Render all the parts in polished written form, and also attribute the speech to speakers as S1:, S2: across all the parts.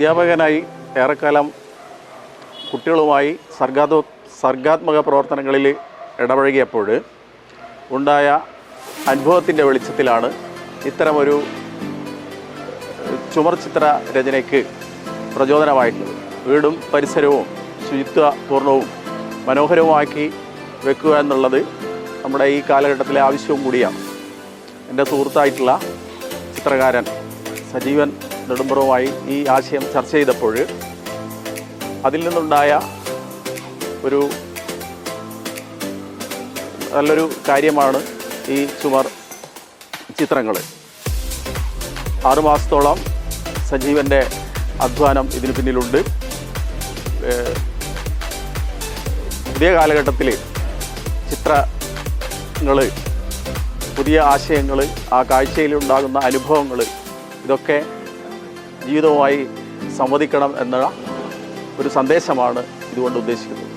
S1: അധ്യാപകനായി ഏറെക്കാലം കുട്ടികളുമായി സർഗാത്മക പ്രവർത്തനങ്ങളിൽ ഇടപഴകിയപ്പോൾ ഉണ്ടായ അനുഭവത്തിൻ്റെ വെളിച്ചത്തിലാണ് ഇത്തരമൊരു ചുമർ ചിത്ര രചനയ്ക്ക് പ്രചോദനമായിട്ടുള്ളത്. വീടും പരിസരവും ശുചിത്വപൂർണവും മനോഹരവുമാക്കി വെക്കുക എന്നുള്ളത് നമ്മുടെ ഈ കാലഘട്ടത്തിലെ ആവശ്യവും കൂടിയാണ്. എൻ്റെ സുഹൃത്തായിട്ടുള്ള ചിത്രകാരൻ സജീവൻ നെടുമ്പുറവുമായി ഈ ആശയം ചർച്ച ചെയ്തപ്പോൾ അതിൽ നിന്നുണ്ടായ ഒരു നല്ലൊരു കാര്യമാണ് ഈ ചുമർ ചിത്രങ്ങൾ. 6 മാസത്തോളം സജീവൻ്റെ അധ്വാനം ഇതിന് പിന്നിലുണ്ട്. പുതിയ കാലഘട്ടത്തിൽ ചിത്രങ്ങൾ, പുതിയ ആശയങ്ങൾ, ആ കാഴ്ചയിലുണ്ടാകുന്ന അനുഭവങ്ങൾ, ഇതൊക്കെ ജീവിതവുമായി സംവദിക്കണം എന്ന ഒരു സന്ദേശമാണ് ഇതുകൊണ്ട് ഉദ്ദേശിക്കുന്നത്.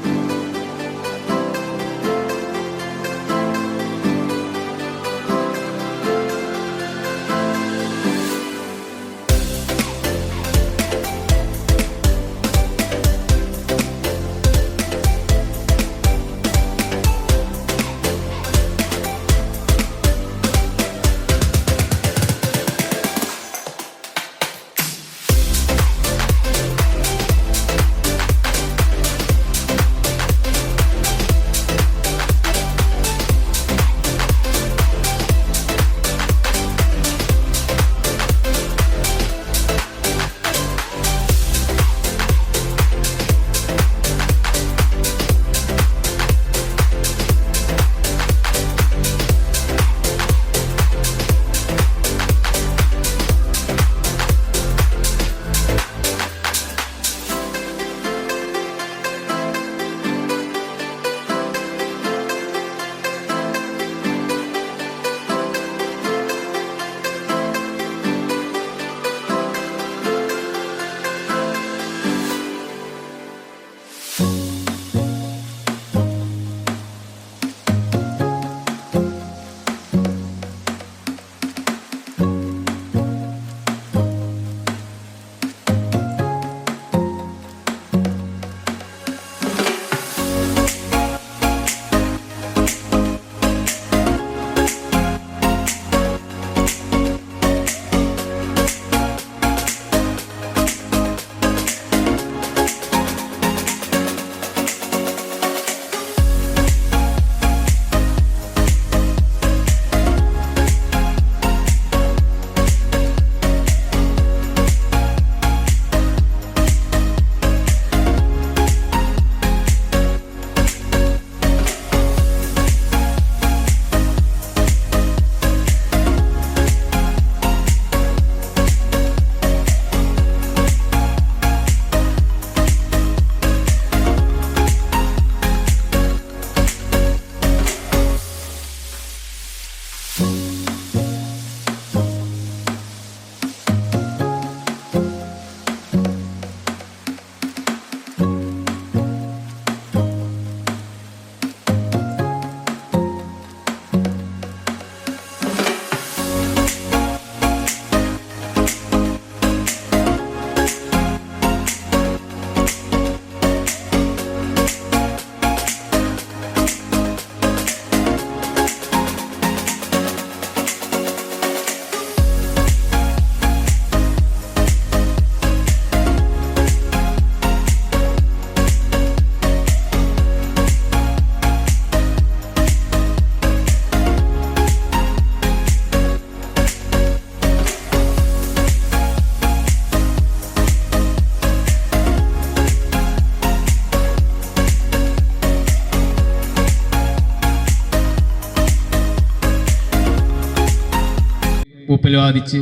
S2: പൂപ്പൽ ബാധിച്ച്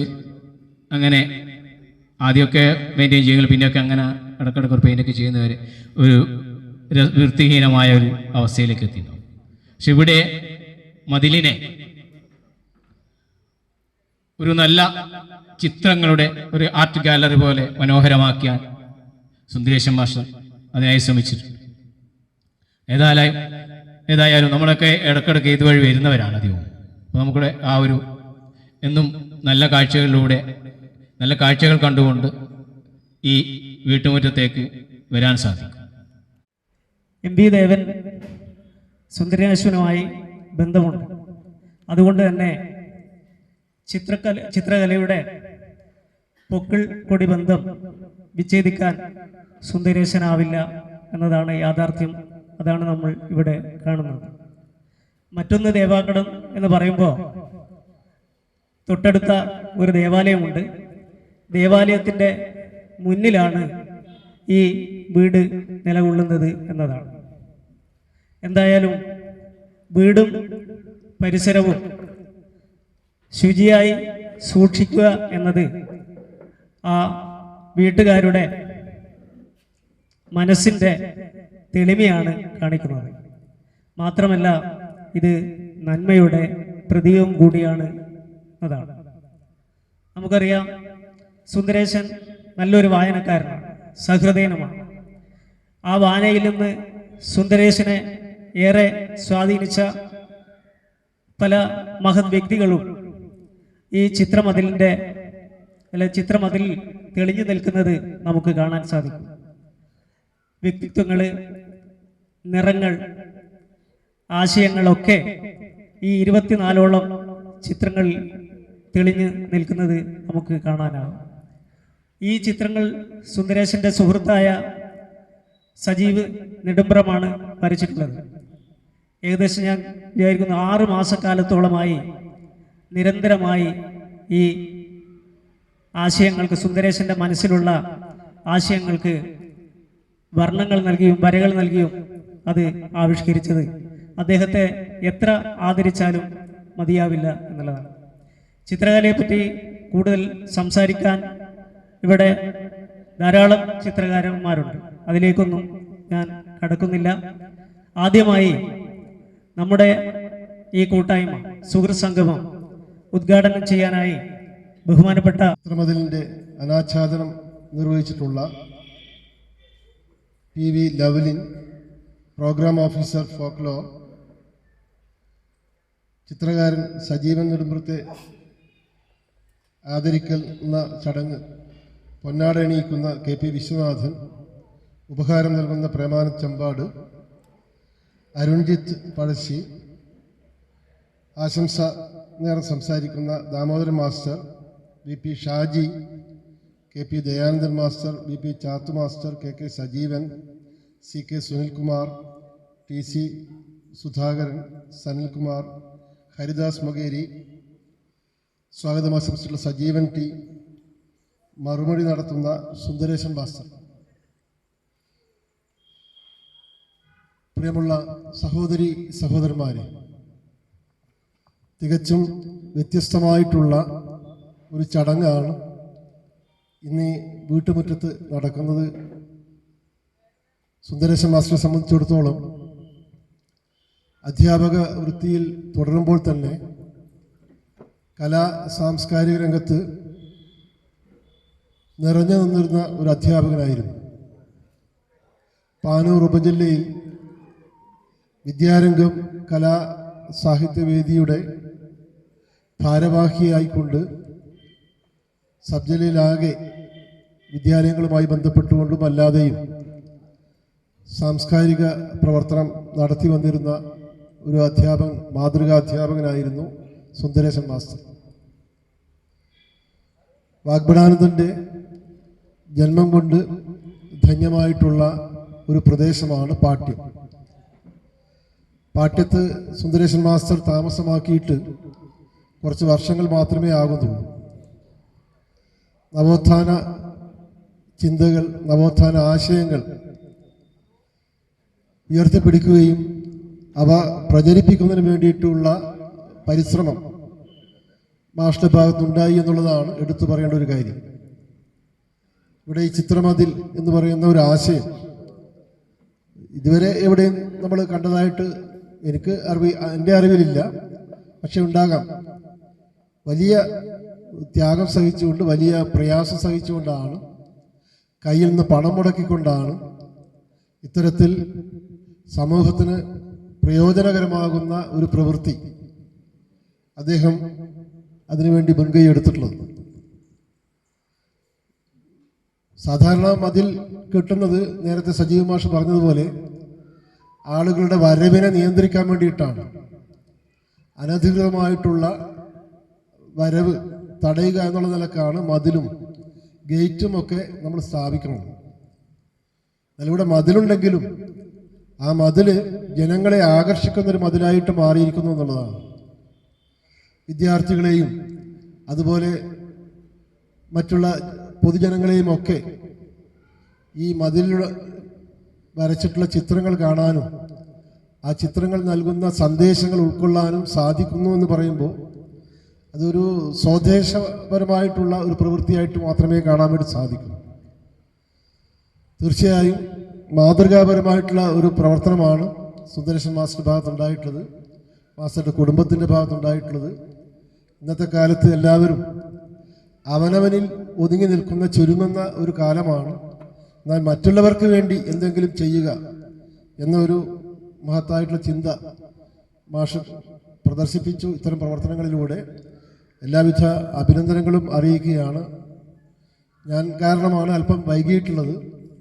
S2: അങ്ങനെ ആദ്യമൊക്കെ മെയിൻറ്റെയിൻ ചെയ്യുമെങ്കിൽ പിന്നെയൊക്കെ അങ്ങനെ ഇടയ്ക്കിടയ്ക്ക് ഒരു പെയിൻ്റൊക്കെ ചെയ്യുന്നവർ ഒരു വൃത്തിഹീനമായ ഒരു അവസ്ഥയിലേക്ക് എത്തിയിട്ടുണ്ടാവും. പക്ഷെ ഇവിടെ മതിലിനെ ഒരു നല്ല ചിത്രങ്ങളുടെ ഒരു ആർട്ട് ഗാലറി പോലെ മനോഹരമാക്കിയാൽ സുന്ദരേശൻ മാസ്റ്റർ അതിനായി ശ്രമിച്ചിട്ടുണ്ട്. ഏതായാലും നമ്മളൊക്കെ ഇടയ്ക്കിടയ്ക്ക് ഇതുവഴി വരുന്നവരാണ് അധികവും. അപ്പോൾ നമുക്കിവിടെ ആ ഒരു എന്നും നല്ല കാഴ്ചകളിലൂടെ നല്ല കാഴ്ചകൾ കണ്ടുകൊണ്ട് ഈ വീട്ടുമുറ്റത്തേക്ക് വരാൻ സാധിക്കും.
S3: എം വി ദേവൻ സുന്ദരേശനുമായി ബന്ധമുണ്ട്. അതുകൊണ്ട് തന്നെ ചിത്രകലയുടെ പൊക്കിൾ കൊടി ബന്ധം വിച്ഛേദിക്കാൻ സുന്ദരേശനാവില്ല എന്നതാണ് യാഥാർത്ഥ്യം. അതാണ് നമ്മൾ ഇവിടെ കാണുന്നത്. മറ്റൊന്ന് ദേവാങ്കണം എന്ന് പറയുമ്പോൾ തൊട്ടടുത്ത ഒരു ദേവാലയമുണ്ട്. ദേവാലയത്തിൻ്റെ മുന്നിലാണ് ഈ വീട് നിലകൊള്ളുന്നത് എന്നതാണ്. എന്തായാലും വീടും പരിസരവും ശുചിയായി സൂക്ഷിക്കുക എന്നത് ആ വീട്ടുകാരുടെ മനസ്സിൻ്റെ തെളിമയാണ് കാണിക്കുന്നത്. മാത്രമല്ല ഇത് നന്മയുടെ പ്രതീകം കൂടിയാണ് എന്നതാണ്. നമുക്കറിയാം, സുന്ദരേശൻ നല്ലൊരു വായനക്കാരനാണ്, സഹൃദയനുമാണ്. ആ വായനയിൽ നിന്ന് സുന്ദരേശനെ ഏറെ സ്വാധീനിച്ച പല മഹത് വ്യക്തികളും ഈ ചിത്രമതിലിൽ തെളിഞ്ഞു നിൽക്കുന്നത് നമുക്ക് കാണാൻ സാധിക്കും. വ്യക്തിത്വങ്ങൾ, നിറങ്ങൾ, ആശയങ്ങളൊക്കെ ഈ 24ഓളം ചിത്രങ്ങളിൽ തെളിഞ്ഞു നിൽക്കുന്നത് നമുക്ക് കാണാനാകും. ഈ ചിത്രങ്ങൾ സുന്ദരേശൻ്റെ സുഹൃത്തായ സജീവ് നെടുമ്പ്രമാണ് വരച്ചിട്ടുള്ളത്. ഏകദേശം ഞാൻ വിചാരിക്കുന്നു 6 മാസക്കാലത്തോളമായി നിരന്തരമായി ഈ ആശയങ്ങൾക്ക്, സുന്ദരേശൻ്റെ മനസ്സിലുള്ള ആശയങ്ങൾക്ക് വർണ്ണങ്ങൾ നൽകിയും വരകൾ നൽകിയും അത് ആവിഷ്കരിച്ചത്. അദ്ദേഹത്തെ എത്ര ആദരിച്ചാലും മതിയാവില്ല എന്നുള്ളതാണ്. ചിത്രകലയെപ്പറ്റി കൂടുതൽ സംസാരിക്കാൻ ഇവിടെ ധാരാളം ചിത്രകാരന്മാരുണ്ട്. അതിലേക്കൊന്നും ഞാൻ കടക്കുന്നില്ല. ആദ്യമായി നമ്മുടെ ഈ കൂട്ടായ്മ, സുഹൃത്ത് സംഗമം ഉദ്ഘാടനം ചെയ്യാനായി ബഹുമാനപ്പെട്ട
S4: ചിത്രമതിലിൻ്റെ അനാച്ഛാദനം നിർവഹിച്ചിട്ടുള്ള PV Lovelin, program officer folklore, ചിത്രകാരൻ സജീവൻ നെടുമ്പ്രത്തെ ആദരിക്കൽ എന്ന ചടങ്ങ് പൊന്നാട അണിയിക്കുന്ന KP വിശ്വനാഥൻ, ഉപഹാരം നൽകുന്ന പ്രേമാനന്ദ് ചമ്പാട്, അരുൺജിത്ത് പഴശ്ശി, ആശംസ നേരം സംസാരിക്കുന്ന Damodaran master, VP Shaji, KP Dayanandan master, VP Chathu master, KK Sajeevan, CK Sunilkumar, TC Sudhakaran, Sanilkumar, Haridas Mokeri, സ്വാഗതം ആശംസിച്ചുള്ള സജീവൻ T, മറുപടി നടത്തുന്ന സുന്ദരേശൻ മാസ്റ്റർ. പ്രിയമുള്ള സഹോദരി സഹോദരന്മാരെ, തികച്ചും വ്യത്യസ്തമായിട്ടുള്ള ഒരു ചടങ്ങാണ് ഇന്ന് ഈ വീട്ടുമുറ്റത്ത് നടക്കുന്നത്. സുന്ദരേശൻ മാസ്റ്ററെ സംബന്ധിച്ചിടത്തോളം അധ്യാപക വൃത്തിയിൽ തുടരുമ്പോൾ തന്നെ കലാ സാംസ്കാരിക രംഗത്ത് നിറഞ്ഞു നിന്നിരുന്ന ഒരു അധ്യാപകനായിരുന്നു. പാനൂർ ഉപജില്ലയിൽ വിദ്യാരംഗം കലാ സാഹിത്യവേദിയുടെ ഭാരവാഹിയായിക്കൊണ്ട് സബ് ജില്ലയിലാകെ വിദ്യാലയങ്ങളുമായി ബന്ധപ്പെട്ടുകൊണ്ടും അല്ലാതെയും സാംസ്കാരിക പ്രവർത്തനം നടത്തി വന്നിരുന്ന ഒരു മാതൃകാ അധ്യാപകനായിരുന്നു സുന്ദരേശൻ മാസ്റ്റർ. വാഗ്ബടാനന്ദൻ്റെ ജന്മം കൊണ്ട് ധന്യമായിട്ടുള്ള ഒരു പ്രദേശമാണ് പാട്യം. പാട്യത്ത് സുന്ദരേശൻ മാസ്റ്റർ താമസമാക്കിയിട്ട് കുറച്ച് വർഷങ്ങൾ മാത്രമേ ആകുന്നുള്ളൂ. നവോത്ഥാന ചിന്തകൾ, നവോത്ഥാന ആശയങ്ങൾ ഉയർത്തിപ്പിടിക്കുകയും അവ പ്രചരിപ്പിക്കുന്നതിന് വേണ്ടിയിട്ടുള്ള പരിശ്രമം മാസ്റ്ററുടെ ഭാഗത്തുണ്ടായി എന്നുള്ളതാണ് എടുത്തു പറയേണ്ട ഒരു കാര്യം. ഇവിടെ ഈ ചിത്രമതിൽ എന്ന് പറയുന്ന ഒരു ആശയം ഇതുവരെ എവിടെയും നമ്മൾ കണ്ടതായിട്ട് എൻ്റെ അറിവിലില്ല. പക്ഷെ ഉണ്ടാകാം. വലിയ ത്യാഗം സഹിച്ചുകൊണ്ട്, വലിയ പ്രയാസം സഹിച്ചുകൊണ്ടാണ്, കയ്യിൽ നിന്ന് പണം മുടക്കിക്കൊണ്ടാണ് ഇത്തരത്തിൽ സമൂഹത്തിന് പ്രയോജനകരമാകുന്ന ഒരു പ്രവൃത്തി അദ്ദേഹം അതിനുവേണ്ടി മുൻകൈ എടുത്തിട്ടുള്ളത്. സാധാരണ മതിൽ കെട്ടുന്നത് നേരത്തെ സജീവ് മാഷ് പറഞ്ഞതുപോലെ ആളുകളുടെ വരവിനെ നിയന്ത്രിക്കാൻ വേണ്ടിയിട്ടാണ്. അനധികൃതമായിട്ടുള്ള വരവ് തടയുക എന്നുള്ള നിലക്കാണ് മതിലും ഗേറ്റും ഒക്കെ നമ്മൾ സ്ഥാപിക്കുന്നത്. എന്നാൽ ഇവിടെ മതിലുണ്ടെങ്കിലും ആ മതില് ജനങ്ങളെ ആകർഷിക്കുന്നൊരു മതിലായിട്ട് മാറിയിരിക്കുന്നു എന്നുള്ളതാണ്. വിദ്യാർത്ഥികളെയും അതുപോലെ മറ്റുള്ള പൊതുജനങ്ങളെയും ഒക്കെ ഈ മതിലിൽ വരച്ചിട്ടുള്ള ചിത്രങ്ങൾ കാണാനും ആ ചിത്രങ്ങൾ നൽകുന്ന സന്ദേശങ്ങൾ ഉൾക്കൊള്ളാനും സാധിക്കുന്നു എന്ന് പറയുമ്പോൾ അതൊരു സ്വദേശപരമായിട്ടുള്ള ഒരു പ്രവൃത്തിയായിട്ട് മാത്രമേ കാണാൻ വേണ്ടി സാധിക്കൂ. തീർച്ചയായും മാതൃകാപരമായിട്ടുള്ള ഒരു പ്രവർത്തനമാണ് സുന്ദരേശൻ മാസ്റ്ററുടെ ഭാഗത്തുണ്ടായിട്ടുള്ളത്, മാസ്റ്ററുടെ കുടുംബത്തിൻ്റെ ഭാഗത്തുണ്ടായിട്ടുള്ളത്. ഇന്നത്തെ കാലത്ത് എല്ലാവരും അവനവനിൽ ഒതുങ്ങി നിൽക്കുന്ന ചുരുങ്ങുന്ന ഒരു കാലമാണ്. എന്നാൽ മറ്റുള്ളവർക്ക് വേണ്ടി എന്തെങ്കിലും ചെയ്യുക എന്നൊരു മഹത്തായിട്ടുള്ള ചിന്ത മാഷ് പ്രദർശിപ്പിച്ചു. ഇത്തരം പ്രവർത്തനങ്ങളിലൂടെ എല്ലാവിധ അഭിനന്ദനങ്ങളും അറിയിക്കുകയാണ്. ഞാൻ കാരണമാണ് അല്പം വൈകിയിട്ടുള്ളത്,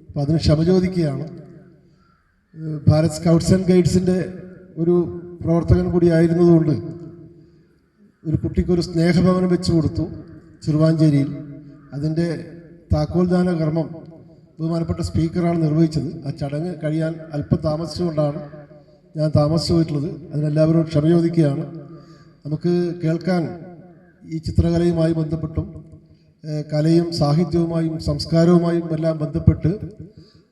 S4: അപ്പം അതിന് ക്ഷമ ചോദിക്കുകയാണ്. ഭാരത് സ്കൗട്ട്സ് ആൻഡ് ഗൈഡ്സിൻ്റെ ഒരു പ്രവർത്തകൻ കൂടിയായിരുന്നതുകൊണ്ട് ഒരു കുട്ടിക്കൊരു സ്നേഹഭവനം വെച്ച് കൊടുത്തു ചെറുവാഞ്ചേരിയിൽ. അതിൻ്റെ താക്കോൽദാന കർമ്മം ബഹുമാനപ്പെട്ട സ്പീക്കറാണ് നിർവഹിച്ചത്. ആ ചടങ്ങ് കഴിയാൻ അല്പം താമസിച്ചുകൊണ്ടാണ് ഞാൻ താമസിച്ചു പോയിട്ടുള്ളത്. അതിനെല്ലാവരും ക്ഷമ ചോദിക്കുകയാണ്. നമുക്ക് കേൾക്കാൻ ഈ ചിത്രകലയുമായി ബന്ധപ്പെട്ടും കലയും സാഹിത്യവുമായും സംസ്കാരവുമായും എല്ലാം ബന്ധപ്പെട്ട്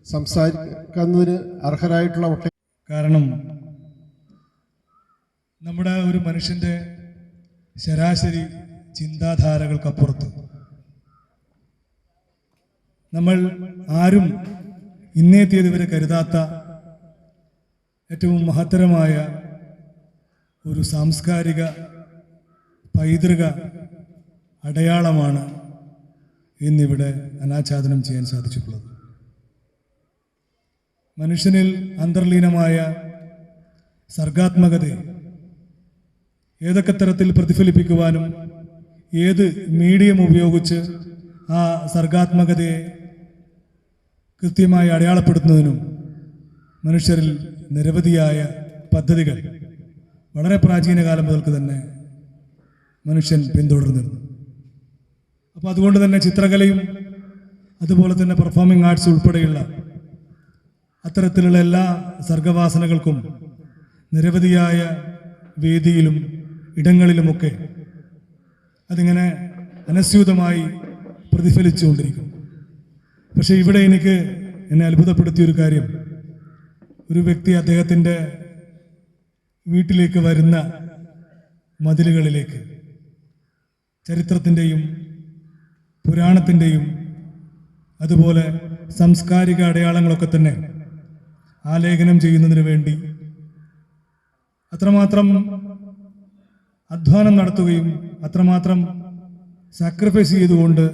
S4: സംസാരിക്കുന്നതിന് അർഹരായിട്ടുള്ള ഒട്ടേ
S5: കാരണം നമ്മുടെ ഒരു മനുഷ്യൻ്റെ ശരാശരി ചിന്താധാരകൾക്കപ്പുറത്ത് നമ്മൾ ആരും ഇന്നേ തീയതി വരെ കരുതാത്ത ഏറ്റവും മഹത്തരമായ ഒരു സാംസ്കാരിക പൈതൃക അടയാളമാണ് ഇന്നിവിടെ അനാച്ഛാദനം ചെയ്യാൻ സാധിച്ചിട്ടുള്ളത്. മനുഷ്യനിൽ അന്തർലീനമായ സർഗാത്മകതയെ ഏതൊക്കെ തരത്തിൽ പ്രതിഫലിപ്പിക്കുവാനും ഏത് മീഡിയം ഉപയോഗിച്ച് ആ സർഗാത്മകതയെ കൃത്യമായി അടയാളപ്പെടുത്തുന്നതിനും മനുഷ്യരിൽ നിരവധിയായ പദ്ധതികൾ വളരെ പ്രാചീന കാലം മുതൽക്ക് തന്നെ മനുഷ്യൻ പിന്തുടർന്നിരുന്നു. അപ്പോൾ അതുകൊണ്ട് തന്നെ ചിത്രകലയും അതുപോലെ തന്നെ പെർഫോമിംഗ് ആർട്സ് ഉൾപ്പെടെയുള്ള അത്തരത്തിലുള്ള എല്ലാ സർഗവാസനകൾക്കും നിരവധിയായ വേദിയിലും ഇടങ്ങളിലുമൊക്കെ അതിങ്ങനെ അനസ്യൂതമായി പ്രതിഫലിച്ചുകൊണ്ടിരിക്കും. പക്ഷേ ഇവിടെ എന്നെ അത്ഭുതപ്പെടുത്തിയൊരു കാര്യം, ഒരു വ്യക്തി അദ്ദേഹത്തിൻ്റെ വീട്ടിലേക്ക് വരുന്ന മതിലുകളിലേക്ക് ചരിത്രത്തിൻ്റെയും പുരാണത്തിൻ്റെയും അതുപോലെ സാംസ്കാരിക അടയാളങ്ങളൊക്കെ തന്നെ ആലേഖനം ചെയ്യുന്നതിന് വേണ്ടി അത്രമാത്രം അധ്വാനം നടത്തുകയും അത്രമാത്രം സാക്രിഫൈസ് ചെയ്തുകൊണ്ട്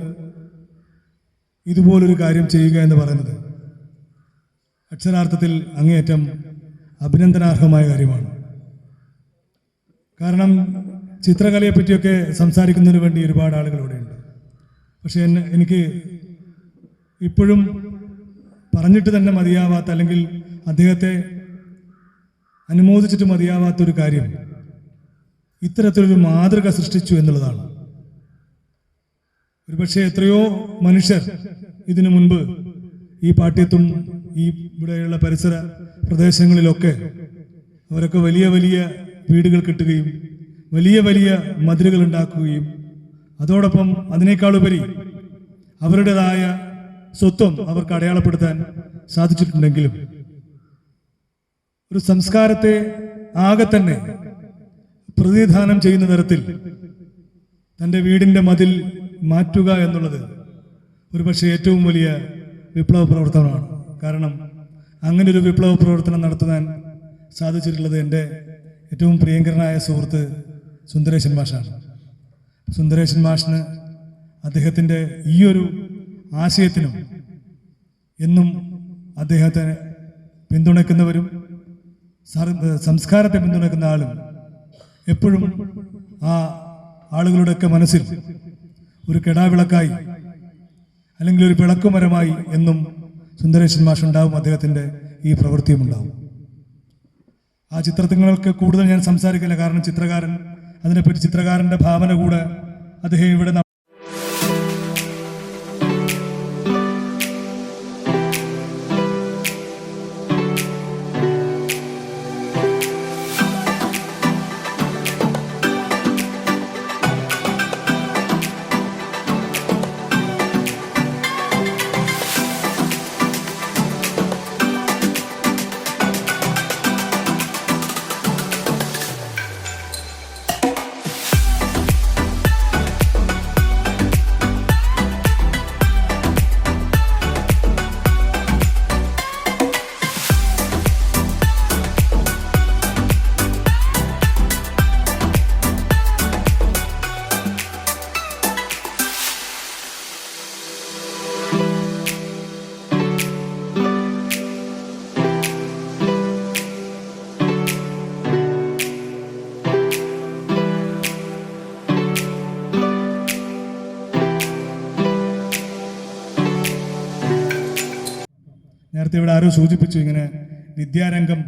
S5: ഇതുപോലൊരു കാര്യം ചെയ്യുക എന്ന് പറയുന്നത് അക്ഷരാർത്ഥത്തിൽ അങ്ങേയറ്റം അഭിനന്ദനാർഹമായ കാര്യമാണ്. കാരണം ചിത്രകലയെപ്പറ്റിയൊക്കെ സംസാരിക്കുന്നതിന് വേണ്ടി ഒരുപാട് ആളുകൾ ഇവിടെയുണ്ട്. പക്ഷേ എനിക്ക് ഇപ്പോഴും പറഞ്ഞിട്ട് തന്നെ മതിയാവാത്ത, അല്ലെങ്കിൽ അദ്ദേഹത്തെ അനുമോദിച്ചിട്ട് മതിയാവാത്തൊരു കാര്യം ഇത്തരത്തിലൊരു മാതൃക സൃഷ്ടിച്ചു എന്നുള്ളതാണ്. ഒരുപക്ഷെ എത്രയോ മനുഷ്യർ ഇതിനു മുൻപ് ഈ പാട്യത്തും ഈ ഇവിടെയുള്ള പരിസര പ്രദേശങ്ങളിലൊക്കെ അവരൊക്കെ വലിയ വലിയ വീടുകൾ കെട്ടുകയും വലിയ വലിയ മതിലുകൾ ഉണ്ടാക്കുകയും അതോടൊപ്പം അതിനേക്കാളുപരി അവരുടേതായ സ്വത്വം അവർക്ക് അടയാളപ്പെടുത്താൻ സാധിച്ചിട്ടുണ്ടെങ്കിലും ഒരു സംസ്കാരത്തെ ആകെ തന്നെ പ്രതിനിധാനം ചെയ്യുന്ന തരത്തിൽ തൻ്റെ വീടിൻ്റെ മതിൽ മാറ്റുക എന്നുള്ളത് ഒരുപക്ഷെ ഏറ്റവും വലിയ വിപ്ലവ പ്രവർത്തനമാണ്. കാരണം അങ്ങനെ ഒരു വിപ്ലവ പ്രവർത്തനം നടത്താൻ സാധിച്ചിട്ടുള്ളത് എൻ്റെ ഏറ്റവും പ്രിയങ്കരനായ സുഹൃത്ത് സുന്ദരേശൻ മാഷാണ്. സുന്ദരേശൻ മാഷിന് അദ്ദേഹത്തിൻ്റെ ഈ ഒരു ആശയത്തിനും എന്നും അദ്ദേഹത്തെ പിന്തുണയ്ക്കുന്നവരും സംസ്കാരത്തെ പിന്തുണയ്ക്കുന്ന ആളും എപ്പോഴും ആ ആളുകളുടെയൊക്കെ മനസ്സിൽ ഒരു കെടാവിളക്കായി അല്ലെങ്കിൽ ഒരു വിളക്കുമരമായി എന്നും സുന്ദരേശൻ മാഷ് ഉണ്ടാവും, അദ്ദേഹത്തിൻ്റെ ഈ പ്രവൃത്തിയും ഉണ്ടാവും. ആ ചിത്രങ്ങൾക്ക് കൂടുതൽ ഞാൻ സംസാരിക്കില്ല, കാരണം ചിത്രകാരൻ അതിനെപ്പറ്റി ചിത്രകാരൻ്റെ ഭാവന കൂടെ അദ്ദേഹം ഇവിടെ നേരത്തെ ഇവിടെ ആരോ സൂചിപ്പിച്ചു, ഇങ്ങനെ വിദ്യാരംഗം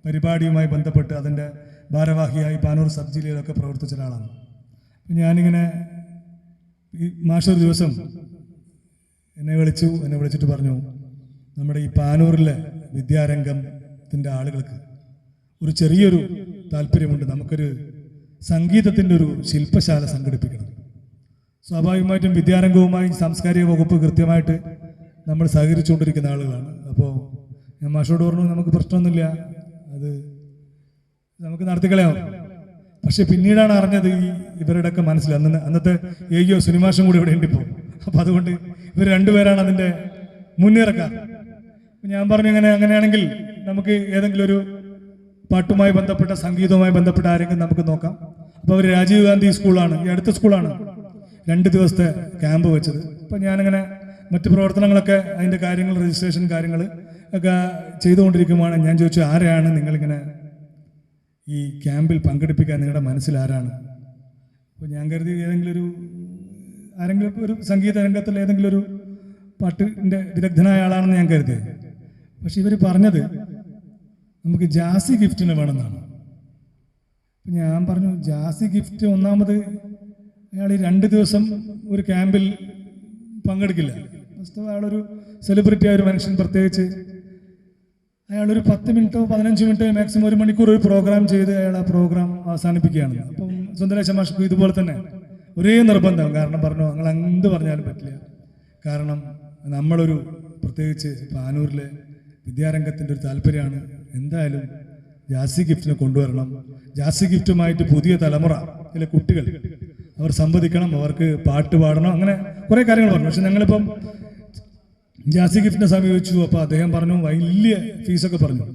S5: പരിപാടിയുമായി ബന്ധപ്പെട്ട് അതിൻ്റെ ഭാരവാഹിയായി പാനൂർ സബ് ജില്ലയിലൊക്കെ പ്രവർത്തിച്ച ഒരാളാണ്. ഞാനിങ്ങനെ ഈ മാഷൊരു ദിവസം എന്നെ വിളിച്ചിട്ട് പറഞ്ഞു, നമ്മുടെ ഈ പാനൂരിലെ വിദ്യാരംഗത്തിൻ്റെ ആളുകൾക്ക് ഒരു ചെറിയൊരു താല്പര്യമുണ്ട്, നമുക്കൊരു സംഗീതത്തിൻ്റെ ഒരു ശില്പശാല സംഘടിപ്പിക്കണം. സ്വാഭാവികമായിട്ടും വിദ്യാരംഗവുമായി സാംസ്കാരിക വകുപ്പ് കൃത്യമായിട്ട് നമ്മൾ സഹകരിച്ചുകൊണ്ടിരിക്കുന്ന ആളുകളാണ്. അപ്പോൾ ഞാൻ മാഷോട് പറഞ്ഞു, നമുക്ക് പ്രശ്നമൊന്നുമില്ല, അത് നമുക്ക് നടത്തിക്കളയാം. പക്ഷെ പിന്നീടാണ് അറിഞ്ഞത് ഇവരുടെയൊക്കെ മനസ്സിൽ അന്നത്തെ ഏയ്യോ സുനിമാഷും കൂടി ഇവിടെ ഉണ്ട് ഇപ്പോൾ. അപ്പോൾ അതുകൊണ്ട് ഇവർ രണ്ടുപേരാണ് അതിൻ്റെ മുന്നിറക്കാർ. ഞാൻ പറഞ്ഞു, അങ്ങനെയാണെങ്കിൽ നമുക്ക് ഏതെങ്കിലും ഒരു പാട്ടുമായി ബന്ധപ്പെട്ട സംഗീതവുമായി ബന്ധപ്പെട്ട ആരെങ്കിലും നമുക്ക് നോക്കാം. അപ്പോൾ അവർ രാജീവ് ഗാന്ധി സ്കൂളാണ്, ഈ അടുത്ത സ്കൂളാണ് 2 ദിവസത്തെ ക്യാമ്പ് വെച്ചത്. അപ്പോൾ ഞാനിങ്ങനെ മറ്റ് പ്രവർത്തനങ്ങളൊക്കെ അതിൻ്റെ കാര്യങ്ങൾ, രജിസ്ട്രേഷൻ കാര്യങ്ങൾ ഒക്കെ ചെയ്തുകൊണ്ടിരിക്കുമ്പോഴാണ് ഞാൻ ചോദിച്ചു, ആരെയാണ് നിങ്ങളിങ്ങനെ ഈ ക്യാമ്പിൽ പങ്കെടുപ്പിക്കാൻ നിങ്ങളുടെ മനസ്സിൽ ആരാണ്? അപ്പോൾ ഞാൻ കരുതി ആരെങ്കിലും ഒരു സംഗീത രംഗത്തുള്ള ഏതെങ്കിലും ഒരു പാട്ടിൻ്റെ വിദഗ്ധനായ ആളാണെന്ന് ഞാൻ കരുതി. പക്ഷെ ഇവർ പറഞ്ഞത് നമുക്ക് ജാസി ഗിഫ്റ്റിന് വേണമെന്നാണ്. ഞാൻ പറഞ്ഞു, ജാസി ഗിഫ്റ്റ് ഒന്നാമത് അയാൾ ഈ 2 ദിവസം ഒരു ക്യാമ്പിൽ പങ്കെടുക്കില്ല. അയാളൊരു സെലിബ്രിറ്റി ആയ ഒരു മനുഷ്യൻ, പ്രത്യേകിച്ച് അയാളൊരു 10 മിനിറ്റോ 15 മിനിറ്റോ മാക്സിമം 1 മണിക്കൂർ ഒരു പ്രോഗ്രാം ചെയ്ത് അയാൾ ആ പ്രോഗ്രാം അവസാനിപ്പിക്കുകയാണ്. അപ്പം സുന്ദരേശൻ മാഷ്ക്ക് ഇതുപോലെ തന്നെ ഒരേ നിർബന്ധം, കാരണം പറഞ്ഞു, നിങ്ങൾ എന്ത് പറഞ്ഞാലും പറ്റില്ല, കാരണം നമ്മളൊരു പ്രത്യേകിച്ച് പാനൂരിലെ വിദ്യാരംഗത്തിൻ്റെ ഒരു താല്പര്യമാണ്, എന്തായാലും ജാസി ഗിഫ്റ്റിനെ കൊണ്ടുവരണം. ജാസി ഗിഫ്റ്റുമായിട്ട് പുതിയ തലമുറ ചില കുട്ടികൾ അവർ സംവദിക്കണം, അവർക്ക് പാട്ട് പാടണം, അങ്ങനെ കുറേ കാര്യങ്ങൾ പറഞ്ഞു. പക്ഷെ ഞങ്ങളിപ്പം ജാസി ഗിഫ്റ്റിനെ സമീപിച്ചു. അപ്പോൾ അദ്ദേഹം പറഞ്ഞു, വലിയ ഫീസൊക്കെ പറഞ്ഞു.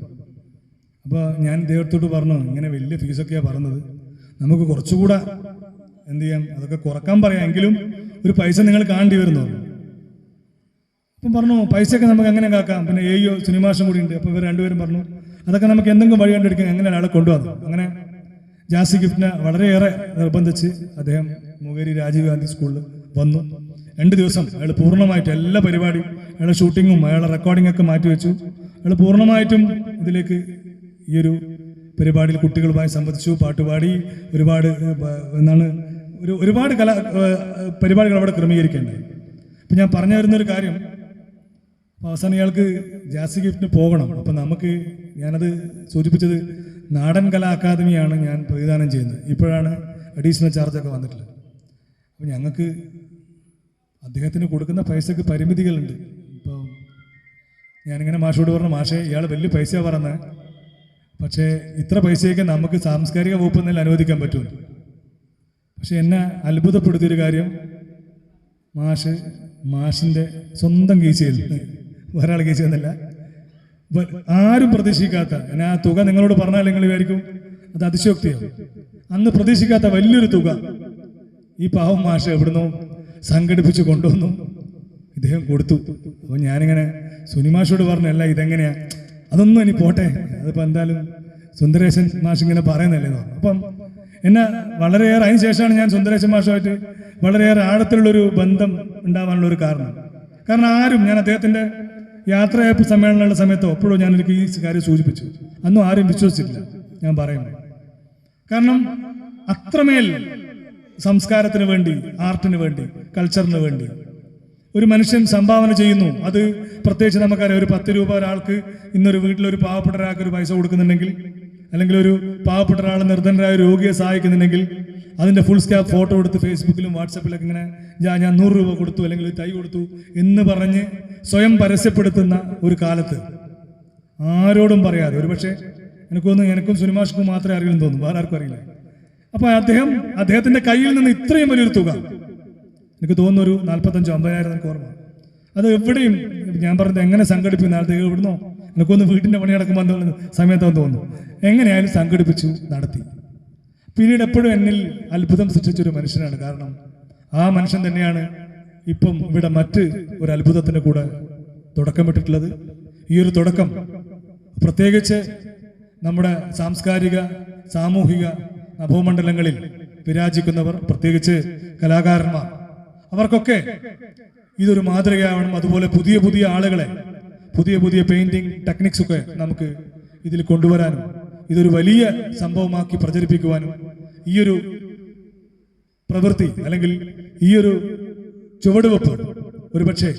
S5: അപ്പോൾ ഞാൻ ദൈവത്തോട് പറഞ്ഞു, ഇങ്ങനെ വലിയ ഫീസൊക്കെയാണ് പറഞ്ഞത്, നമുക്ക് കുറച്ചുകൂടെ എന്ത് ചെയ്യാം, അതൊക്കെ കുറക്കാൻ പറയാം, എങ്കിലും ഒരു പൈസ നിങ്ങൾ കാണേണ്ടി വരുന്നു. അപ്പം പറഞ്ഞു, പൈസയൊക്കെ നമുക്ക് എങ്ങനെ കാക്കാം, പിന്നെ ഏയ്യോ സിനിമാഷം കൂടി ഉണ്ട്. അപ്പോൾ ഇവർ രണ്ടുപേരും പറഞ്ഞു, അതൊക്കെ നമുക്ക് എന്തെങ്കിലും വഴി കണ്ടെടുക്കാം, എങ്ങനെ ആളെ കൊണ്ടുവന്നു. അങ്ങനെ ജാസി ഗിഫ്റ്റിനെ വളരെയേറെ നിർബന്ധിച്ച് അദ്ദേഹം മുകേരി രാജീവ് ഗാന്ധി സ്കൂളിൽ വന്നു. 2 ദിവസം അയാൾ പൂർണ്ണമായിട്ട് എല്ലാ പരിപാടിയും, അയാളുടെ ഷൂട്ടിങ്ങും അയാളുടെ റെക്കോർഡിംഗ് ഒക്കെ മാറ്റിവെച്ചു. അയാൾ പൂർണ്ണമായിട്ടും ഇതിലേക്ക് ഈ ഒരു പരിപാടിയിൽ കുട്ടികളുമായി സംബന്ധിച്ചു, പാട്ടുപാടി, ഒരുപാട് പരിപാടികൾ അവിടെ ക്രമീകരിക്കേണ്ടത്. അപ്പം ഞാൻ പറഞ്ഞു വരുന്നൊരു കാര്യം, അവസാനം ഇയാൾക്ക് ജാസി ഗിഫ്റ്റിന് പോകണം. അപ്പം ഞാനത് സൂചിപ്പിച്ചത് നാടൻ കലാ അക്കാദമിയാണ് ഞാൻ പ്രതിദാനം ചെയ്യുന്നത്. ഇപ്പോഴാണ് അഡീഷണൽ ചാർജൊക്കെ വന്നിട്ടുള്ളത്. അപ്പോൾ ഞങ്ങൾക്ക് അദ്ദേഹത്തിന് കൊടുക്കുന്ന പൈസക്ക് പരിമിതികളുണ്ട്. ഇപ്പോൾ ഞാനിങ്ങനെ മാഷോട് പറഞ്ഞു, മാഷേ ഇയാൾ വലിയ പൈസയാണ് പറഞ്ഞത്, പക്ഷേ ഇത്ര പൈസയൊക്കെ നമുക്ക് സാംസ്കാരിക വകുപ്പ് എന്നല്ല അനുവദിക്കാൻ പറ്റുമല്ലോ. പക്ഷെ എന്നെ അത്ഭുതപ്പെടുത്തിയൊരു കാര്യം, മാഷിൻ്റെ സ്വന്തം കീശയിൽ, ഒരാൾ കീശ എന്നല്ല, ആരും പ്രതീക്ഷിക്കാത്ത, ഞാൻ ആ തുക നിങ്ങളോട് പറഞ്ഞാൽ നിങ്ങൾ വിചാരിക്കും അത് അതിശയോക്തിയാവും. അന്ന് പ്രതീക്ഷിക്കാത്ത വലിയൊരു തുക ഈ പാവം മാഷ് എവിടുന്നോ സംഘടിപ്പിച്ച് കൊണ്ടുവന്നു, ഇദ്ദേഹം കൊടുത്തു. അപ്പോൾ ഞാനിങ്ങനെ സുനിമാഷോട് പറഞ്ഞല്ല, ഇതെങ്ങനെയാ, അതൊന്നും ഇനി പോട്ടെ, അതിപ്പോൾ എന്തായാലും സുന്ദരേശൻ മാഷ് ഇങ്ങനെ പറയുന്നല്ലേ. അപ്പം എന്നെ വളരെയേറെ, അതിന് ശേഷമാണ് ഞാൻ സുന്ദരേശൻ മാഷുമായിട്ട് വളരെയേറെ ആഴത്തിലുള്ളൊരു ബന്ധം ഉണ്ടാവാനുള്ളൊരു കാരണം. കാരണം ആരും, ഞാൻ അദ്ദേഹത്തിൻ്റെ യാത്രയയപ്പ് സമ്മേളനങ്ങളുടെ സമയത്തോ എപ്പോഴും ഞാനെനിക്ക് ഈ കാര്യം സൂചിപ്പിച്ചു, അന്നും ആരും വിശ്വസിച്ചിട്ടില്ല ഞാൻ പറയുമ്പോൾ. കാരണം അത്രമേൽ സംസ്കാരത്തിന് വേണ്ടി, ആർട്ടിന് വേണ്ടി, കൾച്ചറിന് വേണ്ടി ഒരു മനുഷ്യൻ സംഭാവന ചെയ്യുന്നു. അത് പ്രത്യേകിച്ച് നമുക്കറിയാം, ഒരു 10 രൂപ ഒരാൾക്ക് ഇന്നൊരു വീട്ടിലൊരു പാവപ്പെട്ട ഒരാൾക്ക് ഒരു പൈസ കൊടുക്കുന്നുണ്ടെങ്കിൽ, അല്ലെങ്കിൽ ഒരു പാവപ്പെട്ട ഒരാൾ നിർധനരായ രോഗിയെ സഹായിക്കുന്നുണ്ടെങ്കിൽ അതിൻ്റെ ഫുൾ സ്കാപ്പ് ഫോട്ടോ എടുത്ത് ഫേസ്ബുക്കിലും വാട്സപ്പിലൊക്കെ ഇങ്ങനെ ഞാൻ 100 രൂപ കൊടുത്തു അല്ലെങ്കിൽ ഒരു തൈ കൊടുത്തു എന്ന് പറഞ്ഞ് സ്വയം പരസ്യപ്പെടുത്തുന്ന ഒരു കാലത്ത് ആരോടും പറയാതെ, ഒരു പക്ഷേ എനിക്കും സുനിമാഷ്ക്കും മാത്രമേ അറിയില്ലെന്ന് തോന്നുന്നു, വേറെ ആർക്കും അറിയില്ല. അപ്പോൾ അദ്ദേഹത്തിൻ്റെ കയ്യിൽ നിന്ന് ഇത്രയും വലിയൊരു തുക, എനിക്ക് തോന്നുന്നു ഒരു 45,000-50,000 എനിക്ക് ഓർമ്മ. അത് എവിടെയും ഞാൻ പറഞ്ഞത് എങ്ങനെ സംഘടിപ്പിക്കുന്ന അദ്ദേഹം എവിടുന്നോ എനിക്കൊന്ന് വീട്ടിൻ്റെ പണി നടക്കുമ്പോൾ സമയത്താന്ന് തോന്നുന്നു, എങ്ങനെയായാലും സംഘടിപ്പിച്ചു നടത്തി. പിന്നീട് എപ്പോഴും എന്നിൽ അത്ഭുതം സൃഷ്ടിച്ചൊരു മനുഷ്യനാണ്. കാരണം ആ മനുഷ്യൻ തന്നെയാണ് ഇപ്പം ഇവിടെ മറ്റ് ഒരു അത്ഭുതത്തിന് കൂടെ തുടക്കമിട്ടിട്ടുള്ളത്. ഈ ഒരു തുടക്കം പ്രത്യേകിച്ച് നമ്മുടെ സാംസ്കാരിക സാമൂഹിക നഭോമണ്ഡലങ്ങളിൽ വിരാജിക്കുന്നവർ, പ്രത്യേകിച്ച് കലാകാരന്മാർ, അവർക്കൊക്കെ ഇതൊരു മാതൃകയാവണം. അതുപോലെ പുതിയ പുതിയ ആളുകളെ, പുതിയ പെയിന്റിംഗ് ടെക്നിക്സൊക്കെ നമുക്ക് ഇതിൽ കൊണ്ടുവരാനും ഇതൊരു വലിയ സംഭവമാക്കി പ്രചരിപ്പിക്കുവാനും ഈയൊരു പ്രവൃത്തി അല്ലെങ്കിൽ ഈയൊരു ചുവടുവെപ്പ് ഒരുപക്ഷെ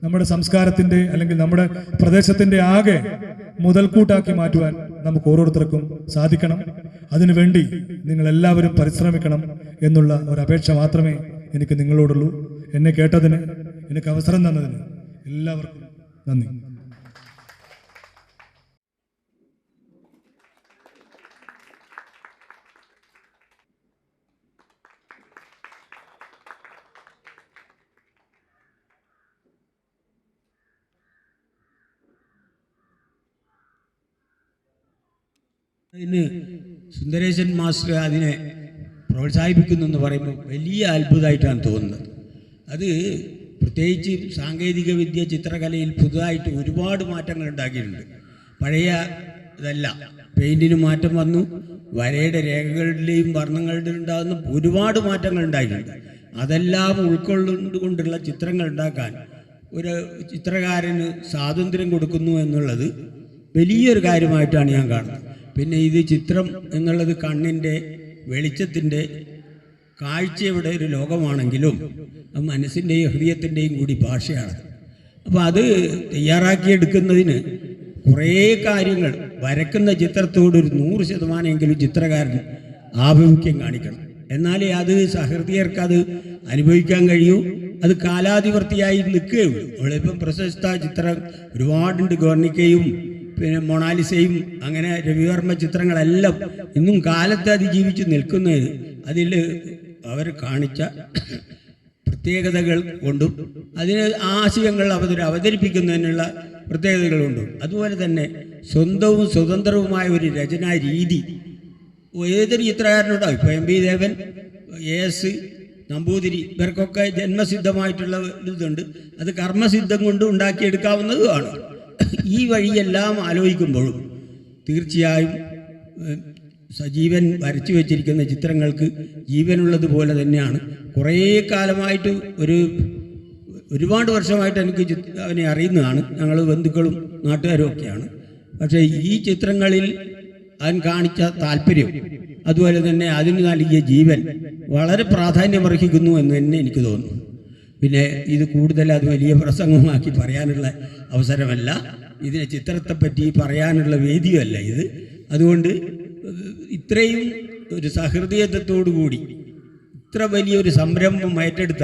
S5: നമ്മുടെ സംസ്കാരത്തിൻ്റെ അല്ലെങ്കിൽ നമ്മുടെ പ്രദേശത്തിൻ്റെ ആകെ മുതൽക്കൂട്ടാക്കി മാറ്റുവാൻ നമുക്ക് ഓരോരുത്തർക്കും സാധിക്കണം. അതിനുവേണ്ടി നിങ്ങളെല്ലാവരും പരിശ്രമിക്കണം എന്നുള്ള ഒരു അപേക്ഷ മാത്രമേ എനിക്ക് നിങ്ങളോടുള്ളൂ. എന്നെ കേട്ടതിന്, എനിക്ക് അവസരം തന്നതിന് എല്ലാവർക്കും നന്ദി.
S6: അതിന് സുന്ദരേശൻ മാസ്റ്റർ അതിനെ പ്രോത്സാഹിപ്പിക്കുന്നു എന്ന് പറയുമ്പോൾ വലിയ അത്ഭുതമായിട്ടാണ് തോന്നുന്നത്. അത് പ്രത്യേകിച്ച് സാങ്കേതിക വിദ്യ ചിത്രകലയിൽ പുതുതായിട്ട് ഒരുപാട് മാറ്റങ്ങൾ ഉണ്ടാക്കിയിട്ടുണ്ട്. പഴയ ഇതല്ല, പെയിൻറ്റിന് മാറ്റം വന്നു, വരയുടെ രേഖകളുടെയും വർണ്ണങ്ങളുടെയും ഉണ്ടാകുന്ന ഒരുപാട് മാറ്റങ്ങൾ ഉണ്ടായിട്ടുണ്ട്. അതെല്ലാം ഉൾക്കൊണ്ടുകൊണ്ടുള്ള ചിത്രങ്ങൾ ഉണ്ടാക്കാൻ ഒരു ചിത്രകാരന് സ്വാതന്ത്ര്യം കൊടുക്കുന്നു എന്നുള്ളത് വലിയൊരു കാര്യമായിട്ടാണ് ഞാൻ കാണുന്നത്. പിന്നെ ഇത് ചിത്രം എന്നുള്ളത് കണ്ണിൻ്റെ വെളിച്ചത്തിൻ്റെ കാഴ്ചയുടെ ഒരു ലോകമാണെങ്കിലും മനസ്സിൻ്റെയും ഹൃദയത്തിൻ്റെയും കൂടി ഭാഷയാണ്. അപ്പോൾ അത് തയ്യാറാക്കിയെടുക്കുന്നതിന് കുറേ കാര്യങ്ങൾ, വരക്കുന്ന ചിത്രത്തോട് ഒരു 100% ചിത്രകാരൻ ആഭിമുഖ്യം കാണിക്കണം. എന്നാലേ അത് സഹൃദയർക്ക് അത് അനുഭവിക്കാൻ കഴിയൂ. അത് കാലാതിവർത്തിയായി നിൽക്കുകയുള്ളൂ. നമ്മളിപ്പം പ്രശസ്ത ചിത്രം ഒരുപാടുണ്ട്, ഗോർണിക്കയും പിന്നെ മൊണാലിസയും അങ്ങനെ രവിവർമ്മ ചിത്രങ്ങളെല്ലാം ഇന്നും കാലത്തെ അതിജീവിച്ച് നിൽക്കുന്നതിന് അതിൽ അവർ കാണിച്ച പ്രത്യേകതകൾ കൊണ്ടും അതിന് ആശയങ്ങൾ അവതരിപ്പിക്കുന്നതിനുള്ള പ്രത്യേകതകളുണ്ടും. അതുപോലെ തന്നെ സ്വന്തവും സ്വതന്ത്രവുമായ ഒരു രചനാ രീതി ഏതൊരു ചിത്രകാരനുണ്ടാവും. ഇപ്പോൾ എം.പി. ദേവൻ, എ.എസ്. നമ്പൂതിരി, ഇവർക്കൊക്കെ ജന്മസിദ്ധമായിട്ടുള്ള ഇതുണ്ട്. അത് കർമ്മസിദ്ധം കൊണ്ട് ഉണ്ടാക്കിയെടുക്കാവുന്നതുമാണ്. ഈ വഴിയെല്ലാം ആലോചിക്കുമ്പോഴും തീർച്ചയായും സജീവൻ വരച്ചു വച്ചിരിക്കുന്ന ചിത്രങ്ങൾക്ക് ജീവനുള്ളതുപോലെ തന്നെയാണ്. കുറേ കാലമായിട്ട് ഒരുപാട് വർഷമായിട്ട് എനിക്ക് അവനെ അറിയുന്നതാണ്. ഞങ്ങൾ ബന്ധുക്കളും നാട്ടുകാരും ഒക്കെയാണ്. പക്ഷേ ഈ ചിത്രങ്ങളിൽ അവൻ കാണിച്ച താല്പര്യം, അതുപോലെ തന്നെ അതിന് നൽകിയ ജീവൻ വളരെ പ്രാധാന്യമർഹിക്കുന്നു എന്ന് തന്നെ എനിക്ക് തോന്നുന്നു. പിന്നെ ഇത് കൂടുതൽ അത് വലിയ പ്രസംഗമാക്കി പറയാനുള്ള അവസരമല്ല, ഇതിനെ ചിത്രത്തെപ്പറ്റി പറയാനുള്ള വേദിയല്ല ഇത്. അതുകൊണ്ട് ഇത്രയും ഒരു സഹൃദയത്വത്തോടു കൂടി ഇത്ര വലിയൊരു സംരംഭം ഏറ്റെടുത്ത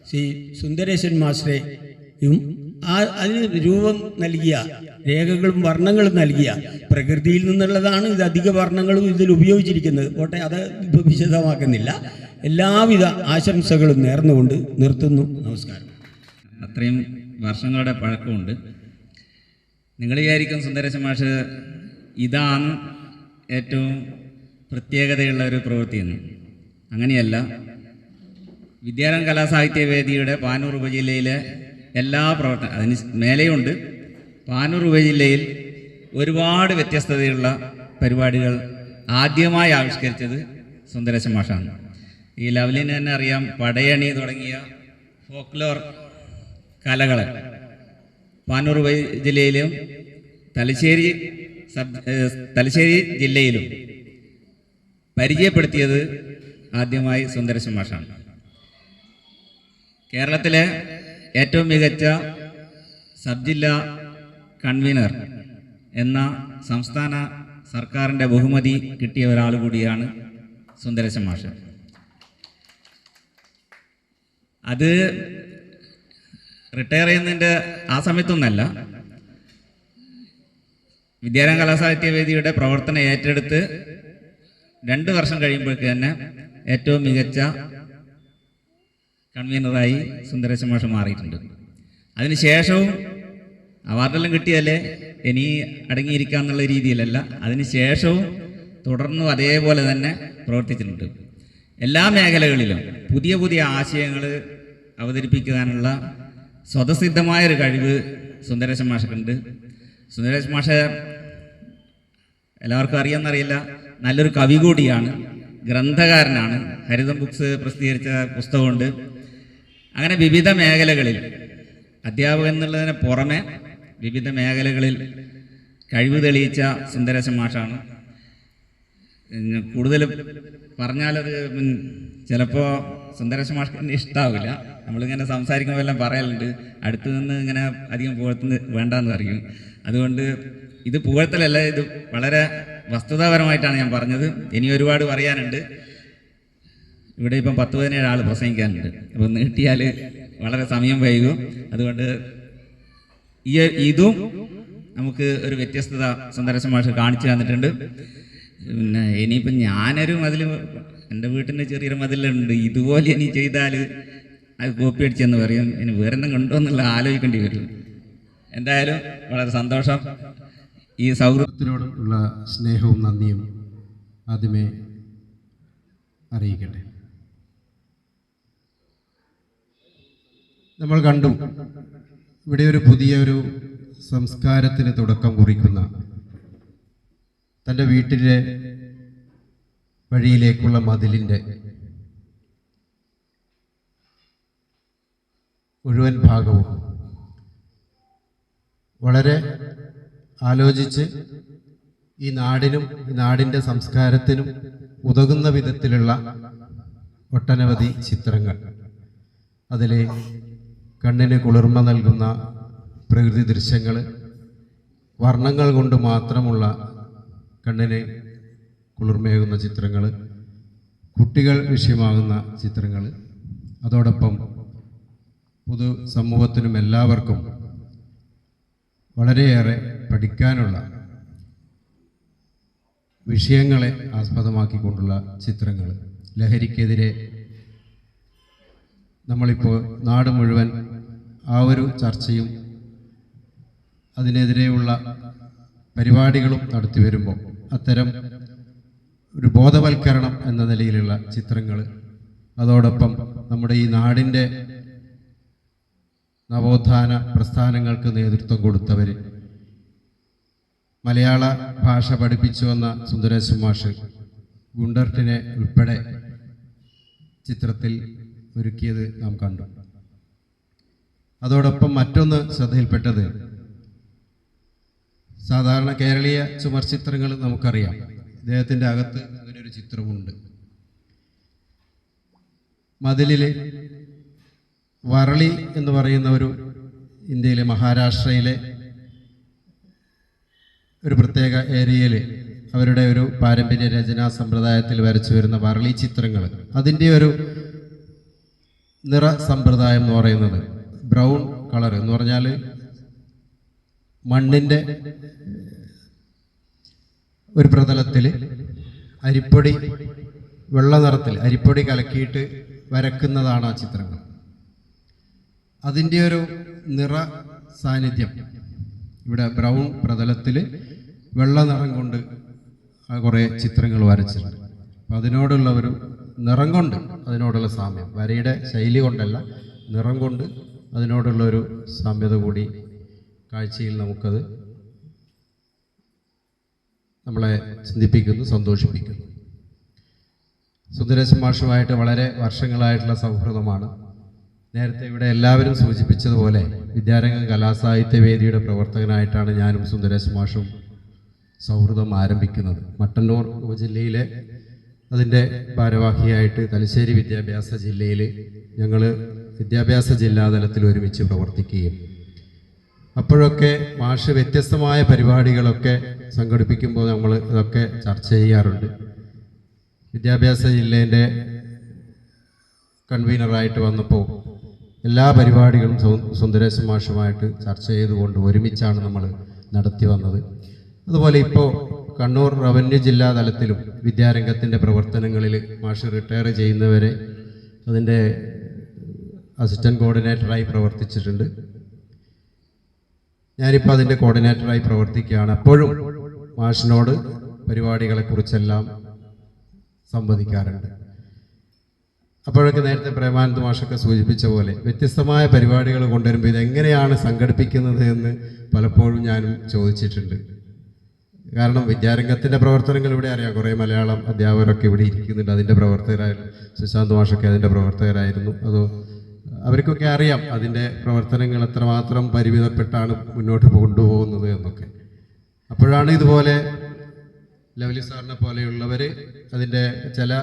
S6: ശ്രീ സുന്ദരേശൻ മാസ്റ്ററെയും അതിന് രൂപം നൽകിയ രേഖകളും വർണ്ണങ്ങളും നൽകിയ പ്രകൃതിയിൽ നിന്നുള്ളതാണ് ഇത്. അധിക വർണ്ണങ്ങളും ഇതിൽ ഉപയോഗിച്ചിരിക്കുന്നത്. പോട്ടെ, അത് ഇപ്പോൾ വിശദമാക്കുന്നില്ല. എല്ലാവിധ ആശംസകളും നേർന്നുകൊണ്ട് നിർത്തുന്നു. നമസ്കാരം.
S7: അത്രയും വർഷങ്ങളുടെ പഴക്കമുണ്ട്. നിങ്ങൾ വിചാരിക്കും സുന്ദരേശൻ മാഷ് ഇതാണ് ഏറ്റവും പ്രത്യേകതയുള്ള ഒരു പ്രവൃത്തിയെന്ന്. അങ്ങനെയല്ല. വിദ്യാരംഗ കലാസാഹിത്യ വേദിയുടെ പാനൂർ ഉപജില്ലയിലെ എല്ലാ പ്രവർത്തനം, അതിന് മേലെയുണ്ട്. പാനൂർ ഉപജില്ലയിൽ ഒരുപാട് വ്യത്യസ്തതയുള്ള പരിപാടികൾ ആദ്യമായി ആവിഷ്കരിച്ചത് സുന്ദരേശൻ മാഷാണ്. ഈ ലവ്ലിന് തന്നെ അറിയാം, പടയണി തുടങ്ങിയ ഫോക്ലോർ കലകൾ പാനൂർ ജില്ലയിലും തലശ്ശേരി ജില്ലയിലും പരിചയപ്പെടുത്തിയത് ആദ്യമായി സുന്ദരേശൻ മാഷാണ്. കേരളത്തിലെ ഏറ്റവും മികച്ച സബ് ജില്ലാ കൺവീനർ എന്ന സംസ്ഥാന സർക്കാരിൻ്റെ ബഹുമതി കിട്ടിയ ഒരാൾ കൂടിയാണ് സുന്ദരേശൻ മാഷ്. അത് റിട്ടയർ ചെയ്യുന്നതിൻ്റെ ആ സമയത്തൊന്നല്ല, വിദ്യാരംഗ കലാസാഹിത്യവേദിയുടെ പ്രവർത്തനം ഏറ്റെടുത്ത് 2 വർഷം കഴിയുമ്പോഴേക്ക് തന്നെ ഏറ്റവും മികച്ച കൺവീനറായി സുന്ദരേശൻ മാഷ് മാറിയിട്ടുണ്ട്. അതിനുശേഷവും അവാർഡെല്ലാം കിട്ടിയല്ലേ ഇനി അടങ്ങിയിരിക്കുക എന്നുള്ള രീതിയിലല്ല, അതിനുശേഷവും തുടർന്നും അതേപോലെ തന്നെ പ്രവർത്തിച്ചിട്ടുണ്ട്. എല്ലാ മേഖലകളിലും പുതിയ പുതിയ ആശയങ്ങൾ അവതരിപ്പിക്കാനുള്ള സ്വതസിദ്ധമായൊരു കഴിവ് സുന്ദരേശൻ മാഷക്കുണ്ട്. സുന്ദരേശൻ മാഷ് എല്ലാവർക്കും അറിയാമെന്നറിയില്ല, നല്ലൊരു കവി കൂടിയാണ്, ഗ്രന്ഥകാരനാണ്. ഹരിതം ബുക്സ് പ്രസിദ്ധീകരിച്ച പുസ്തകമുണ്ട്. അങ്ങനെ വിവിധ മേഖലകളിൽ അധ്യാപകൻ എന്നുള്ളതിന് പുറമെ വിവിധ മേഖലകളിൽ കഴിവ് തെളിയിച്ച സുന്ദരേശൻ മാഷാണ്. കൂടുതൽ പറഞ്ഞാലത് ചിലപ്പോൾ സുന്ദരേശൻ മാഷിന് ഇഷ്ടാവില്ല. നമ്മളിങ്ങനെ സംസാരിക്കുമ്പോൾ എല്ലാം പറയലുണ്ട്, അടുത്ത് നിന്ന് ഇങ്ങനെ അധികം പുകഴ്ത്തുന്ന വേണ്ടെന്ന് പറയും. അതുകൊണ്ട് ഇത് പുകഴ്ത്തലല്ല, ഇത് വളരെ വസ്തുതാപരമായിട്ടാണ് ഞാൻ പറഞ്ഞത്. ഇനി ഒരുപാട് പറയാനുണ്ട്. ഇവിടെ ഇപ്പം 10-17 ആൾ പ്രസംഗിക്കാനുണ്ട്. അപ്പോൾ നീട്ടിയാൽ വളരെ സമയം വൈകും. അതുകൊണ്ട് ഇതും നമുക്ക് ഒരു വ്യത്യസ്തത സുന്ദരേശൻ മാഷ് കാണിച്ചു തന്നിട്ടുണ്ട്. പിന്നെ ഇനിയിപ്പം ഞാനൊരു മതിൽ, എൻ്റെ വീട്ടിൻ്റെ ചെറിയൊരു മതിലുണ്ട്, ഇതുപോലെ ഇനി ചെയ്താൽ അത് കോപ്പി അടിച്ചെന്ന് പറയും. ഇനി വേറെ എന്തെങ്കിലും ഉണ്ടോ എന്നുള്ള ആലോചിക്കേണ്ടി വരും. എന്തായാലും വളരെ സന്തോഷം. ഈ
S8: സൗഹൃദത്തിനോടുള്ള സ്നേഹവും നന്ദിയും ആദ്യമേ അറിയിക്കട്ടെ. നമ്മൾ കണ്ടു ഇവിടെ ഒരു പുതിയൊരു സംസ്കാരത്തിന് തുടക്കം കുറിക്കുന്ന, തൻ്റെ വീട്ടിലെ വഴിയിലേക്കുള്ള മതിലിൻ്റെ മുഴുവൻ ഭാഗവും വളരെ ആലോചിച്ച് ഈ നാടിനും നാടിൻ്റെ സംസ്കാരത്തിനും ഉതകുന്ന വിധത്തിലുള്ള ഒട്ടനവധി ചിത്രങ്ങൾ, അതിൽ കണ്ണിന് കുളിർമ നൽകുന്ന പ്രകൃതി ദൃശ്യങ്ങൾ, വർണ്ണങ്ങൾ കൊണ്ട് മാത്രമുള്ള കണ്ണിന് കുളിർമയേകുന്ന ചിത്രങ്ങൾ, കുട്ടികൾ വിഷയമാകുന്ന ചിത്രങ്ങൾ, അതോടൊപ്പം പൊതു സമൂഹത്തിനും എല്ലാവർക്കും വളരെയേറെ പഠിക്കാനുള്ള വിഷയങ്ങളെ ആസ്പദമാക്കിക്കൊണ്ടുള്ള ചിത്രങ്ങൾ, ലഹരിക്കെതിരെ നമ്മളിപ്പോൾ നാട് മുഴുവൻ ആ ഒരു ചർച്ചയും അതിനെതിരെയുള്ള പരിപാടികളും നടത്തി വരുമ്പോൾ അത്തരം ഒരു ബോധവൽക്കരണം എന്ന നിലയിലുള്ള ചിത്രങ്ങൾ, അതോടൊപ്പം നമ്മുടെ ഈ നാടിൻ്റെ നവോത്ഥാന പ്രസ്ഥാനങ്ങൾക്ക് നേതൃത്വം കൊടുത്തവർ, മലയാള ഭാഷ പഠിപ്പിച്ചു വന്ന സുന്ദരേശൻ മാഷ് ഗുണ്ടർട്ടിനെ ഉൾപ്പെടെ ചിത്രത്തിൽ ഒരുക്കിയത് നാം കണ്ടു. അതോടൊപ്പം മറ്റൊന്ന് ശ്രദ്ധയിൽപ്പെട്ടത്, സാധാരണ കേരളീയ ചുമർ ചിത്രങ്ങൾ നമുക്കറിയാം, ഇദ്ദേഹത്തിൻ്റെ അകത്ത് അങ്ങനെയൊരു ചിത്രമുണ്ട്. മതിലിൽ വറളി എന്ന് പറയുന്ന ഒരു ഇന്ത്യയിലെ മഹാരാഷ്ട്രയിലെ ഒരു പ്രത്യേക ഏരിയയിൽ അവരുടെ ഒരു പാരമ്പര്യ രചനാ സമ്പ്രദായത്തിൽ വരച്ചു വരുന്ന വറളി ചിത്രങ്ങൾ, അതിൻ്റെ ഒരു നിറ സമ്പ്രദായം എന്ന് പറയുന്നത് ബ്രൗൺ കളർ എന്ന് പറഞ്ഞാൽ മണ്ണിൻ്റെ ഒരു പ്രതലത്തിൽ അരിപ്പൊടി, വെള്ള നിറത്തിൽ അരിപ്പൊടി കലക്കിയിട്ട് വരക്കുന്നതാണ് ആ ചിത്രങ്ങൾ. അതിൻ്റെ ഒരു നിറ സാന്നിധ്യം ഇവിടെ ബ്രൗൺ പ്രതലത്തിൽ വെള്ള നിറം കൊണ്ട് കുറേ ചിത്രങ്ങൾ വരച്ചിട്ടുണ്ട്. അപ്പം അതിനോടുള്ള ഒരു നിറം കൊണ്ട് അതിനോടുള്ള സാമ്യം, വരയുടെ ശൈലി കൊണ്ടല്ല, നിറം കൊണ്ട് അതിനോടുള്ള ഒരു സാമ്യത കൂടി കാഴ്ചയിൽ നമുക്കത് നമ്മളെ ചിന്തിപ്പിക്കുന്നു, സന്തോഷിപ്പിക്കുന്നു. സുന്ദരേശൻ മാഷുമായിട്ട് വളരെ വർഷങ്ങളായിട്ടുള്ള സൗഹൃദമാണ്. നേരത്തെ ഇവിടെ എല്ലാവരും സൂചിപ്പിച്ചതുപോലെ വിദ്യാരംഗം കലാസാഹിത്യവേദിയുടെ പ്രവർത്തകനായിട്ടാണ് ഞാനും സുന്ദരേശ് മാഷും സൗഹൃദം ആരംഭിക്കുന്നത്. മട്ടന്നൂർ ഉപജില്ലയിലെ അതിൻ്റെ ഭാരവാഹിയായിട്ട് തലശ്ശേരി വിദ്യാഭ്യാസ ജില്ലയിൽ ഞങ്ങൾ വിദ്യാഭ്യാസ ജില്ലാതലത്തിൽ ഒരുമിച്ച് പ്രവർത്തിക്കുകയും അപ്പോഴൊക്കെ മാഷ് വ്യത്യസ്തമായ പരിപാടികളൊക്കെ സംഘടിപ്പിക്കുമ്പോൾ നമ്മൾ ഇതൊക്കെ ചർച്ച ചെയ്യാറുണ്ട്. വിദ്യാഭ്യാസ ജില്ലേൻ്റെ കൺവീനറായിട്ട് വന്നപ്പോൾ എല്ലാ പരിപാടികളും സുന്ദരേശൻ മാഷുമായിട്ട് ചർച്ച ചെയ്തുകൊണ്ട് ഒരുമിച്ചാണ് നമ്മൾ നടത്തി വന്നത്. അതുപോലെ ഇപ്പോൾ കണ്ണൂർ റവന്യൂ ജില്ലാ തലത്തിലും വിദ്യാരംഗത്തിൻ്റെ പ്രവർത്തനങ്ങളിൽ മാഷ് റിട്ടയർ ചെയ്യുന്നവരെ അതിൻ്റെ അസിസ്റ്റൻറ്റ് കോർഡിനേറ്ററായി പ്രവർത്തിച്ചിട്ടുണ്ട്. ഞാനിപ്പോൾ അതിൻ്റെ കോർഡിനേറ്ററായി പ്രവർത്തിക്കുകയാണ്. അപ്പോഴും മാഷിനോട് പരിപാടികളെക്കുറിച്ചെല്ലാം സംവദിക്കാറുണ്ട്. അപ്പോഴൊക്കെ നേരത്തെ പ്രേമാനന്ദ മാഷൊക്കെ സൂചിപ്പിച്ച പോലെ വ്യത്യസ്തമായ പരിപാടികൾ കൊണ്ടുവരുമ്പോൾ ഇതെങ്ങനെയാണ് സംഘടിപ്പിക്കുന്നത് എന്ന് പലപ്പോഴും ഞാനും ചോദിച്ചിട്ടുണ്ട്. കാരണം വിദ്യാരംഗത്തിൻ്റെ പ്രവർത്തനങ്ങൾ ഇവിടെ അറിയാം, കുറേ മലയാളം അധ്യാപകരൊക്കെ ഇവിടെ ഇരിക്കുന്നുണ്ട്, അതിൻ്റെ പ്രവർത്തകരായിരുന്നു. സുശാന്ത് മാഷൊക്കെ അതിൻ്റെ പ്രവർത്തകരായിരുന്നു. അവർക്കൊക്കെ അറിയാം അതിൻ്റെ പ്രവർത്തനങ്ങൾ എത്രമാത്രം പരിമിതപ്പെട്ടാണ് മുന്നോട്ട് കൊണ്ടുപോകുന്നത് എന്നൊക്കെ. അപ്പോഴാണ് ഇതുപോലെ ലവ്ലി സാറിനെ പോലെയുള്ളവർ അതിൻ്റെ ചില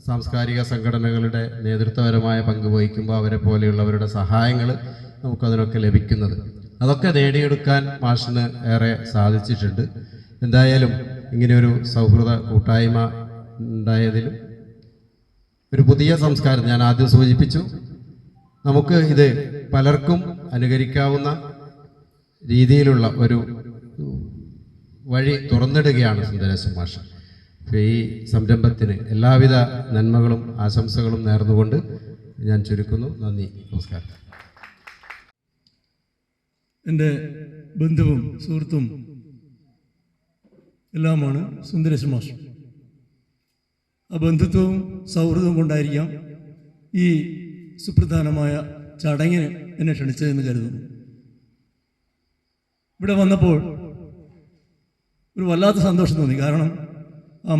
S8: സാംസ്കാരിക സംഘടനകളുടെ നേതൃത്വപരമായ പങ്ക് വഹിക്കുമ്പോൾ അവരെ പോലെയുള്ളവരുടെ സഹായങ്ങൾ നമുക്കതിനൊക്കെ ലഭിക്കുന്നത്. അതൊക്കെ നേടിയെടുക്കാൻ മാഷിന് ഏറെ സാധിച്ചിട്ടുണ്ട്. എന്തായാലും ഇങ്ങനെയൊരു സൗഹൃദ കൂട്ടായ്മ ഉണ്ടായതിലും ഒരു പുതിയ സംസ്കാരം ഞാൻ ആദ്യം സൂചിപ്പിച്ചു, നമുക്ക് ഇത് പലർക്കും അനുകരിക്കാവുന്ന രീതിയിലുള്ള ഒരു വഴി തുറന്നിടുകയാണ് സുന്ദരേശൻ മാഷ്. ഈ സംരംഭത്തിന് എല്ലാവിധ നന്മകളും ആശംസകളും നേർന്നുകൊണ്ട് ഞാൻ ചുരുക്കുന്നു. നന്ദി, നമസ്കാരം.
S5: എൻ്റെ ബന്ധുവും സുഹൃത്തും എല്ലാമാണ് സുന്ദരേശൻ മാഷ്. ആ ബന്ധുത്വവും സൗഹൃദവും കൊണ്ടായിരിക്കാം ഈ സുപ്രധാനമായ ചടങ്ങിന് എന്നെ ക്ഷണിച്ചതെന്ന് കരുതുന്നു. ഇവിടെ വന്നപ്പോൾ ഒരു വല്ലാത്ത സന്തോഷം തോന്നി. കാരണം ആ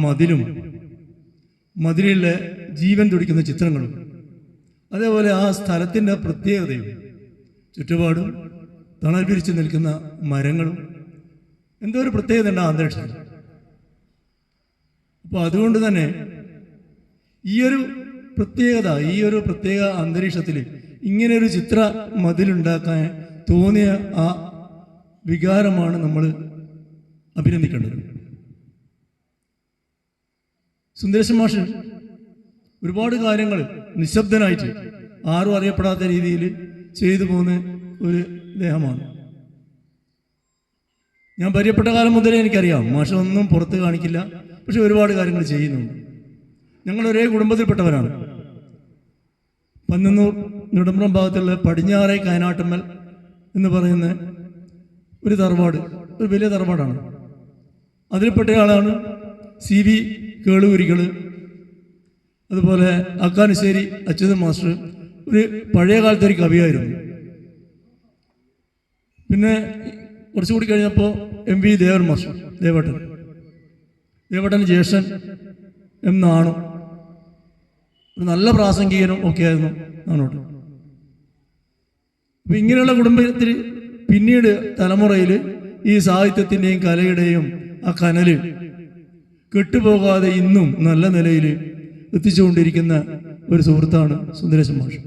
S5: മതിലിലെ ജീവൻ തുടിക്കുന്ന ചിത്രങ്ങളും അതേപോലെ ആ സ്ഥലത്തിൻ്റെ പ്രത്യേകതയും ചുറ്റുപാടും തണൽ പിരിച്ചു നിൽക്കുന്ന മരങ്ങളും എന്തോ ഒരു പ്രത്യേകത ഉണ്ട് ആ അന്തരീക്ഷത്തിൽ. അപ്പോൾ അതുകൊണ്ട് തന്നെ ഈ ഒരു പ്രത്യേക അന്തരീക്ഷത്തിൽ ഇങ്ങനെയൊരു ചിത്ര മതിലുണ്ടാക്കാൻ തോന്നിയ ആ വികാരമാണ് നമ്മൾ അഭിനന്ദിക്കേണ്ടത്. സുന്ദരേശൻ മാഷ് ഒരുപാട് കാര്യങ്ങൾ നിശബ്ദനായിട്ട് ആരും അറിയപ്പെടാത്ത രീതിയിൽ ചെയ്തു പോകുന്ന ഒരു ദേഹമാണ്. ഞാൻ പരിചയപ്പെട്ട കാലം മുതലേ എനിക്കറിയാം മാഷ് ഒന്നും പുറത്ത് കാണിക്കില്ല, പക്ഷെ ഒരുപാട് കാര്യങ്ങൾ ചെയ്യുന്നുണ്ട്. ഞങ്ങൾ ഒരേ കുടുംബത്തിൽപ്പെട്ടവരാണ്. പന്നന്നൂർ നെടുമ്പ്രം ഭാഗത്തുള്ള പടിഞ്ഞാറേ കായനാട്ടുമ്മൽ എന്ന് പറയുന്ന ഒരു തറവാട്, ഒരു വലിയ തറവാടാണ്. അതിൽപ്പെട്ട ആളാണ് CV കേളുകുരികൾ, അതുപോലെ അക്കാനശ്ശേരി അച്യുതൻ മാസ്റ്റർ ഒരു പഴയ കാലത്തെ ഒരു കവിയായിരുന്നു. പിന്നെ കുറച്ചുകൂടി കഴിഞ്ഞപ്പോൾ MV ദേവൻ മാസ്റ്റർ, ദേവേട്ടൻ ജ്യേഷ്ഠൻ നാണു, ഒരു നല്ല പ്രാസംഗികനും ഒക്കെ ആയിരുന്നു നാണോട്ട്. അപ്പം ഇങ്ങനെയുള്ള കുടുംബത്തിൽ പിന്നീട് തലമുറയിൽ ഈ സാഹിത്യത്തിൻ്റെയും കലയുടെയും ആ കനല് കെട്ടുപോകാതെ ഇന്നും നല്ല നിലയിൽ എത്തിച്ചുകൊണ്ടിരിക്കുന്ന ഒരു സുഹൃത്താണ് സുന്ദരേശൻ മാഷ്.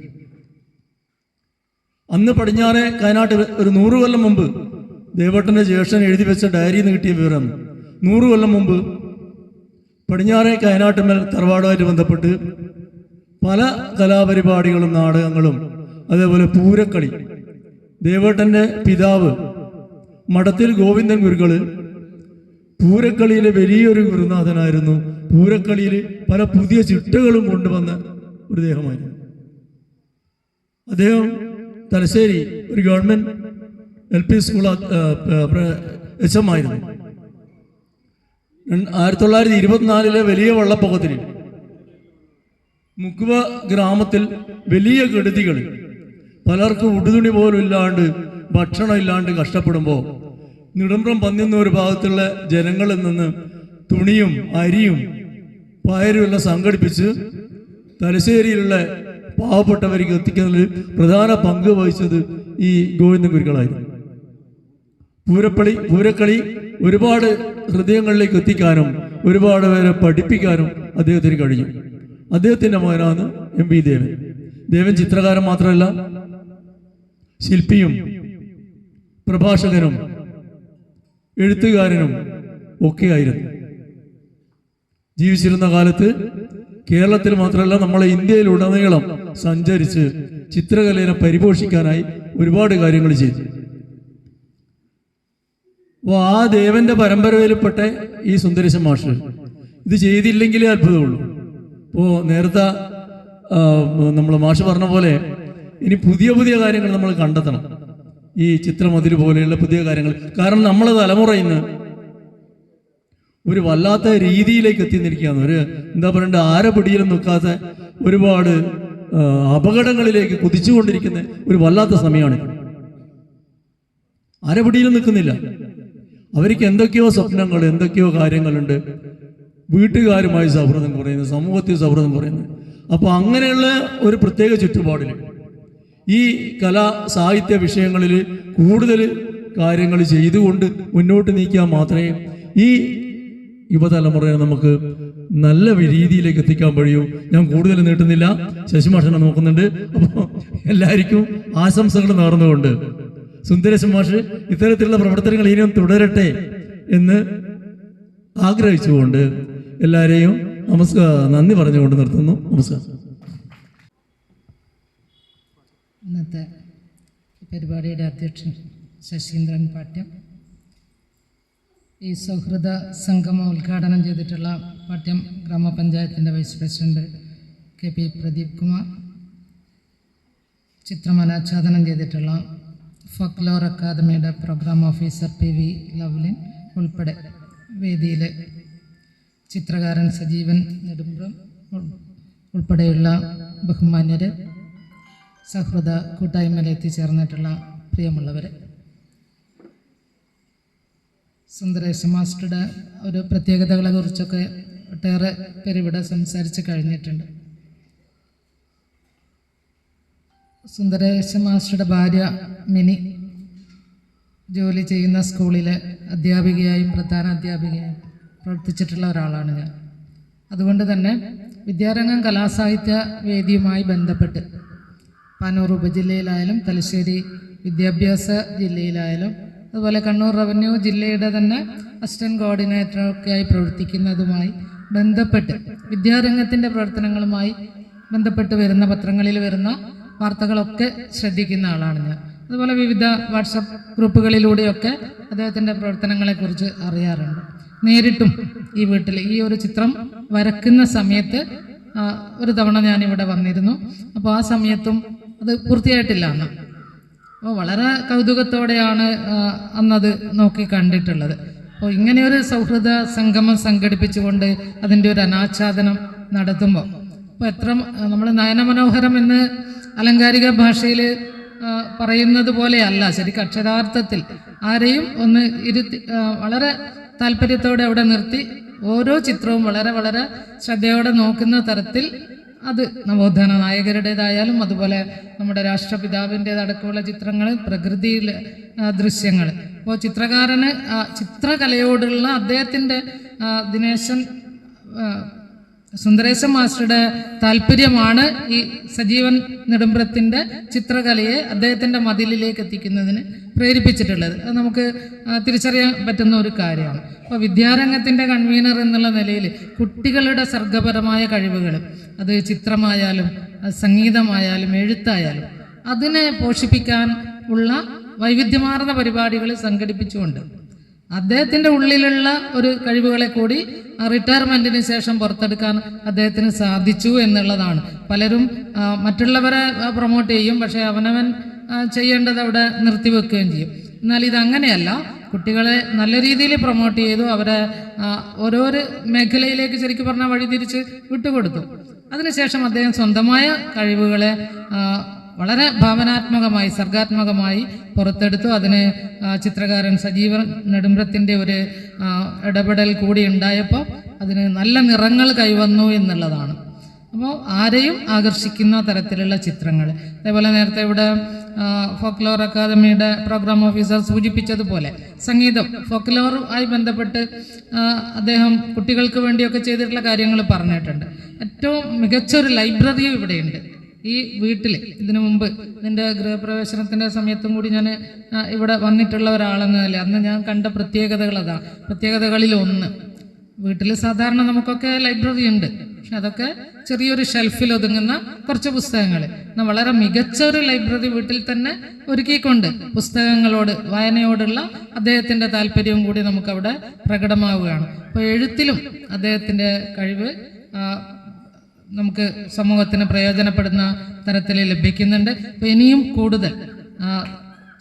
S5: അന്ന് പടിഞ്ഞാറെ കായനാട്ട് ഒരു 100 കൊല്ലം മുമ്പ് ദേവേട്ടൻ്റെ ജ്യേഷ്ഠൻ എഴുതി വെച്ച ഡയറിയിൽ നിന്ന് കിട്ടിയ വിവരം, 100 കൊല്ലം മുമ്പ് പടിഞ്ഞാറെ കായനാട്ടുമ്മൽ തറവാടുമായിട്ട് ബന്ധപ്പെട്ട് പല കലാപരിപാടികളും നാടകങ്ങളും അതേപോലെ പൂരക്കളി, ദേവേട്ടൻ്റെ പിതാവ് മഠത്തിൽ ഗോവിന്ദൻ ഗുരുക്കൾ പൂരക്കളിയിലെ വലിയൊരു ഗുരുനാഥനായിരുന്നു. പൂരക്കളിയിൽ പല പുതിയ ചിട്ടകളും കൊണ്ടുവന്ന ഒരു ദേഹമായിരുന്നു അദ്ദേഹം. തലശ്ശേരി ഒരു ഗവൺമെൻറ് LP സ്കൂൾ HM ആയിരുന്നു. 1924 വലിയ വെള്ളപ്പൊക്കത്തിൽ മുക്കുവ ഗ്രാമത്തിൽ വലിയ കെടുതികൾ, പലർക്കും ഉടുതുണി പോലും ഇല്ലാണ്ട് ഭക്ഷണം ഇല്ലാണ്ട് കഷ്ടപ്പെടുമ്പോൾ നെടുമ്പ്രം പന്നിന്നൂർ ഭാഗത്തുള്ള ജനങ്ങളിൽ നിന്ന് തുണിയും അരിയും പയരും എല്ലാം സംഘടിപ്പിച്ച് തലശ്ശേരിയിലുള്ള
S9: പാവപ്പെട്ടവർക്ക് എത്തിക്കുന്നതിൽ പ്രധാന പങ്ക് വഹിച്ചത് ഈ ഗോവിന്ദൻ ഗുരുക്കളായിരുന്നു. പൂരക്കളി ഒരുപാട് ഹൃദയങ്ങളിലേക്ക് എത്തിക്കാനും ഒരുപാട് പേരെ പഠിപ്പിക്കാനും അദ്ദേഹത്തിന് കഴിഞ്ഞു. അദ്ദേഹത്തിൻ്റെ മകനാണ് എം വി ദേവൻ. ദേവൻ ചിത്രകാരൻ മാത്രമല്ല, ശില്പിയും പ്രഭാഷകനും എഴുത്തുകാരനും ഒക്കെയായിരുന്നു. ജീവിച്ചിരുന്ന കാലത്ത് കേരളത്തിൽ മാത്രമല്ല നമ്മളെ ഇന്ത്യയിലുടനീളം സഞ്ചരിച്ച് ചിത്രകലയെ പരിപോഷിക്കാനായി ഒരുപാട് കാര്യങ്ങൾ ചെയ്തു. അപ്പോൾ ആ ദേവന്റെ പരമ്പരയിൽപ്പെട്ട ഈ സുന്ദരേശൻ മാഷ് ഇത് ചെയ്തില്ലെങ്കിലേ അത്ഭുതമുള്ളൂ. ഇപ്പോൾ നേരത്തെ നമ്മൾ മാഷ് പറഞ്ഞ പോലെ ഇനി പുതിയ പുതിയ കാര്യങ്ങൾ നമ്മൾ കണ്ടെത്തണം, ഈ ചിത്രമതിൽ പോലെയുള്ള പുതിയ കാര്യങ്ങൾ. കാരണം നമ്മളെ തലമുറ ഇന്ന് ഒരു വല്ലാത്ത രീതിയിലേക്ക് എത്തിന്നിരിക്കുകയാണ്. ഒരു എന്താ പറയണ്ട, ആരപിടിയിലും നിൽക്കാത്ത ഒരുപാട് അപകടങ്ങളിലേക്ക് കുതിച്ചുകൊണ്ടിരിക്കുന്ന ഒരു വല്ലാത്ത സമയമാണ്. ആരപിടിയിലും നിൽക്കുന്നില്ല. അവർക്ക് എന്തൊക്കെയോ സ്വപ്നങ്ങൾ, എന്തൊക്കെയോ കാര്യങ്ങളുണ്ട്. വീട്ടുകാരുമായി സൗഹൃദം കുറയുന്നത്, സമൂഹത്തിൽ സൗഹൃദം കുറയുന്നത്. അപ്പോൾ അങ്ങനെയുള്ള ഒരു പ്രത്യേക ചുറ്റുപാടിൽ ഈ കലാ സാഹിത്യ വിഷയങ്ങളിൽ കൂടുതൽ കാര്യങ്ങൾ ചെയ്തുകൊണ്ട് മുന്നോട്ട് നീക്കിയാൽ മാത്രമേ ഈ യുവതലമുറയെ നമുക്ക് നല്ല രീതിയിലേക്ക് എത്തിക്കാൻ കഴിയൂ. ഞാൻ കൂടുതൽ നീട്ടുന്നില്ല, ശശിമാഷനെ നോക്കുന്നുണ്ട്. അപ്പോൾ എല്ലാവർക്കും ആശംസകൾ നേർന്നുകൊണ്ട് സുന്ദരേശൻ മാഷ് ഇത്തരത്തിലുള്ള പ്രവർത്തനങ്ങൾ ഇനിയും തുടരട്ടെ എന്ന് ആഗ്രഹിച്ചുകൊണ്ട് എല്ലാവരെയും നന്ദി പറഞ്ഞുകൊണ്ട് നിർത്തുന്നു. നമസ്കാരം.
S10: ഇന്നത്തെ പരിപാടിയുടെ അധ്യക്ഷൻ ശശീന്ദ്രൻ പാട്യം, ഈ സൗഹൃദ സംഗമം ഉദ്ഘാടനം ചെയ്തിട്ടുള്ള പാട്യം ഗ്രാമപഞ്ചായത്തിൻ്റെ vice president KP Pradeep Kumar, ചിത്രമനാച്ഛാദനം ചെയ്തിട്ടുള്ള ഫോക്ലോർ അക്കാദമിയുടെ പ്രോഗ്രാം ഓഫീസർ PV ലവ്ലിൻ ഉൾപ്പെടെ വേദിയിൽ ചിത്രകാരൻ സജീവൻ നെടുമ്പ്രം ഉൾപ്പെടെയുള്ള ബഹുമാന്യർ, സൗഹൃദ കൂട്ടായ്മയിൽ എത്തിച്ചേർന്നിട്ടുള്ള പ്രിയമുള്ളവർ, സുന്ദരേശൻ മാസ്റ്ററുടെ ഒരു പ്രത്യേകതകളെ കുറിച്ചൊക്കെ ഒട്ടേറെ പേര് ഇവിടെ സംസാരിച്ച് കഴിഞ്ഞിട്ടുണ്ട്. സുന്ദരേശൻ മാസ്റ്ററുടെ ഭാര്യ മിനി ജോലി ചെയ്യുന്ന സ്കൂളിലെ അധ്യാപികയായും പ്രധാന അധ്യാപികയായും പ്രവർത്തിച്ചിട്ടുള്ള ഒരാളാണ് ഞാൻ. അതുകൊണ്ട് തന്നെ വിദ്യാരംഗം കലാസാഹിത്യ വേദിയുമായി ബന്ധപ്പെട്ട് പാനൂർ ഉപജില്ലയിലായാലും തലശ്ശേരി വിദ്യാഭ്യാസ ജില്ലയിലായാലും അതുപോലെ കണ്ണൂർ റവന്യൂ ജില്ലയുടെ തന്നെ അസിസ്റ്റന്റ് കോർഡിനേറ്ററൊക്കെയായി പ്രവർത്തിക്കുന്നതുമായി ബന്ധപ്പെട്ട് വിദ്യാരംഗത്തിൻ്റെ പ്രവർത്തനങ്ങളുമായി ബന്ധപ്പെട്ട് വരുന്ന പത്രങ്ങളിൽ വരുന്ന വാർത്തകളൊക്കെ ശ്രദ്ധിക്കുന്ന ആളാണ് ഞാൻ. അതുപോലെ വിവിധ വാട്സപ്പ് ഗ്രൂപ്പുകളിലൂടെയൊക്കെ അദ്ദേഹത്തിൻ്റെ പ്രവർത്തനങ്ങളെക്കുറിച്ച് അറിയാറുണ്ട്. നേരിട്ടും ഈ വീട്ടിൽ ഈ ഒരു ചിത്രം വരക്കുന്ന സമയത്ത് ഒരു തവണ ഞാനിവിടെ വന്നിരുന്നു. അപ്പോൾ ആ സമയത്തും അത് പൂർത്തിയായിട്ടില്ല അന്ന്. അപ്പോൾ വളരെ കൗതുകത്തോടെയാണ് അന്നത് നോക്കി കണ്ടിട്ടുള്ളത്. അപ്പോൾ ഇങ്ങനെയൊരു സൗഹൃദ സംഗമം സംഘടിപ്പിച്ചുകൊണ്ട് അതിൻ്റെ ഒരു അനാച്ഛാദനം നടത്തുമ്പോൾ അപ്പോൾ എത്ര നമ്മൾ നയനമനോഹരം എന്ന് അലങ്കാരിക ഭാഷയിൽ പറയുന്നത് പോലെയല്ല, ശരിക്കും അക്ഷരാർത്ഥത്തിൽ ആരെയും ഒന്ന് ഇരുത്തി വളരെ താല്പര്യത്തോടെ അവിടെ നിർത്തി ഓരോ ചിത്രവും വളരെ വളരെ ശ്രദ്ധയോടെ നോക്കുന്ന തരത്തിൽ അത് നവോത്ഥാന നായകരുടേതായാലും അതുപോലെ നമ്മുടെ രാഷ്ട്രപിതാവിൻ്റെതടക്കമുള്ള ചിത്രങ്ങൾ, പ്രകൃതിയിലെ ദൃശ്യങ്ങൾ. അപ്പോൾ ചിത്രകാരന് ചിത്രകലയോടുള്ള അദ്ദേഹത്തിൻ്റെ ദിനേശൻ സുന്ദരേശൻ മാസ്റ്ററുടെ താല്പര്യമാണ് ഈ സജീവൻ നെടുമ്പ്രത്തിൻ്റെ ചിത്രകലയെ അദ്ദേഹത്തിൻ്റെ മതിലിലേക്ക് എത്തിക്കുന്നതിന് പ്രേരിപ്പിച്ചിട്ടുള്ളത്. അത് നമുക്ക് തിരിച്ചറിയാൻ പറ്റുന്ന ഒരു കാര്യമാണ്. അപ്പോൾ വിദ്യാരംഗത്തിൻ്റെ കൺവീനർ എന്നുള്ള നിലയിൽ കുട്ടികളുടെ സർഗപരമായ കഴിവുകൾ, അത് ചിത്രമായാലും സംഗീതമായാലും എഴുത്തായാലും അതിനെ പോഷിപ്പിക്കാൻ ഉള്ള വൈവിധ്യമാർന്ന പരിപാടികൾ സംഘടിപ്പിച്ചുകൊണ്ട് അദ്ദേഹത്തിൻ്റെ ഉള്ളിലുള്ള ഒരു കഴിവുകളെ കൂടി റിട്ടയർമെൻറ്റിന് ശേഷം പുറത്തെടുക്കാൻ അദ്ദേഹത്തിന് സാധിച്ചു എന്നുള്ളതാണ്. പലരും മറ്റുള്ളവരെ പ്രൊമോട്ട് ചെയ്യും, പക്ഷേ അവനവൻ ചെയ്യേണ്ടത് അവിടെ നിർത്തിവെക്കുകയും ചെയ്യും. എന്നാൽ ഇതങ്ങനെയല്ല. കുട്ടികളെ നല്ല രീതിയിൽ പ്രൊമോട്ട് ചെയ്തു, അവരെ ഓരോരോ മേഖലയിലേക്ക് ശരിക്കും പറഞ്ഞാൽ വഴിതിരിച്ച് വിട്ടുകൊടുത്തു. അതിനുശേഷം അദ്ദേഹം സ്വന്തമായ കഴിവുകളെ വളരെ ഭാവനാത്മകമായി സർഗാത്മകമായി പുറത്തെടുത്തു. അതിന് ചിത്രകാരൻ സജീവൻ നെടുമ്പ്രത്തിൻ്റെ ഒരു ഇടപെടൽ കൂടി ഉണ്ടായപ്പോൾ അതിന് നല്ല നിറങ്ങൾ കൈവന്നു എന്നുള്ളതാണ്. അപ്പോൾ ആരെയും ആകർഷിക്കുന്ന തരത്തിലുള്ള ചിത്രങ്ങൾ. അതേപോലെ നേരത്തെ ഇവിടെ ഫോക്ലോർ അക്കാദമിയുടെ പ്രോഗ്രാം ഓഫീസർ സൂചിപ്പിച്ചതുപോലെ സംഗീതം ഫോക്ലോറുമായി ബന്ധപ്പെട്ട് അദ്ദേഹം കുട്ടികൾക്ക് വേണ്ടിയൊക്കെ ചെയ്തിട്ടുള്ള കാര്യങ്ങൾ പറഞ്ഞിട്ടുണ്ട്. ഏറ്റവും മികച്ചൊരു ലൈബ്രറിയും ഇവിടെയുണ്ട് ഈ വീട്ടിൽ. ഇതിനു മുമ്പ് ഇതിൻ്റെ ഗൃഹപ്രവേശനത്തിൻ്റെ സമയത്തും കൂടി ഞാൻ ഇവിടെ വന്നിട്ടുള്ള ഒരാളെന്ന നില അന്ന് ഞാൻ കണ്ട പ്രത്യേകതകൾ അതാണ്. പ്രത്യേകതകളിലൊന്ന്, വീട്ടിൽ സാധാരണ നമുക്കൊക്കെ ലൈബ്രറി ഉണ്ട്, പക്ഷെ അതൊക്കെ ചെറിയൊരു ഷെൽഫിൽ ഒതുങ്ങുന്ന കുറച്ച് പുസ്തകങ്ങൾ. എന്നാൽ വളരെ മികച്ച ഒരു ലൈബ്രറി വീട്ടിൽ തന്നെ ഒരുക്കിക്കൊണ്ട് പുസ്തകങ്ങളോട് വായനയോടുള്ള അദ്ദേഹത്തിൻ്റെ താല്പര്യവും കൂടി നമുക്കവിടെ പ്രകടമാവുകയാണ്. അപ്പോൾ എഴുത്തിലും അദ്ദേഹത്തിൻ്റെ കഴിവ് നമുക്ക് സമൂഹത്തിന് പ്രയോജനപ്പെടുന്ന തരത്തിൽ ലഭിക്കുന്നുണ്ട്. അപ്പോൾ ഇനിയും കൂടുതൽ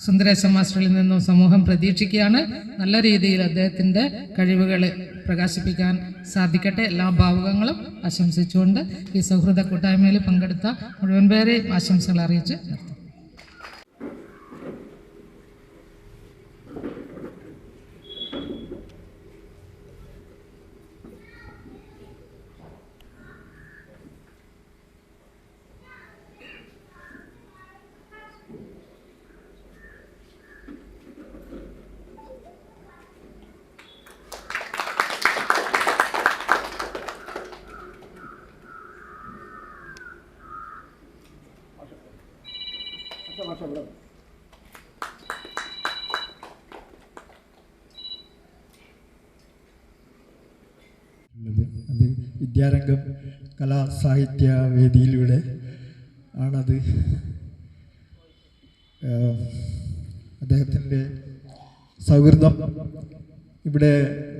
S10: സുന്ദരേശൻ മാസ്റ്ററിൽ നിന്നും സമൂഹം പ്രതീക്ഷിക്കുകയാണ്. നല്ല രീതിയിൽ അദ്ദേഹത്തിൻ്റെ കഴിവുകൾ പ്രകാശിപ്പിക്കാൻ സാധിക്കട്ടെ. എല്ലാ ഭാവുകങ്ങളും ആശംസിച്ചുകൊണ്ട് ഈ സൗഹൃദ കൂട്ടായ്മയിൽ പങ്കെടുത്ത മുഴുവൻ പേരെയും ആശംസകൾ അറിയിച്ച് നിർത്തും.
S11: അത് വിദ്യാരംഗം കലാ സാഹിത്യ വേദിയിലൂടെ ആണത്. അദ്ദേഹത്തിൻ്റെ സൗഹൃദം ഇവിടെ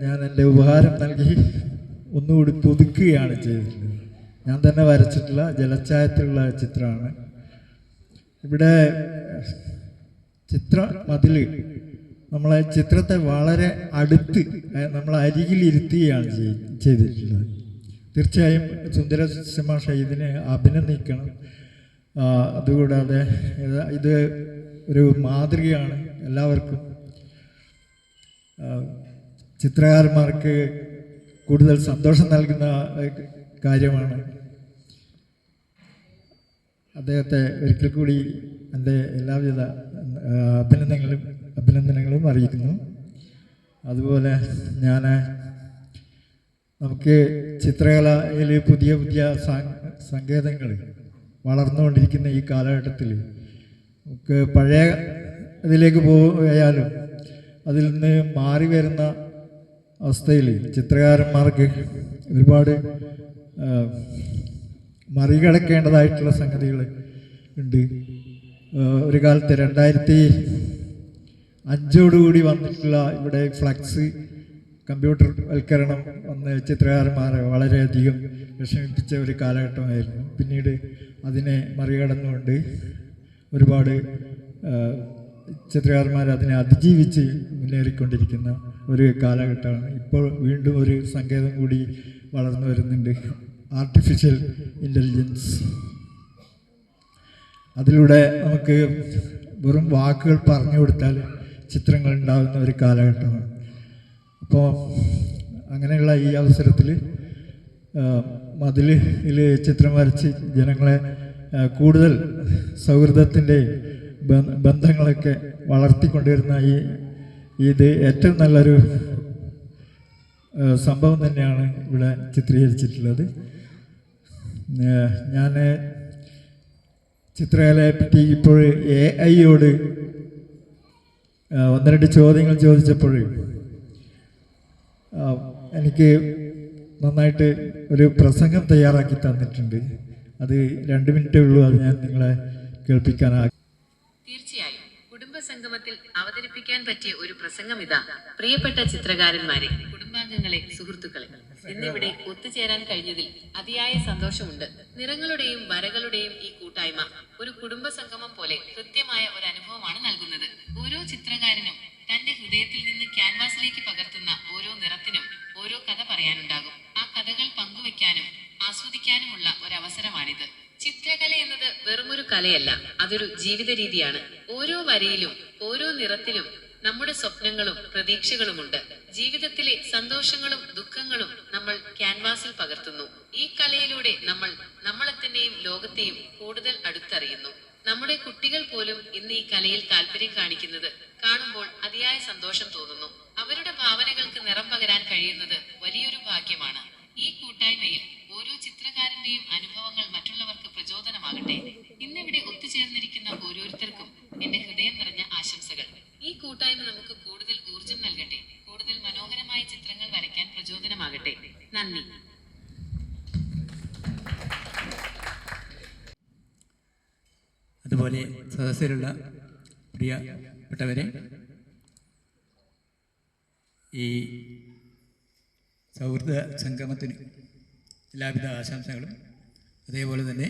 S11: ഞാൻ എൻ്റെ ഉപഹാരം നൽകി ഒന്നുകൂടി പുതുക്കുകയാണ് ചെയ്തിട്ടുള്ളത്. ഞാൻ തന്നെ വരച്ചിട്ടുള്ള ജലച്ചായത്തിലുള്ള ചിത്രമാണ്. ഇവിടെ ചിത്ര മതിൽ നമ്മളെ ചിത്രത്തെ വളരെ അടുത്ത് നമ്മളെ അരികിലിരുത്തുകയാണ് ചെയ്തിട്ടുള്ളത്. തീർച്ചയായും സുന്ദരേശൻ മാഷ് ഇതിനെ അഭിനന്ദിക്കണം. അതുകൂടാതെ ഇത് ഒരു മാതൃകയാണ് എല്ലാവർക്കും. ചിത്രകാരന്മാർക്ക് കൂടുതൽ സന്തോഷം നൽകുന്ന കാര്യമാണ്. അദ്ദേഹത്തെ ഒരിക്കൽ കൂടി എൻ്റെ എല്ലാവിധ അഭിനന്ദനങ്ങളും അറിയിക്കുന്നു. അതുപോലെ നമുക്ക് ചിത്രകലയിൽ പുതിയ പുതിയ സങ്കേതങ്ങൾ വളർന്നുകൊണ്ടിരിക്കുന്ന ഈ കാലഘട്ടത്തിൽ നമുക്ക് പഴയ ഇതിലേക്ക് പോയാലും അതിൽ നിന്ന് മാറി വരുന്ന അവസ്ഥയിൽ ചിത്രകാരന്മാർക്ക് ഒരുപാട് മറികടക്കേണ്ടതായിട്ടുള്ള സംഗതികൾ ഉണ്ട്. ഒരു കാലത്ത് 2005 വന്നിട്ടുള്ള ഇവിടെ ഫ്ലക്സ് കമ്പ്യൂട്ടർ വൽക്കരണം വന്ന് ചിത്രകാരന്മാരെ വളരെയധികം വിഷമിപ്പിച്ച ഒരു കാലഘട്ടമായിരുന്നു. പിന്നീട് അതിനെ മറികടന്നുകൊണ്ട് ഒരുപാട് ചിത്രകാരന്മാർ അതിനെ അതിജീവിച്ച് മുന്നേറിക്കൊണ്ടിരിക്കുന്ന ഒരു കാലഘട്ടമാണ്. ഇപ്പോൾ വീണ്ടും ഒരു സങ്കേതം കൂടി വളർന്നു വരുന്നുണ്ട്, ആർട്ടിഫിഷ്യൽ ഇൻ്റലിജൻസ്. അതിലൂടെ നമുക്ക് വെറും വാക്കുകൾ പറഞ്ഞു കൊടുത്താൽ ചിത്രങ്ങൾ ഉണ്ടാകുന്ന ഒരു കാലഘട്ടമാണ്. അപ്പോൾ അങ്ങനെയുള്ള ഈ അവസരത്തിൽ മതിലിൽ ചിത്രം വരച്ച് ജനങ്ങളെ കൂടുതൽ സൗഹൃദത്തിൻ്റെയും ബന്ധങ്ങളൊക്കെ വളർത്തിക്കൊണ്ടുവരുന്ന ഇത് ഏറ്റവും നല്ലൊരു സംഭവം തന്നെയാണ് ഇവിടെ ചിത്രീകരിച്ചിട്ടുള്ളത്. ഞാൻ ചിത്രകലയെ പറ്റി ഇപ്പോൾ AI-യോട് 1-2 ചോദ്യങ്ങൾ ചോദിച്ചപ്പോൾ എനിക്ക് നന്നായിട്ട് ഒരു പ്രസംഗം തയ്യാറാക്കി തന്നിട്ടുണ്ട്. അത് 2 മിനിറ്റേ ഉള്ളൂ. അത് ഞാൻ നിങ്ങളെ കേൾപ്പിക്കാനാകും.
S12: തീർച്ചയായും കുടുംബസംഗമത്തിൽ അവതരിപ്പിക്കാൻ പറ്റിയ ഒരു പ്രസംഗം ഇതാ. പ്രിയപ്പെട്ട ചിത്രകാരന്മാരെ, കുടുംബാംഗങ്ങളെ, സുഹൃത്തുക്കളെ, ഇന്നിവിടെ ഒത്തുചേരാൻ കഴിഞ്ഞതിൽ അതിയായ സന്തോഷമുണ്ട്. നിറങ്ങളുടെയും വരകളുടെയും ഈ കൂട്ടായ്മ ഒരു കുടുംബസംഗമം പോലെ കൃത്യമായ ഒരു അനുഭവമാണ് നൽകുന്നത്. ഓരോ ചിത്രകാരനും തന്റെ ഹൃദയത്തിൽ നിന്ന് ക്യാൻവാസിലേക്ക് പകർത്തുന്ന ഓരോ നിറത്തിനും ഓരോ കഥ പറയാനുണ്ടാകും. ആ കഥകൾ പങ്കുവെക്കാനും ആസ്വദിക്കാനുമുള്ള ഒരവസരമാണിത്. ചിത്രകല എന്നത് വെറുമൊരു കലയല്ല, അതൊരു ജീവിത രീതിയാണ്. ഓരോ വരയിലും ഓരോ നിറത്തിലും നമ്മുടെ സ്വപ്നങ്ങളും പ്രതീക്ഷകളുമുണ്ട്. ജീവിതത്തിലെ സന്തോഷങ്ങളും ദുഃഖങ്ങളും നമ്മൾ ക്യാൻവാസിൽ പകർത്തുന്നു. ഈ കലയിലൂടെ നമ്മൾ നമ്മളെ തന്നെയും ലോകത്തെയും കൂടുതൽ അടുത്തറിയുന്നു. നമ്മുടെ കുട്ടികൾ പോലും ഇന്ന് ഈ കലയിൽ താല്പര്യം കാണിക്കുന്നത് കാണുമ്പോൾ അതിയായ സന്തോഷം തോന്നുന്നു. അവരുടെ ഭാവനകൾക്ക് നിറം പകരാൻ കഴിയുന്നത് വലിയൊരു ഭാഗ്യമാണ്. ഈ കൂട്ടായ്മയിൽ ഓരോ ചിത്രകാരന്റെയും അനുഭവങ്ങൾ മറ്റുള്ളവർക്ക് പ്രചോദനമാകട്ടെ. ഇന്നിവിടെ ഒത്തുചേർന്നിരിക്കുന്ന ഓരോരുത്തർക്കും എന്റെ ഹൃദയം നിറഞ്ഞ ആശംസകൾ. ഈ കൂട്ടായ്മ നമുക്ക് കൂടുതൽ ഊർജം നൽകട്ടെ, കൂടുതൽ മനോഹരമായ ചിത്രങ്ങൾ വരയ്ക്കാൻ പ്രചോദനമാകട്ടെ. നന്ദി.
S6: അതുപോലെ സദസ്സിലുള്ള പ്രിയപ്പെട്ടവരെ, ഈ സൗഹൃദ സംഗമത്തിന് എല്ലാവിധ ആശംസകളും. അതേപോലെ തന്നെ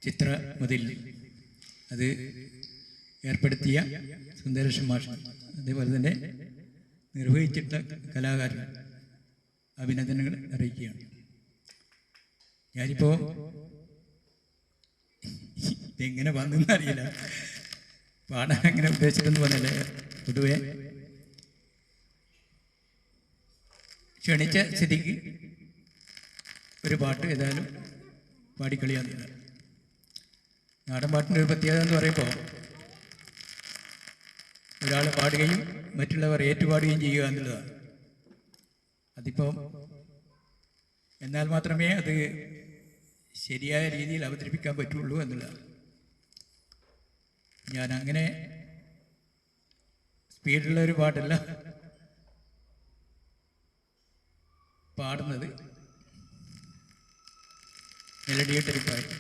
S6: ചിത്രമതിൽ അത് ഏർപ്പെടുത്തിയ സുന്ദരേശൻ മാഷ്, അതേപോലെ തന്നെ നിർവഹിച്ചിട്ട കലാകാരൻ അഭിനന്ദനങ്ങൾ അറിയിക്കുകയാണ്. ഞാനിപ്പോൾ എങ്ങനെ വന്നെന്ന് അറിയില്ല, പാടാൻ അങ്ങനെ ഉദ്ദേശിച്ചെന്ന് പറഞ്ഞല്ലേ. പൊതുവെ ക്ഷണിച്ച സ്ഥിതിക്ക് ഒരു പാട്ട് ഏതായാലും പാടിക്കളിയാന്നില്ല. നാടൻ പാട്ടിൻ്റെ ഒരു പ്രത്യേകത എന്ന് പറയുമ്പോൾ ഒരാൾ പാടുകയും മറ്റുള്ളവർ ഏറ്റുപാടുകയും ചെയ്യുക എന്നുള്ളതാണ്. അതിപ്പോൾ എന്നാൽ മാത്രമേ അത് ശരിയായ രീതിയിൽ അവതരിപ്പിക്കാൻ പറ്റുള്ളൂ എന്നുള്ളതാണ്. ഞാൻ അങ്ങനെ സ്പീഡുള്ള ഒരു പാട്ടല്ല പാടുന്നത്, മെലഡിയിട്ടൊരു പാട്ട്.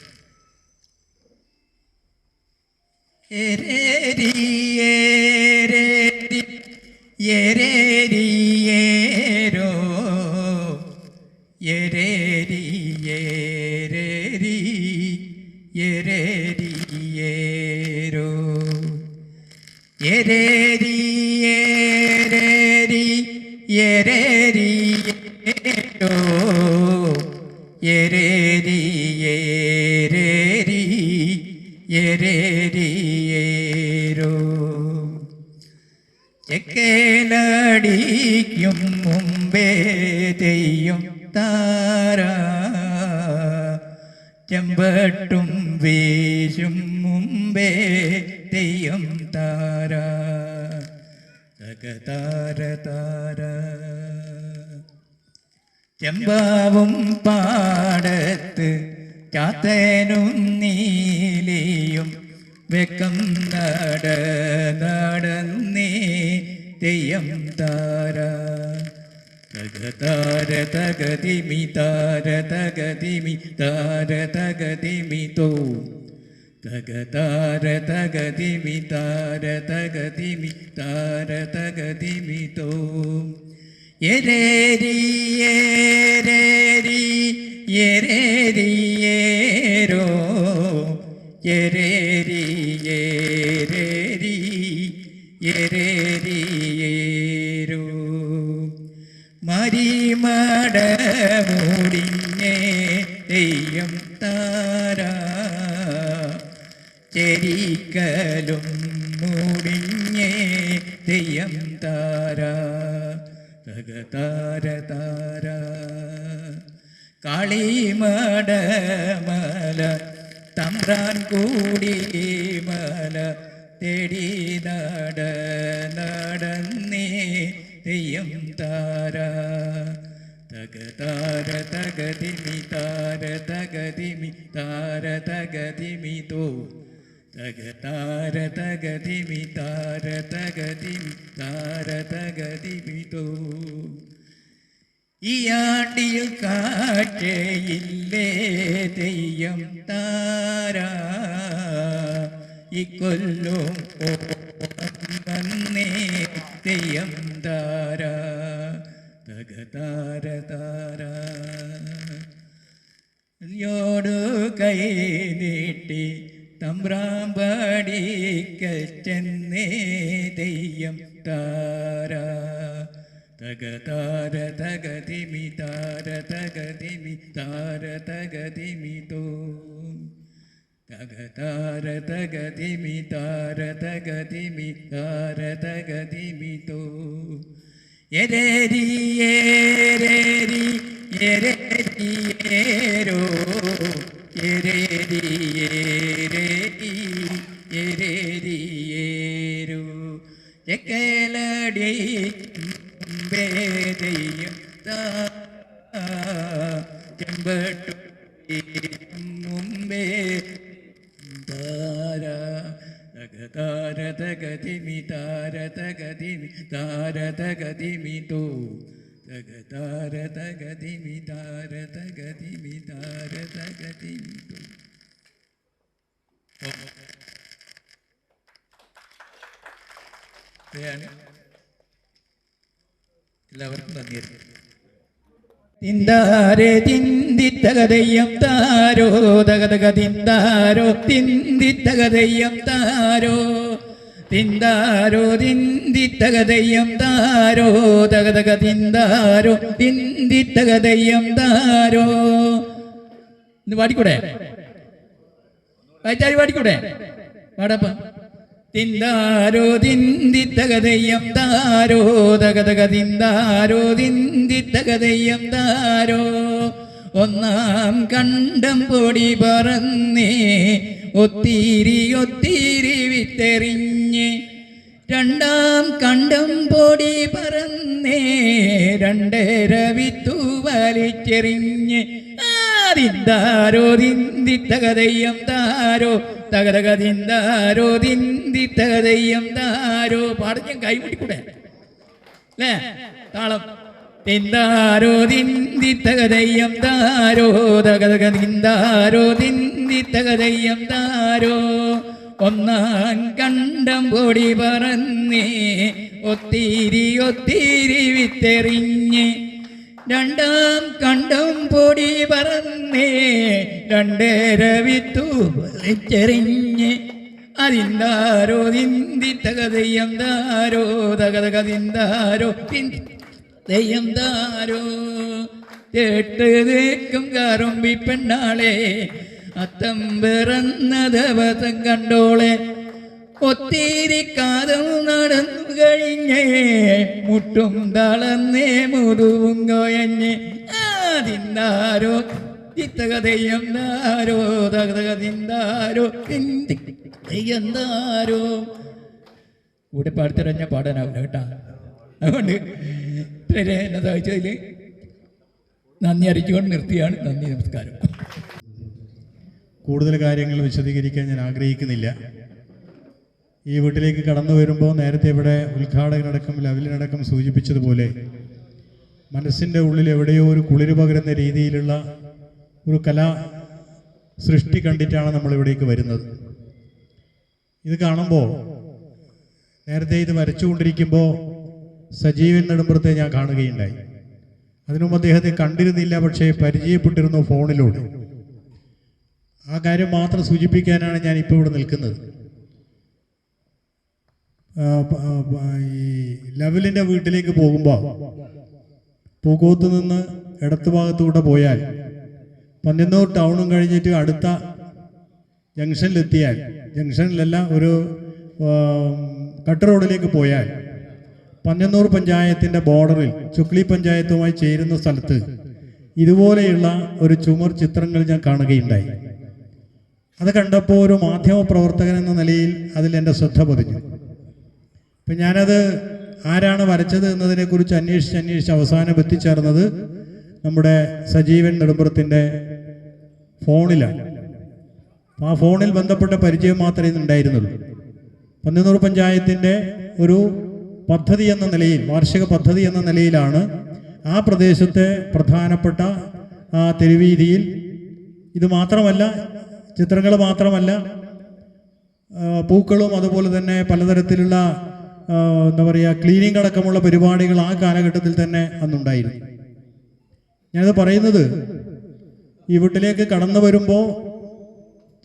S6: ചെക്കേലടിക്കും മുമ്പേ തെയ്യം താര, ചെമ്പട്ടും വീശും മുമ്പേ തെയ്യം താര, തകതാര താര. ചെമ്പാവും പാടത്ത് ചാത്തനും നീലിയും വെക്കം നടന്നേ തെയ്യം താര, തകതാര തകതിമി താര തകതിമി താര തകതിമി തോ, തകതാര തകതിമി താര തകതിമി താര തകതിമി തോ. യേരേരി യേരേരി യേരേരി യേരോ, യേരേരി യേരേരി യേരേരി യേരോ. മരിമട മൂടിഞ്ഞേ തെയ്യം താര, ചെരിക്കലും മൂടിഞ്ഞേ തെയ്യം താര, തകതാര താര. കാളിമടമല തമ്പ്രാൻ കൂടി മല തേടി നടന്നേ തെയ്യം താര, തകതാര തകതിമി താര തകതിമി താര തകതിമി തോ, തകതാര തകതിമി താര തകതിമി താര തകതിമി തോ. ഈ ആണ്ടിൽ കാഴ്ചയില്ലേ തെയ്യം താര, ഇക്കൊല്ലും വന്നേ തെയ്യം താര, തകതാര താര. യോടു കൈ നീട്ടി തമ്പ്രാമ്പടിക്കൽ ചെന്നേ തെയ്യം താര, തകതാര തകതിമി താര തകതിമി താര തകതിമി തോ, ഗഗതാരതഗതിമി താരതഗതിമി താരതഗതിമിതോ എരേരി ഏരേരി എരേരിയേരോ എരേരി ഏരേരി എരേരിയേരോ ചെക്കലടി ബേദയും ചെമ്പട്ടു മുമ്പേ താര തകതാരതഗതിമി താരതഗതിമി താരതഗതിമിതോ തകതാരതഗതിമി താരതഗതിമി താരതഗതിമിതോ. എല്ലാവർക്കും നന്ദി. തിന്താരേ തിന്തിത്തകതയ്യം താരോ തകതക തിന്താരോ തിന്തിത്തകതയ്യം താരോ തിന്താരോ തിന്തിത്തകതയ്യം താരോ തകതക തിന്താരോ തിന്തിത്തകതയ്യം താരോ. ഇന്ന് പാടിക്കൂടെ? വായിച്ചാരി പാടിക്കൂടെ? പാടപ്പ. തിന്താരോ തിന്തിത്തകതയ്യം താരോ തകതക തിന്താരോ തിന്തിത്തകതയ്യം താരോ. ഒന്നാം കണ്ടം പൊടി പറന്നേ ഒത്തിരി ഒത്തിരി വിത്തെറിഞ്ഞ് രണ്ടാം കണ്ടം പൊടി പറന്നേ രണ്ടര വിത്തു വലിച്ചെറിഞ്ഞ് തിന്താരോ തിന്തിത്തകതയ്യം താരോ തകതക തിന്താരോ തിന്തിത്തകതയ്യം താരോ. പാടഞ്ഞ കൈമുട്ടിക്കൂടെ അല്ലേ? താളം. തിന്താരോ തിന്തിത്തകതയ്യം താരോ തകതക തിന്താരോ തിന്തിത്തകതയ്യം താരോ. ഒന്നാം കണ്ടം പൊടി പറന്നേ ഒത്തിരി ഒത്തിരി വിത്തെറിഞ്ഞ് രണ്ടാം കണ്ടം പൊടി പറന്നേ രണ്ടര വിത്തു വലിച്ചെറിഞ്ഞ് അതിന്താരോ തിന്തിത്തകതയ്യം താരോ തകതക തിന്താരോ തെയ്യം താരോ. തേട്ട് തേക്കും കറുമ്പി പെണ്ണാളെ അത്തം പിറന്ന ദിവസം കണ്ടോളെ ഒത്തിരി കാതം നടന്നു കഴിഞ്ഞേ മുട്ടും തളർന്നേ മുതുവും കോയഞ്ഞ് തിന്താരോ തിത്തകതയ്യം താരോ തകതക തിന്താരോ തെയ്യം താരോ. കൂടെ പാടിത്തരഞ്ഞ പാടാനാവില്ല കേട്ടാ. അതുകൊണ്ട് എന്നെ സഹായിച്ചതിൽ നന്ദി അറിയിച്ചുകൊണ്ട് നിർത്തിയാണ്. നന്ദി, നമസ്കാരം.
S11: കൂടുതൽ കാര്യങ്ങൾ വിശദീകരിക്കാൻ ഞാൻ ആഗ്രഹിക്കുന്നില്ല. ഈ വീട്ടിലേക്ക് കടന്നു വരുമ്പോൾ നേരത്തെ ഇവിടെ ഉദ്ഘാടകനടക്കം ലവലിനടക്കം സൂചിപ്പിച്ചതുപോലെ മനസ്സിൻ്റെ ഉള്ളിൽ എവിടെയോ ഒരു കുളിര് പകരുന്ന രീതിയിലുള്ള ഒരു കലാ സൃഷ്ടി കണ്ടിട്ടാണ് നമ്മളിവിടേക്ക് വരുന്നത്. ഇത് കാണുമ്പോൾ നേരത്തെ ഇത് വരച്ചുകൊണ്ടിരിക്കുമ്പോൾ സജീവൻ നെടുമ്പുറത്തെ ഞാൻ കാണുകയുണ്ടായി. അതിനുമുമ്പ് അദ്ദേഹത്തെ കണ്ടിരുന്നില്ല, പക്ഷേ പരിചയപ്പെട്ടിരുന്നു ഫോണിലൂടെ. ആ കാര്യം മാത്രം സൂചിപ്പിക്കാനാണ് ഞാൻ ഇപ്പോൾ ഇവിടെ നിൽക്കുന്നത്. ഈ ലവലിൻ്റെ വീട്ടിലേക്ക് പോകുമ്പോൾ പൂക്കോത്ത് നിന്ന് ഇടത്ത് ഭാഗത്തൂടെ പോയാൽ പന്ന്യന്നൂർ ടൗണും കഴിഞ്ഞിട്ട് അടുത്ത ജംഗ്ഷനിലെത്തിയാൽ, ജംഗ്ഷനിലല്ല ഒരു കട്ട് റോഡിലേക്ക് പോയാൽ പന്ന്യന്നൂർ പഞ്ചായത്തിൻ്റെ ബോർഡറിൽ ചുക്ലി പഞ്ചായത്തുമായി ചേരുന്ന സ്ഥലത്ത് ഇതുപോലെയുള്ള ഒരു ചുമർ ചിത്രങ്ങൾ ഞാൻ കാണുകയുണ്ടായി. അത് കണ്ടപ്പോൾ ഒരു മാധ്യമ പ്രവർത്തകൻ എന്ന നിലയിൽ അതിൽ എൻ്റെ ശ്രദ്ധ പതിഞ്ഞു. അപ്പം ഞാനത് ആരാണ് വരച്ചത് എന്നതിനെക്കുറിച്ച് അന്വേഷിച്ച് അവസാനം എത്തിച്ചേർന്നത് നമ്മുടെ സജീവൻ നെടുമ്പുറത്തിൻ്റെ ഫോണിലാണ്. അപ്പോൾ ആ ഫോണിൽ ബന്ധപ്പെട്ട പരിചയം മാത്രമേ ഇന്നുണ്ടായിരുന്നുള്ളൂ. പന്ന്യന്നൂർ പഞ്ചായത്തിൻ്റെ ഒരു പദ്ധതി എന്ന നിലയിൽ, വാർഷിക പദ്ധതി എന്ന നിലയിലാണ് ആ പ്രദേശത്തെ പ്രധാനപ്പെട്ട ആ തെരുവീതിയിൽ ഇത് മാത്രമല്ല, ചിത്രങ്ങൾ മാത്രമല്ല, പൂക്കളും അതുപോലെ തന്നെ പലതരത്തിലുള്ള എന്താ പറയുക ക്ലീനിങ് അടക്കമുള്ള പരിപാടികൾ ആ കാലഘട്ടത്തിൽ തന്നെ അന്നുണ്ടായിരുന്നു. ഞാനത് പറയുന്നത് ഈ വീട്ടിലേക്ക് കടന്നു വരുമ്പോൾ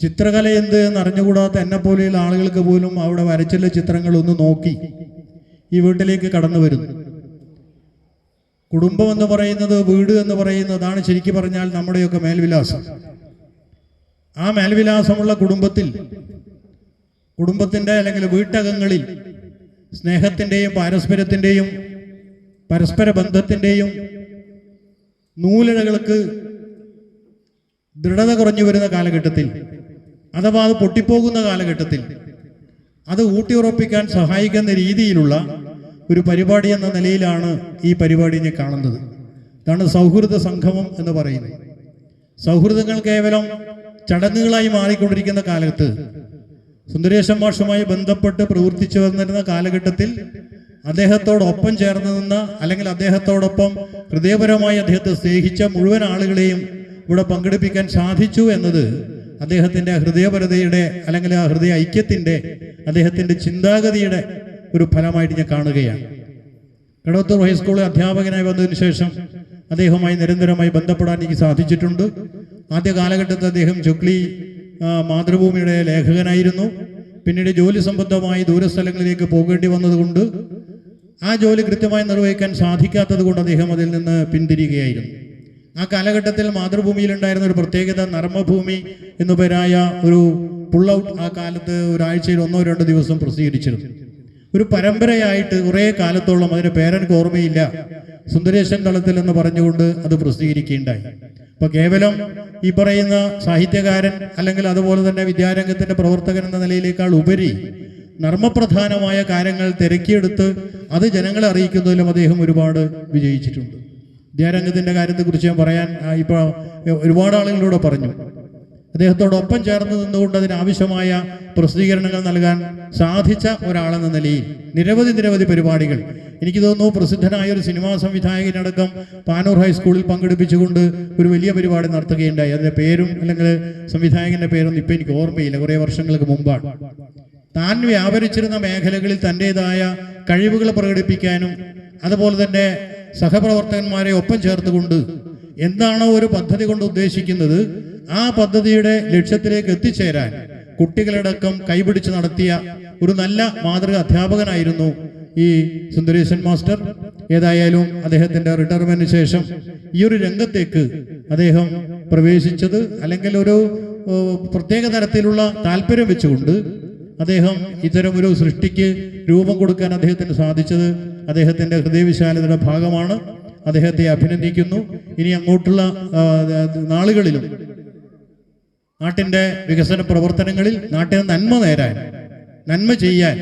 S11: ചിത്രകല എന്ത് എന്ന് അറിഞ്ഞുകൂടാത്ത എന്നെപ്പോലെയുള്ള ആളുകൾക്ക് പോലും അവിടെ വരച്ചുള്ള ചിത്രങ്ങൾ ഒന്ന് നോക്കി ഈ വീട്ടിലേക്ക് കടന്നു വരുന്നു. കുടുംബം എന്ന് പറയുന്നത്, വീട് എന്ന് പറയുന്നതാണ് ശരിക്കും പറഞ്ഞാൽ നമ്മുടെയൊക്കെ മേൽവിലാസം. ആ മേൽവിലാസമുള്ള കുടുംബത്തിൻ്റെ അല്ലെങ്കിൽ വീട്ടകങ്ങളിൽ സ്നേഹത്തിൻ്റെയും പാരസ്പര്യത്തിൻ്റെയും പരസ്പര ബന്ധത്തിൻ്റെയും നൂലിഴകൾക്ക് ദൃഢത കുറഞ്ഞു വരുന്ന കാലഘട്ടത്തിൽ, അഥവാ അത് പൊട്ടിപ്പോകുന്ന കാലഘട്ടത്തിൽ അത് ഊട്ടിയുറപ്പിക്കാൻ സഹായിക്കുന്ന രീതിയിലുള്ള ഒരു പരിപാടി എന്ന നിലയിലാണ് ഈ പരിപാടി ഞാൻ കാണുന്നത്. ഇതാണ് സൗഹൃദ സംഗമം എന്ന് പറയുന്നത്. സൗഹൃദങ്ങൾ കേവലം ചടങ്ങുകളായി മാറിക്കൊണ്ടിരിക്കുന്ന കാലത്ത്, സുന്ദരേശൻ മാഷുമായി ബന്ധപ്പെട്ട് പ്രവർത്തിച്ചു വന്നിരുന്ന കാലഘട്ടത്തിൽ അദ്ദേഹത്തോടൊപ്പം ചേർന്ന് നിന്ന, അല്ലെങ്കിൽ അദ്ദേഹത്തോടൊപ്പം ഹൃദയപരമായി അദ്ദേഹത്തെ സ്നേഹിച്ച മുഴുവൻ ആളുകളെയും ഇവിടെ പങ്കെടുപ്പിക്കാൻ സാധിച്ചു എന്നത് അദ്ദേഹത്തിൻ്റെ ഹൃദയപരതയുടെ, അല്ലെങ്കിൽ ആ ഹൃദയ ഐക്യത്തിൻ്റെ, അദ്ദേഹത്തിൻ്റെ ചിന്താഗതിയുടെ ഒരു ഫലമായിട്ട് ഞാൻ കാണുകയാണ്. കടവത്തൂർ ഹൈസ്കൂളിൽ അധ്യാപകനായി വന്നതിന് ശേഷം അദ്ദേഹവുമായി നിരന്തരമായി ബന്ധപ്പെടാൻ എനിക്ക് സാധിച്ചിട്ടുണ്ട്. ആദ്യ കാലഘട്ടത്തിൽ അദ്ദേഹം ചുക്ലി മാതൃഭൂമിയുടെ ലേഖകനായിരുന്നു. പിന്നീട് ജോലി സംബന്ധമായി ദൂരസ്ഥലങ്ങളിലേക്ക് പോകേണ്ടി വന്നതുകൊണ്ട് ആ ജോലി കൃത്യമായി നിർവഹിക്കാൻ സാധിക്കാത്തത് കൊണ്ട് അദ്ദേഹം അതിൽ നിന്ന് പിന്തിരിയുകയായിരുന്നു. ആ കാലഘട്ടത്തിൽ മാതൃഭൂമിയിലുണ്ടായിരുന്ന ഒരു പ്രത്യേകത, നർമ്മഭൂമി എന്നു പേരായ ഒരു പുൾ ഔട്ട് ആ കാലത്ത് ഒരാഴ്ചയിൽ 1-2 ദിവസം പ്രസിദ്ധീകരിച്ചിരുന്നു. ഒരു പരമ്പരയായിട്ട് കുറേ കാലത്തോളം, അതിൻ്റെ പേരെനിക്ക് ഓർമ്മയില്ല, സുന്ദരേശൻ തളത്തിൽ എന്ന് പറഞ്ഞുകൊണ്ട് അത് പ്രസിദ്ധീകരിക്കുകയുണ്ടായി. അപ്പോൾ കേവലം ഈ പറയുന്ന സാഹിത്യകാരൻ അല്ലെങ്കിൽ അതുപോലെ തന്നെ വിദ്യാരംഗത്തിൻ്റെ പ്രവർത്തകൻ എന്ന നിലയിലേക്കാൾ ഉപരി നർമ്മപ്രധാനമായ കാര്യങ്ങൾ തിരക്കിയെടുത്ത് അത് ജനങ്ങളെ അറിയിക്കുന്നതിലും അദ്ദേഹം ഒരുപാട് വിജയിച്ചിട്ടുണ്ട്. വിദ്യാരംഗത്തിൻ്റെ കാര്യത്തെക്കുറിച്ച് ഞാൻ പറയാൻ ഇപ്പോൾ ഒരുപാട് ആളുകളോട് പറഞ്ഞു. അദ്ദേഹത്തോടൊപ്പം ചേർന്ന് നിന്നുകൊണ്ട് അതിനാവശ്യമായ പ്രസിദ്ധീകരണങ്ങൾ നൽകാൻ സാധിച്ച ഒരാളെന്ന നിലയിൽ നിരവധി പരിപാടികൾ, എനിക്ക് തോന്നുന്നു പ്രസിദ്ധനായ ഒരു സിനിമാ സംവിധായകനടക്കം പാനൂർ ഹൈസ്കൂളിൽ പങ്കെടുപ്പിച്ചുകൊണ്ട് ഒരു വലിയ പരിപാടി നടത്തുകയുണ്ടായി. അതിൻ്റെ പേരും അല്ലെങ്കിൽ സംവിധായകൻ്റെ പേരൊന്നും ഇപ്പം എനിക്ക് ഓർമ്മയില്ല, കുറേ വർഷങ്ങൾക്ക് മുമ്പാണ്. താൻ വ്യാപരിച്ചിരുന്ന മേഖലകളിൽ തൻ്റേതായ കഴിവുകൾ പ്രകടിപ്പിക്കാനും അതുപോലെ തന്നെ സഹപ്രവർത്തകന്മാരെ ഒപ്പം ചേർത്തുകൊണ്ട് എന്താണോ ഒരു പദ്ധതി കൊണ്ട് ഉദ്ദേശിക്കുന്നത് ആ പദ്ധതിയുടെ ലക്ഷ്യത്തിലേക്ക് എത്തിച്ചേരാൻ കുട്ടികളടക്കം കൈപിടിച്ച് നടത്തിയ ഒരു നല്ല മാതൃക അധ്യാപകനായിരുന്നു ഈ സുന്ദരേശൻ മാസ്റ്റർ. ഏതായാലും അദ്ദേഹത്തിൻ്റെ റിട്ടയർമെന്റിന് ശേഷം ഈ ഒരു രംഗത്തേക്ക് അദ്ദേഹം പ്രവേശിച്ചത്, അല്ലെങ്കിൽ ഒരു പ്രത്യേക തരത്തിലുള്ള താല്പര്യം വെച്ചുകൊണ്ട് അദ്ദേഹം ഇത്തരം ഒരു സൃഷ്ടിക്ക് രൂപം കൊടുക്കാൻ അദ്ദേഹത്തിന് സാധിച്ചത് അദ്ദേഹത്തിൻ്റെ ഹൃദയവിശാലതയുടെ ഭാഗമാണ്. അദ്ദേഹത്തെ അഭിനന്ദിക്കുന്നു. ഇനി അങ്ങോട്ടുള്ള നാളുകളിലും നാട്ടിൻ്റെ വികസന പ്രവർത്തനങ്ങളിൽ, നാട്ടിന് നന്മ നേരാൻ, നന്മ ചെയ്യാൻ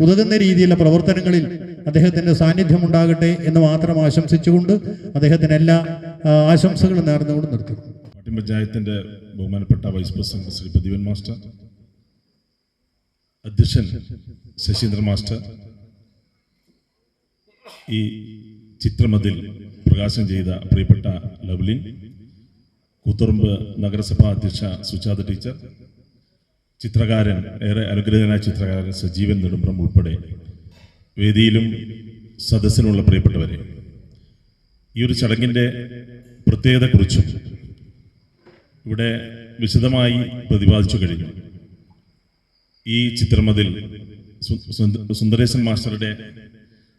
S11: ഉതകുന്ന രീതിയിലുള്ള പ്രവർത്തനങ്ങളിൽ അദ്ദേഹത്തിൻ്റെ സാന്നിധ്യം ഉണ്ടാകട്ടെ എന്ന് മാത്രം ആശംസിച്ചുകൊണ്ട് അദ്ദേഹത്തിന് എല്ലാ ആശംസകളും നേർന്നുകൊണ്ട് നിർത്തുന്നു.
S13: പാട്ടിൻ പഞ്ചായത്തിൻ്റെ ബഹുമാനപ്പെട്ട vice president Shri Pradeepan master, അധ്യക്ഷൻ ശശീന്ദ്രൻ മാസ്റ്റർ, ഈ ചിത്രമതിൽ പ്രകാശനം ചെയ്ത പ്രിയപ്പെട്ട ലവ്ലിൻ, കൂത്തുറമ്പ് നഗരസഭാ അധ്യക്ഷ സുജാത ടീച്ചർ, ചിത്രകാരൻ, ഏറെ അനുഗ്രഹീതനായ ചിത്രകാരൻ സജീവൻ നെടുമ്പ്രം ഉൾപ്പെടെ വേദിയിലും സദസ്സിനുള്ള പ്രിയപ്പെട്ടവരെ, ഈ ഒരു ചടങ്ങിൻ്റെ പ്രത്യേകതയെക്കുറിച്ചും ഇവിടെ വിശദമായി പ്രതിപാദിച്ചു കഴിഞ്ഞു. ഈ ചിത്രമതിൽ സുന്ദരേശൻ മാസ്റ്ററുടെ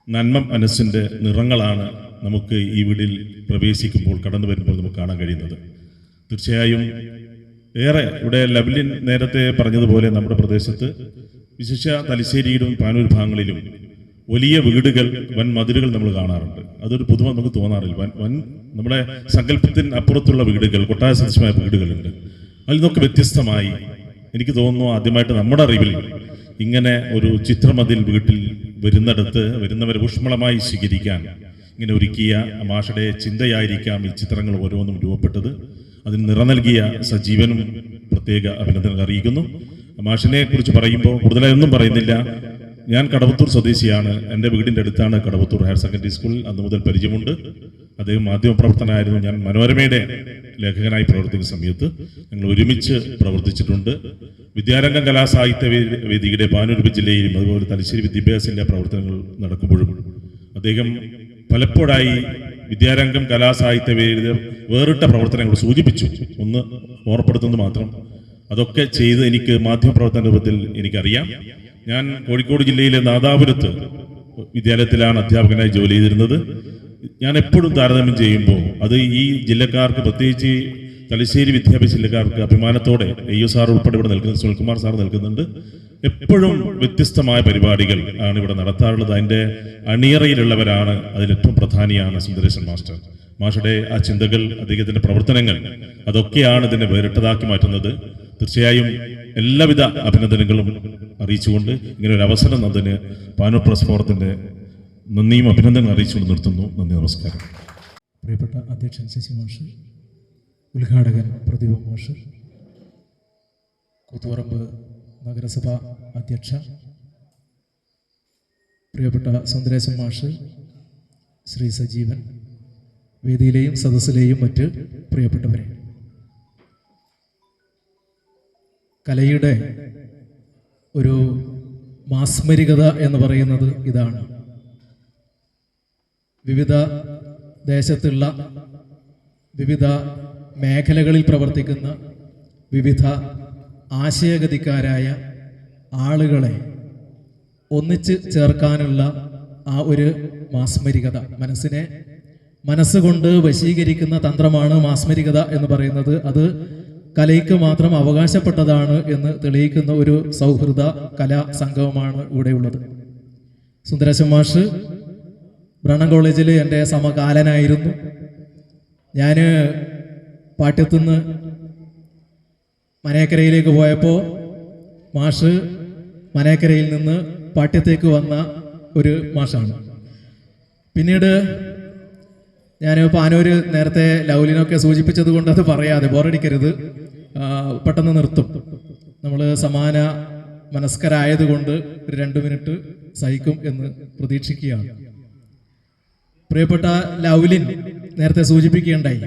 S13: നന്മ മനസ്സിൻ്റെ നിറങ്ങളാണ് നമുക്ക് ഈ വീടിൽ പ്രവേശിക്കുമ്പോൾ, കടന്നു വരുമ്പോൾ നമുക്ക് കാണാൻ കഴിയുന്നത്. തീർച്ചയായും ഏറെ ഇവിടെ ലവ്ലിൻ നേരത്തെ പറഞ്ഞതുപോലെ നമ്മുടെ പ്രദേശത്ത് വിശേഷ തലശ്ശേരിയിലും പാനൂർ ഭാഗങ്ങളിലും വലിയ വീടുകൾ, വൻ മതിലുകൾ നമ്മൾ കാണാറുണ്ട്. അതൊരു പുതുമ നമുക്ക് തോന്നാറില്ല. വൻ നമ്മുടെ സങ്കല്പത്തിന് അപ്പുറത്തുള്ള വീടുകൾ, കൊട്ടാര സദൃശമായ വീടുകളുണ്ട്. അതിൽ നിന്നൊക്കെ വ്യത്യസ്തമായി എനിക്ക് തോന്നുന്നു ആദ്യമായിട്ട് നമ്മുടെ അറിവിൽ ഇങ്ങനെ ഒരു ചിത്രമതിൽ വീട്ടിൽ വരുന്നവരെ ഊഷ്മളമായി സ്വീകരിക്കാൻ ഇങ്ങനെ ഒരുക്കിയ മാഷയുടെ ചിന്തയായിരിക്കാം ഈ ചിത്രങ്ങൾ ഓരോന്നും രൂപപ്പെട്ടത്. അതിന് നിറ നൽകിയ സജീവനും പ്രത്യേക അഭിനന്ദനങ്ങൾ അറിയിക്കുന്നു. മാഷിനെ കുറിച്ച് പറയുമ്പോൾ കൂടുതലായൊന്നും പറയുന്നില്ല. ഞാൻ കടവത്തൂർ സ്വദേശിയാണ്. എൻ്റെ വീടിൻ്റെ അടുത്താണ് കടവത്തൂർ ഹയർ സെക്കൻഡറി സ്കൂൾ. അന്ന് മുതൽ പരിചയമുണ്ട്. അദ്ദേഹം മാധ്യമപ്രവർത്തനായിരുന്നു. ഞാൻ മനോരമയുടെ ലേഖകനായി പ്രവർത്തിക്കുന്ന സമയത്ത് ഞങ്ങൾ ഒരുമിച്ച് പ്രവർത്തിച്ചിട്ടുണ്ട്. വിദ്യാരംഗം കലാസാഹിത്യ വേദിയുടെ പാനൂർ ജില്ലയിലും അതുപോലെ തലശ്ശേരി വിദ്യാഭ്യാസത്തിൻ്റെ പ്രവർത്തനങ്ങൾ നടക്കുമ്പോഴും അദ്ദേഹം പലപ്പോഴായി വിദ്യാരംഗം കലാസാഹിത്യ വേദി വേറിട്ട പ്രവർത്തനങ്ങൾ സൂചിപ്പിച്ചു. ഒന്ന് ഓർപ്പെടുത്തുന്നത് മാത്രം, അതൊക്കെ ചെയ്ത് എനിക്ക് മാധ്യമപ്രവർത്തന രൂപത്തിൽ എനിക്കറിയാം. ഞാൻ കോഴിക്കോട് ജില്ലയിലെ നാദാപുരത്ത് വിദ്യാലയത്തിലാണ് അധ്യാപകനായി ജോലി ചെയ്തിരുന്നത്. ഞാൻ എപ്പോഴും താരതമ്യം ചെയ്യുമ്പോൾ അത് ഈ ജില്ലക്കാർക്ക്, പ്രത്യേകിച്ച് തലശ്ശേരി വിദ്യാഭ്യാസ ജില്ലക്കാർക്ക് അഭിമാനത്തോടെ AU സാർ ഉൾപ്പെടെ ഇവിടെ നിൽക്കുന്ന സുനിൽകുമാർ സാർ നിൽക്കുന്നുണ്ട്. എപ്പോഴും വ്യത്യസ്തമായ പരിപാടികൾ ആണ് ഇവിടെ നടത്താറുള്ളത്. അതിൻ്റെ അണിയറയിലുള്ളവരാണ്, അതിലേറ്റവും പ്രധാനിയാണ് സുന്ദരേശൻ മാസ്റ്റർ. മാഷയുടെ ആ ചിന്തകൾ, അദ്ദേഹത്തിൻ്റെ പ്രവർത്തനങ്ങൾ, അതൊക്കെയാണ് ഇതിനെ വേറിട്ടതാക്കി മാറ്റുന്നത്. തീർച്ചയായും എല്ലാവിധ അഭിനന്ദനങ്ങളും അറിയിച്ചുകൊണ്ട് ഇങ്ങനെ ഒരു അവസരം അതിന് പാനൂർ പ്രസ് ഫോറത്തിൻ്റെ നന്ദിയും അഭിനന്ദനവും അറിയിച്ചുകൊണ്ട് നിർത്തുന്നു. നന്ദി, നമസ്കാരം.
S6: പ്രിയപ്പെട്ട അധ്യക്ഷൻ ശശി മാഷ്, ഉദ്ഘാടകൻ പ്രദീപ മാഷ്, കൂത്തുപറമ്പ് നഗരസഭ അധ്യക്ഷ, പ്രിയപ്പെട്ട സുന്ദരേശൻ മാഷ്, ശ്രീ സജീവൻ, വേദിയിലെയും സദസ്സിലെയും മറ്റ് പ്രിയപ്പെട്ടവരെ, കലയുടെ ഒരു മാസ്മരികത എന്ന് പറയുന്നത് ഇതാണ്. വിവിധ ദേശത്തുള്ള വിവിധ മേഖലകളിൽ പ്രവർത്തിക്കുന്ന വിവിധ ആശയഗതിക്കാരായ ആളുകളെ ഒന്നിച്ച് ചേർക്കാനുള്ള ആ ഒരു മാസ്മരികത, മനസ്സുകൊണ്ട് വശീകരിക്കുന്ന തന്ത്രമാണ് മാസ്മരികത എന്ന് പറയുന്നത്. അത് കലയ്ക്ക് മാത്രം അവകാശപ്പെട്ടതാണ് എന്ന് തെളിയിക്കുന്ന ഒരു സൗഹൃദ കലാ സംഗമമാണ് ഇവിടെയുള്ളത്. സുന്ദരേശൻ മാഷ് ബ്രണ്ണൻ കോളേജിൽ എൻ്റെ സമകാലനായിരുന്നു. ഞാൻ പാട്യത്തുനിന്ന് മനേക്കരയിലേക്ക് പോയപ്പോൾ മാഷ് മനേക്കരയിൽ നിന്ന് പാട്യത്തേക്ക് വന്ന ഒരു മാഷാണ്. പിന്നീട് ഞാൻ പാനൂര് നേരത്തെ ലൗലിനൊക്കെ സൂചിപ്പിച്ചത് കൊണ്ട് അത് പറയാതെ ബോറടിക്കരുത്, പെട്ടെന്ന് നിർത്തും. നമ്മൾ സമാന മനസ്കരായതുകൊണ്ട് ഒരു 2 മിനിറ്റ് സഹിക്കും എന്ന് പ്രതീക്ഷിക്കുകയാണ്. പ്രിയപ്പെട്ട ലൗലിൻ നേരത്തെ സൂചിപ്പിക്കുകയുണ്ടായി,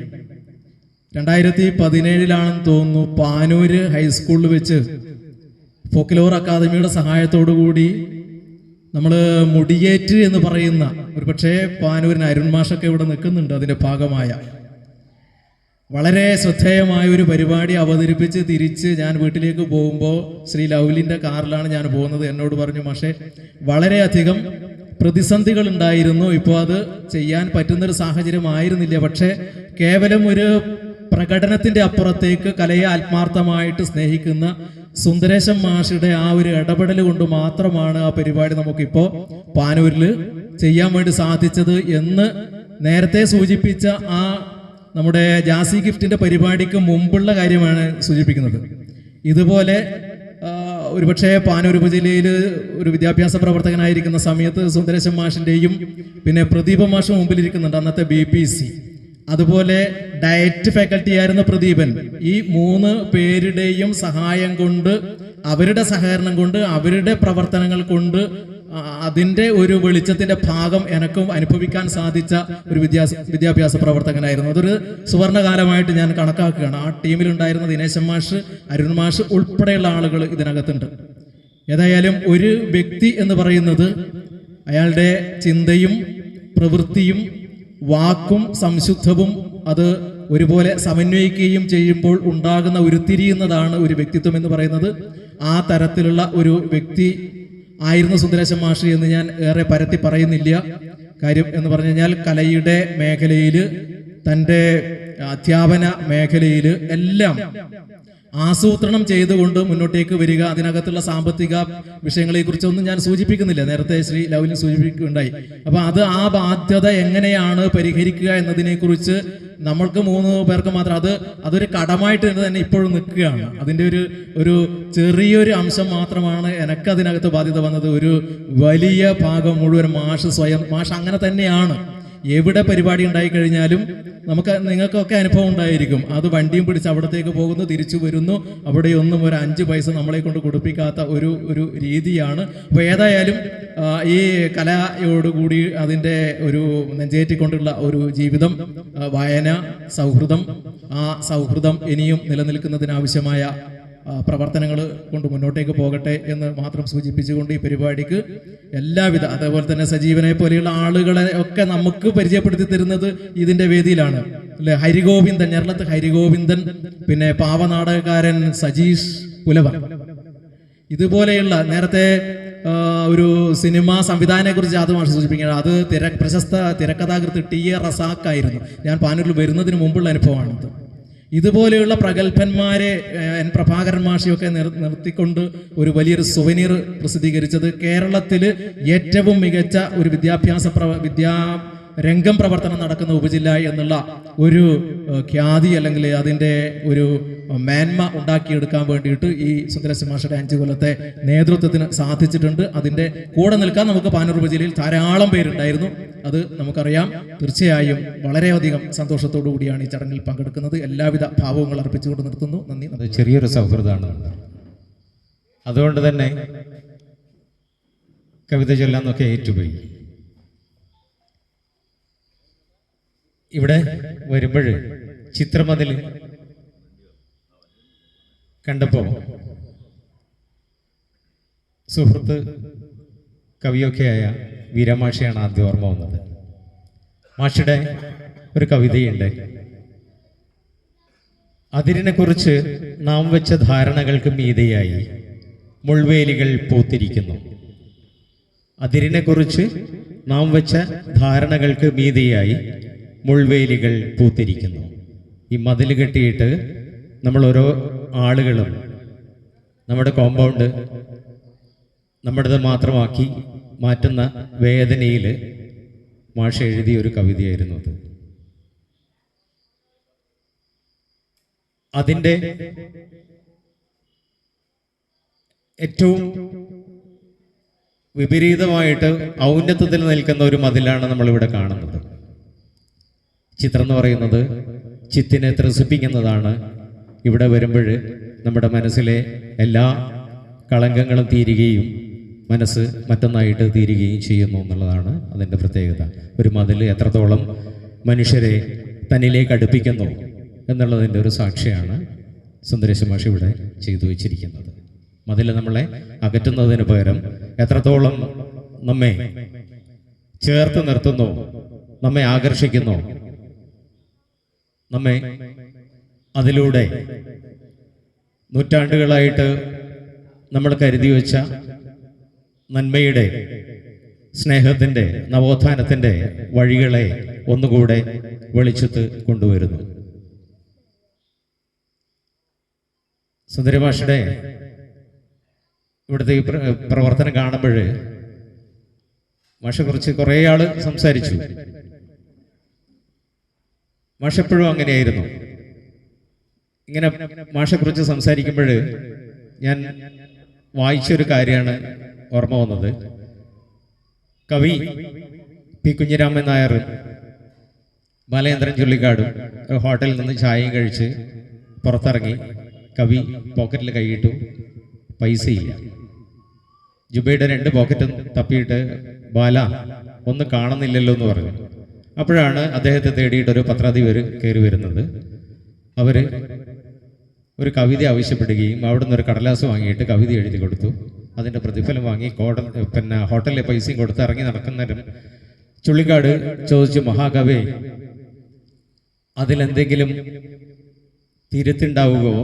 S6: 2017 തോന്നുന്നു പാനൂര് ഹൈസ്കൂളിൽ വെച്ച് ഫോക്ലോർ അക്കാദമിയുടെ സഹായത്തോടു കൂടി നമ്മൾ മുടിയേറ്റ് എന്ന് പറയുന്ന, ഒരു പക്ഷേ പാനൂരിന് അരുൺ മാഷൊക്കെ ഇവിടെ നിൽക്കുന്നുണ്ട്, അതിൻ്റെ ഭാഗമായ വളരെ ശ്രദ്ധേയമായ ഒരു പരിപാടി അവതരിപ്പിച്ച് തിരിച്ച് ഞാൻ വീട്ടിലേക്ക് പോകുമ്പോൾ ശ്രീ ലൗലിൻ്റെ കാറിലാണ് ഞാൻ പോകുന്നത്. എന്നോട് പറഞ്ഞു, മാഷേ വളരെയധികം പ്രതിസന്ധികൾ ഉണ്ടായിരുന്നു, ഇപ്പോൾ അത് ചെയ്യാൻ പറ്റുന്നൊരു സാഹചര്യം ആയിരുന്നില്ല, പക്ഷേ കേവലം ഒരു പ്രകടനത്തിൻ്റെ അപ്പുറത്തേക്ക് കലയെ ആത്മാർത്ഥമായിട്ട് സ്നേഹിക്കുന്ന സുന്ദരേശൻ മാഷിയുടെ ആ ഒരു ഇടപെടൽ കൊണ്ട് മാത്രമാണ് ആ പരിപാടി നമുക്കിപ്പോൾ പാനൂരിൽ ചെയ്യാൻ വേണ്ടി സാധിച്ചത് എന്ന് നേരത്തെ സൂചിപ്പിച്ച ആ നമ്മുടെ ജാസി ഗിഫ്റ്റിൻ്റെ പരിപാടിക്ക് മുമ്പുള്ള കാര്യമാണ് സൂചിപ്പിക്കുന്നത്. ഇതുപോലെ ഒരുപക്ഷെ പാനൂർ ഉപജില്ലയിൽ ഒരു വിദ്യാഭ്യാസ പ്രവർത്തകനായിരിക്കുന്ന സമയത്ത് സുന്ദരേശൻ മാഷിൻ്റെയും പിന്നെ പ്രദീപ മാഷ് മുമ്പിലിരിക്കുന്നുണ്ട്, അന്നത്തെ BPC. അതുപോലെ ഡയറ്റ് ഫാക്കൽറ്റി ആയിരുന്ന പ്രദീപൻ. ഈ 3 പേരുടെയും സഹായം കൊണ്ട്, അവരുടെ സഹകരണം കൊണ്ട്, അവരുടെ പ്രവർത്തനങ്ങൾ കൊണ്ട് അതിൻ്റെ ഒരു വെളിച്ചത്തിൻ്റെ ഭാഗം എനക്കും അനുഭവിക്കാൻ സാധിച്ച ഒരു വിദ്യാഭ്യാസ പ്രവർത്തകനായിരുന്നു. അതൊരു സുവർണകാലമായിട്ട് ഞാൻ കണക്കാക്കുകയാണ്. ആ ടീമിലുണ്ടായിരുന്ന ദിനേശൻ മാഷ്, അരുൺ മാഷ് ഉൾപ്പെടെയുള്ള ആളുകൾ ഇതിനകത്തുണ്ട്. ഏതായാലും ഒരു വ്യക്തി എന്ന് പറയുന്നത് അയാളുടെ ചിന്തയും പ്രവൃത്തിയും വാക്കും സംശുദ്ധവും അത് ഒരുപോലെ സമന്വയിക്കുകയും ചെയ്യുമ്പോൾ ഉണ്ടാകുന്ന ഉരുത്തിരിയുന്നതാണ് ഒരു വ്യക്തിത്വം എന്ന് പറയുന്നത്. ആ തരത്തിലുള്ള ഒരു വ്യക്തി ആയിരുന്നു സുന്ദരേശൻ മാഷ് എന്ന് ഞാൻ ഏറെ പരത്തി പറയുന്നില്ല. കാര്യം എന്ന് പറഞ്ഞു കഴിഞ്ഞാൽ കലയുടെ മേഖലയിൽ, തൻ്റെ അധ്യാപന മേഖലയിൽ എല്ലാം ആസൂത്രണം ചെയ്തുകൊണ്ട് മുന്നോട്ടേക്ക് വരിക. അതിനകത്തുള്ള സാമ്പത്തിക വിഷയങ്ങളെക്കുറിച്ചൊന്നും ഞാൻ സൂചിപ്പിക്കുന്നില്ല, നേരത്തെ ശ്രീ ലൗലിൻ സൂചിപ്പിക്കുകയുണ്ടായി. അപ്പോൾ ആ ബാധ്യത എങ്ങനെയാണ് പരിഹരിക്കുക എന്നതിനെക്കുറിച്ച് നമ്മൾക്ക് 3 പേർക്ക് മാത്രം അതൊരു കടമായിട്ട് തന്നെ ഇപ്പോഴും നിൽക്കുകയാണ്. അതിൻ്റെ ഒരു ചെറിയൊരു അംശം മാത്രമാണ് എനിക്കതിനകത്ത് ബാധ്യത വന്നത്. ഒരു വലിയ ഭാഗം മുഴുവൻ മാഷ് അങ്ങനെ തന്നെയാണ്. എവിടെ പരിപാടി ഉണ്ടായിക്കഴിഞ്ഞാലും നിങ്ങൾക്കൊക്കെ അനുഭവം ഉണ്ടായിരിക്കും. അത് വണ്ടിയും പിടിച്ച് അവിടത്തേക്ക് പോകുന്നു, തിരിച്ചു വരുന്നു, അവിടെയൊന്നും ഒരു 5 പൈസ നമ്മളെ കൊണ്ട് കൊടുപ്പിക്കാത്ത ഒരു രീതിയാണ്. അപ്പോൾ ഏതായാലും ഈ കലയോടുകൂടി അതിൻ്റെ ഒരു നെഞ്ചേറ്റിക്കൊണ്ടുള്ള ഒരു ജീവിതം, വായന, സൗഹൃദം, ആ സൗഹൃദം ഇനിയും നിലനിൽക്കുന്നതിനാവശ്യമായ പ്രവർത്തനങ്ങൾ കൊണ്ട് മുന്നോട്ടേക്ക് പോകട്ടെ എന്ന് മാത്രം സൂചിപ്പിച്ചുകൊണ്ട് ഈ പരിപാടിക്ക് എല്ലാവിധ, അതേപോലെ തന്നെ സജീവനെ പോലെയുള്ള ആളുകളെ ഒക്കെ നമുക്ക് പരിചയപ്പെടുത്തി തരുന്നത് ഇതിൻ്റെ വേദിയിലാണ് അല്ലെ. ഹരിഗോവിന്ദൻ, കേരളത്ത് ഹരിഗോവിന്ദൻ, പിന്നെ പാവനാടകക്കാരൻ സജീഷ് പുലവർ, ഇതുപോലെയുള്ള നേരത്തെ ഒരു സിനിമാ സംവിധാനത്തെ കുറിച്ച് അത് മാഷ് സൂചിപ്പിക്കുകയാണ്. അത് പ്രശസ്ത തിരക്കഥാകൃത്ത് TA റസാഖ് ആയിരുന്നു. ഞാൻ പാനൂരിൽ വരുന്നതിന് മുമ്പുള്ള അനുഭവമാണത്. ഇതുപോലെയുള്ള പ്രഗത്ഭന്മാരെ എൻ പ്രഭാകരൻ മാഷിയൊക്കെ നിർത്തിക്കൊണ്ട് ഒരു വലിയൊരു സുവനീർ പ്രസിദ്ധീകരിച്ചത് കേരളത്തിൽ ഏറ്റവും മികച്ച ഒരു രംഗം പ്രവർത്തനം നടക്കുന്ന ഉപജില്ല എന്നുള്ള ഒരു ഖ്യാതി അല്ലെങ്കിൽ അതിൻ്റെ ഒരു മേന്മ ഉണ്ടാക്കിയെടുക്കാൻ വേണ്ടിയിട്ട് ഈ സുന്ദരേശൻ മാഷയുടെ 5 കൊല്ലത്തെ നേതൃത്വത്തിന് സാധിച്ചിട്ടുണ്ട്. അതിൻ്റെ കൂടെ നിൽക്കാൻ നമുക്ക് പാനൂർ ഉപജില്ലയിൽ ധാരാളം പേരുണ്ടായിരുന്നു. അത് നമുക്കറിയാം. തീർച്ചയായും വളരെയധികം സന്തോഷത്തോടു കൂടിയാണ് ഈ ചടങ്ങിൽ പങ്കെടുക്കുന്നത്. എല്ലാവിധ ഭാവങ്ങൾ അർപ്പിച്ചുകൊണ്ട് നിർത്തുന്നു. നന്ദി.
S14: അത് ചെറിയൊരു സൗഹൃദമാണ്. അതുകൊണ്ട് തന്നെ കവിത ചൊല്ലാന്നൊക്കെ ഏറ്റുപോയി. ഇവിടെ വരുമ്പോൾ ചിത്രമതിൽ കണ്ടപ്പോൾ സുഹൃത്ത് കവിയൊക്കെയായ വീരമാഷിയാണ് ആദ്യം ഓർമ്മ വന്നത്. മാഷിയുടെ ഒരു കവിതയുണ്ട്. അതിരിനെക്കുറിച്ച് നാം വെച്ച ധാരണകൾക്ക് മീതെയായി മുൾവേലികൾ പൂത്തിരിക്കുന്നു. അതിരിനെക്കുറിച്ച് നാം വെച്ച ധാരണകൾക്ക് മീതെയായി മുൾവേലികൾ പൂത്തിരിക്കുന്നു. ഈ മതിൽ കെട്ടിയിട്ട് നമ്മൾ ഓരോ ആളുകളും നമ്മുടെ കോമ്പൗണ്ട് നമ്മുടേത് മാത്രമാക്കി മാറ്റുന്ന വേദനയിൽ മാഷ് എഴുതിയ ഒരു കവിതയായിരുന്നു അത്. അതിൻ്റെ ഏറ്റവും വിപരീതമായിട്ട് ഔന്നത്യത്തിൽ നിൽക്കുന്ന ഒരു മതിലാണ് നമ്മളിവിടെ കാണുന്നത്. ചിത്രം എന്ന് പറയുന്നത് ചിത്തിനെ ത്രസിപ്പിക്കുന്നതാണ്. ഇവിടെ വരുമ്പോൾ നമ്മുടെ മനസ്സിലെ എല്ലാ കളങ്കങ്ങളും തീരുകയും മനസ്സ് മറ്റൊന്നായിട്ട് തീരുകയും ചെയ്യുന്നു എന്നുള്ളതാണ് അതിൻ്റെ പ്രത്യേകത. ഒരു മതിൽ എത്രത്തോളം മനുഷ്യരെ തന്നിലേക്ക് അടുപ്പിക്കുന്നു എന്നുള്ളതിൻ്റെ ഒരു സാക്ഷിയാണ് സുന്ദരേശൻ മാഷ് ഇവിടെ ചെയ്തു വച്ചിരിക്കുന്നത്. മതിൽ നമ്മളെ അകറ്റുന്നതിന് പകരം എത്രത്തോളം നമ്മെ ചേർത്ത് നിർത്തുന്നു, നമ്മെ ആകർഷിക്കുന്നു, നമ്മെ അതിലൂടെ നൂറ്റാണ്ടുകളായിട്ട് നമ്മൾ കരുതി വെച്ച നന്മയുടെ, സ്നേഹത്തിൻ്റെ, നവോത്ഥാനത്തിൻ്റെ വഴികളെ ഒന്നുകൂടെ വെളിച്ചത്ത് കൊണ്ടുവരുന്നു. സുന്ദരമാഷയുടെ ഇവിടുത്തെ ഈ പ്രവർത്തനം കാണുമ്പോൾ മാഷെക്കുറിച്ച് കുറേ ആൾ സംസാരിച്ചു. മാഷെപ്പോഴും അങ്ങനെയായിരുന്നു. ഇങ്ങനെ മാഷെക്കുറിച്ച് സംസാരിക്കുമ്പോൾ ഞാൻ വായിച്ചൊരു കാര്യമാണ് ഓർമ്മ വന്നത്. കവി പി കുഞ്ഞിരാമൻ നായർ ബാലചന്ദ്രൻ ചുള്ളിക്കാടും ഹോട്ടലിൽ നിന്ന് ചായയും കഴിച്ച് പുറത്തിറങ്ങി. കവി പോക്കറ്റിൽ കൈയിട്ടു, പൈസയില്ല. ജുബയുടെ 2 പോക്കറ്റും തപ്പിയിട്ട് ബാല ഒന്നും കാണുന്നില്ലല്ലോ എന്ന് പറഞ്ഞു. അപ്പോഴാണ് അദ്ദേഹത്തെ തേടിയിട്ടൊരു പത്രാധിപർ കയറി വരുന്നത്. അവർ ഒരു കവിത ആവശ്യപ്പെടുകയും അവിടെ നിന്നൊരു കടലാസ് വാങ്ങിയിട്ട് കവിത എഴുതി കൊടുത്തു. അതിൻ്റെ പ്രതിഫലം വാങ്ങി ഹോട്ടലിലെ പൈസയും കൊടുത്ത് ഇറങ്ങി നടക്കുന്നവരും ചുള്ളിക്കാട് ചോദിച്ചു, മഹാകവി അതിലെന്തെങ്കിലും തിരുത്തുണ്ടാവുമോ,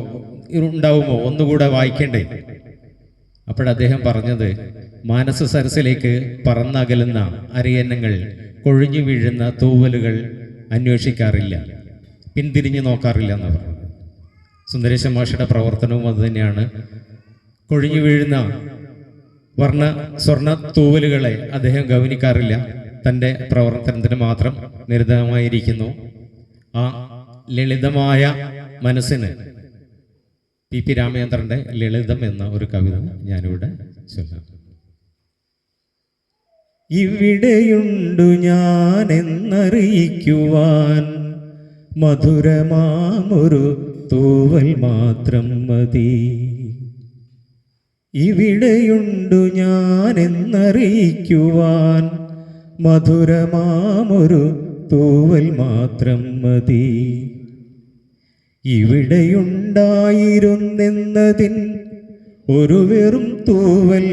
S14: ഒന്നുകൂടെ വായിക്കണ്ടേ? അപ്പോഴദ്ദേഹം പറഞ്ഞത്, മാനസ സരസിലേക്ക് പറന്നകലുന്ന അരയന്നങ്ങൾ കൊഴിഞ്ഞു വീഴുന്ന തൂവലുകൾ അന്വേഷിക്കാറില്ല, പിന്തിരിഞ്ഞു നോക്കാറില്ല എന്ന് പറഞ്ഞു. സുന്ദരേശൻ മാഷയുടെ പ്രവർത്തനവും അതുതന്നെയാണ്. കൊഴിഞ്ഞു വീഴുന്ന സ്വർണ്ണ തൂവലുകളെ അദ്ദേഹം ഗൗനിക്കാറില്ല. തൻ്റെ പ്രവർത്തനത്തിന് മാത്രം നിരതമായിരിക്കുന്നു. ആ ലളിതമായ മനസ്സിന് പി രാമചന്ദ്രൻ്റെ ലളിതം എന്ന ഒരു കവിത ഞാനിവിടെ ചൊല്ലാം. ഇവിടെയുണ്ടു ഞാനെന്നറിയിക്കുവാൻ മധുരമാമൊരു തൂവൽ മാത്രം മതി. ഇവിടെയുണ്ടു ഞാനെന്നറിയിക്കുവാൻ മധുരമാമൊരു തൂവൽ മാത്രം മതി. ഇവിടെയുണ്ടായിരുന്നെന്നതിൻ ഒരു വെറും തൂവൽ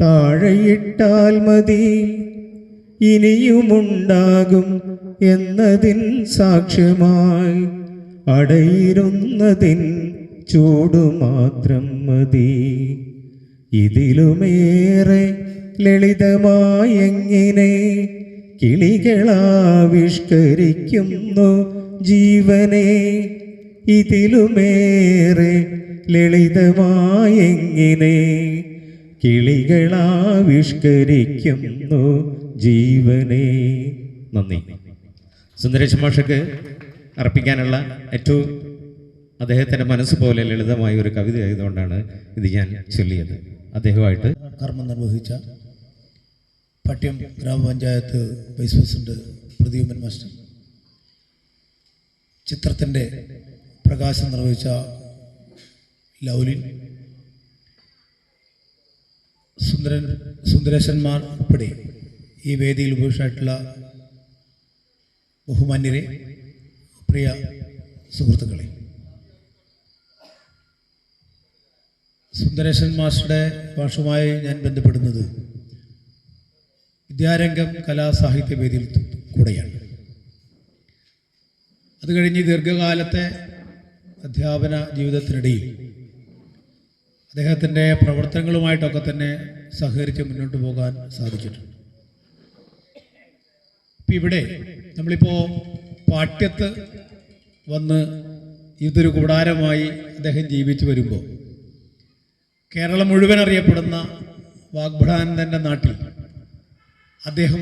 S14: താഴെയിട്ടാൽ മതി. ഇനിയുമുണ്ടാകും എന്നതിൻ സാക്ഷ്യമായി അടയിരുന്നതിൻ ചൂടുമാത്രം മതി. ഇതിലുമേറെ ലളിതമായെങ്ങനെ കിളികളാവിഷ്കരിക്കുന്നു ജീവനെ. ഇതിലുമേറെ ലളിതമായെങ്ങനെ കിളികളാവിഷ്കരിക്കുന്നു ജീവനെ. നന്ദി. സുന്ദരേശൻ മാഷക്ക് അർപ്പിക്കാനുള്ള ഏറ്റവും അദ്ദേഹത്തിൻ്റെ മനസ്സ് പോലെ ലളിതമായ ഒരു കവിത ആയതുകൊണ്ടാണ് ഇത് ഞാൻ ചൊല്ലിയത്. അദ്ദേഹമായിട്ട്
S15: കർമ്മം നിർവഹിച്ച പട്യം ഗ്രാമപഞ്ചായത്ത് വൈസ് പ്രസിഡന്റ് പ്രദീപൻ മാസ്റ്റർ, ചിത്രത്തിൻ്റെ പ്രകാശനം നിർവഹിച്ച ലൗലിൻ, സുന്ദരേശന്മാർ ഉൾപ്പെടെ ഈ വേദിയിൽ ഉപേക്ഷിച്ചിട്ടുള്ള ബഹുമാന്യരെ, പ്രിയ സുഹൃത്തുക്കളെ, സുന്ദരേശൻ മാസ്റ്ററുടെ ഭാഷയുമായി ഞാൻ ബന്ധപ്പെടുന്നത് വിദ്യാരംഗം കലാസാഹിത്യ വേദിയിൽ കൂടെയാണ്. അത് കഴിഞ്ഞ് ദീർഘകാലത്തെ അധ്യാപന ജീവിതത്തിനിടയിൽ അദ്ദേഹത്തിൻ്റെ പ്രവർത്തനങ്ങളുമായിട്ടൊക്കെ തന്നെ സഹകരിച്ച് മുന്നോട്ട് പോകാൻ സാധിച്ചിട്ടുണ്ട്. ഇപ്പം ഇവിടെ നമ്മളിപ്പോൾ പാട്യത്ത് വന്ന് ഇതൊരു കൂടാരമായി അദ്ദേഹം ജീവിച്ചു വരുമ്പോൾ കേരളം മുഴുവൻ അറിയപ്പെടുന്ന വാഗ്ഭടാനന്ദൻ്റെ നാട്ടിൽ അദ്ദേഹം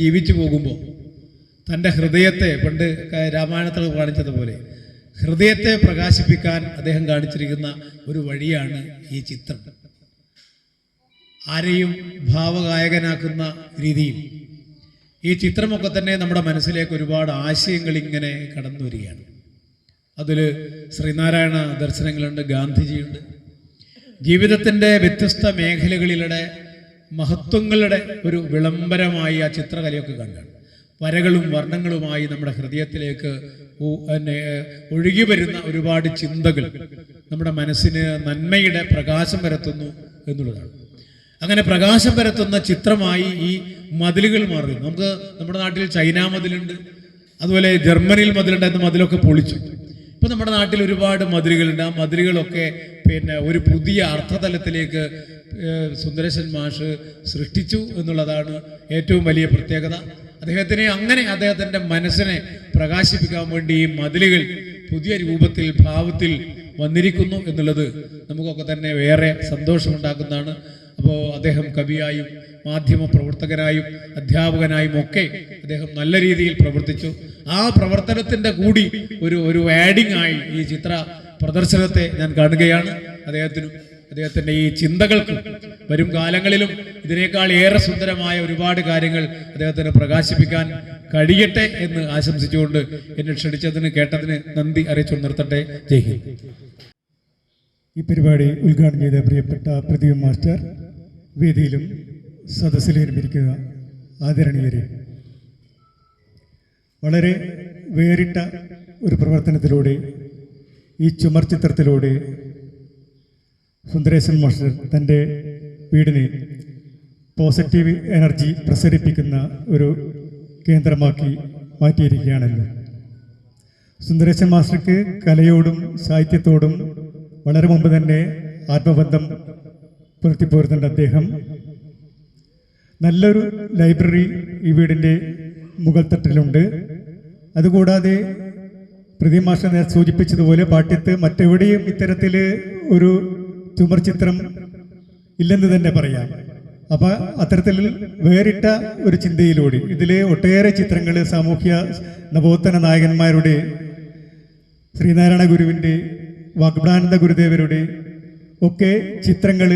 S15: ജീവിച്ചു പോകുമ്പോൾ തൻ്റെ ഹൃദയത്തെ, പണ്ട് രാമായണത്തിൽ കാണിച്ചതുപോലെ ഹൃദയത്തെ പ്രകാശിപ്പിക്കാൻ അദ്ദേഹം കാണിച്ചിരിക്കുന്ന ഒരു വഴിയാണ് ഈ ചിത്രം. ആരെയും ഭാവഗായകനാക്കുന്ന രീതിയിൽ ഈ ചിത്രമൊക്കെ തന്നെ നമ്മുടെ മനസ്സിലേക്ക് ഒരുപാട് ആശയങ്ങൾ ഇങ്ങനെ കടന്നു വരികയാണ്. അതിൽ ശ്രീനാരായണ ദർശനങ്ങളുണ്ട്, ഗാന്ധിജിയുണ്ട്. ജീവിതത്തിൻ്റെ വ്യത്യസ്ത മേഖലകളിലൂടെ മഹത്വങ്ങളുടെ ഒരു വിളംബരമായി ആ ചിത്രകലയൊക്കെ കണ്ടാണ്. വരകളും വർണ്ണങ്ങളുമായി നമ്മുടെ ഹൃദയത്തിലേക്ക് ഒഴുകി വരുന്ന ഒരുപാട് ചിന്തകൾ നമ്മുടെ മനസ്സിന് നന്മയുടെ പ്രകാശം പരത്തുന്നു എന്നുള്ളതാണ്. അങ്ങനെ പ്രകാശം പരത്തുന്ന ചിത്രമായി ഈ മതിലുകൾ മാറുന്നു. നമുക്ക് നമ്മുടെ നാട്ടിൽ ചൈന മതിലുണ്ട്, അതുപോലെ ജർമ്മനിയിൽ മതിലുണ്ടായിരുന്ന മതിലൊക്കെ പൊളിച്ചു. ഇപ്പം നമ്മുടെ നാട്ടിൽ ഒരുപാട് മതിലുകളുണ്ട്. ആ മതിലുകളൊക്കെ ഒരു പുതിയ അർത്ഥതലത്തിലേക്ക് സുന്ദരേശൻ മാഷ് സൃഷ്ടിച്ചു എന്നുള്ളതാണ് ഏറ്റവും വലിയ പ്രത്യേകത. അദ്ദേഹത്തിൻ്റെ മനസ്സിനെ പ്രകാശിപ്പിക്കാൻ വേണ്ടി ഈ മതിലുകൾ പുതിയ രൂപത്തിൽ, ഭാവത്തിൽ വന്നിരിക്കുന്നു എന്നുള്ളത് നമുക്കൊക്കെ തന്നെ വേറെ സന്തോഷമുണ്ടാക്കുന്നതാണ്. അപ്പോൾ അദ്ദേഹം കവിയായും മാധ്യമ പ്രവർത്തകനായും അധ്യാപകനായും ഒക്കെ അദ്ദേഹം നല്ല രീതിയിൽ പ്രവർത്തിച്ചു. ആ പ്രവർത്തനത്തിൻ്റെ കൂടി ഒരു ആഡിങ് ആയി ഈ ചിത്ര പ്രദർശനത്തെ ഞാൻ കാണുകയാണ്. അദ്ദേഹത്തിൻ്റെ ഈ ചിന്തകൾക്കും വരും കാലങ്ങളിലും ഇതിനേക്കാൾ ഏറെ സുന്ദരമായ ഒരുപാട് കാര്യങ്ങൾ അദ്ദേഹത്തിന് പ്രകാശിപ്പിക്കാൻ കഴിയട്ടെ എന്ന് ആശംസിച്ചുകൊണ്ട് എന്നെ ക്ഷണിച്ചതിന്, കേട്ടതിന് നന്ദി അറിയിച്ചു നിർത്തട്ടെ. ജയ് ഹിന്ദ്.
S5: ഈ പരിപാടി ഉദ്ഘാടനം ചെയ്ത പ്രിയപ്പെട്ട പ്രദീപ് മാസ്റ്റർ, വേദിയിലും സദസ്സിലും ഇരിക്കുന്ന ആദരണീയരെ, വളരെ വേറിട്ട ഒരു പ്രവർത്തനത്തിലൂടെ ഈ ചുമർ ചിത്രത്തിലൂടെ സുന്ദരേശൻ മാസ്റ്റർ തൻ്റെ വീടിനെ പോസിറ്റീവ് എനർജി പ്രസരിപ്പിക്കുന്ന ഒരു കേന്ദ്രമാക്കി മാറ്റിയിരിക്കുകയാണല്ലോ. സുന്ദരേശൻ മാസ്റ്റർക്ക് കലയോടും സാഹിത്യത്തോടും വളരെ മുമ്പ് തന്നെ ആത്മബന്ധം പുലർത്തിപ്പോരുന്നുണ്ട്. അദ്ദേഹം നല്ലൊരു ലൈബ്രറി ഈ വീടിൻ്റെ മുകൾ തട്ടിലുണ്ട്. അതുകൂടാതെ പ്രദീപ് മാസ്റ്റർ നേരത്തെ സൂചിപ്പിച്ചതുപോലെ പാട്യത്ത് മറ്റെവിടെയും ഇത്തരത്തിൽ ഒരു ചുമർ ചിത്രം ഇല്ലെന്ന് തന്നെ പറയാം. അപ്പം അത്തരത്തിൽ വേറിട്ട ഒരു ചിന്തയിലൂടെ ഇതിലെ ഒട്ടേറെ ചിത്രങ്ങൾ സാമൂഹ്യ നവോത്ഥന നായകന്മാരുടെ, ശ്രീനാരായണ ഗുരുവിൻ്റെ, വാഗ്ഭടാനന്ദ ഗുരുദേവരുടെ ഒക്കെ ചിത്രങ്ങൾ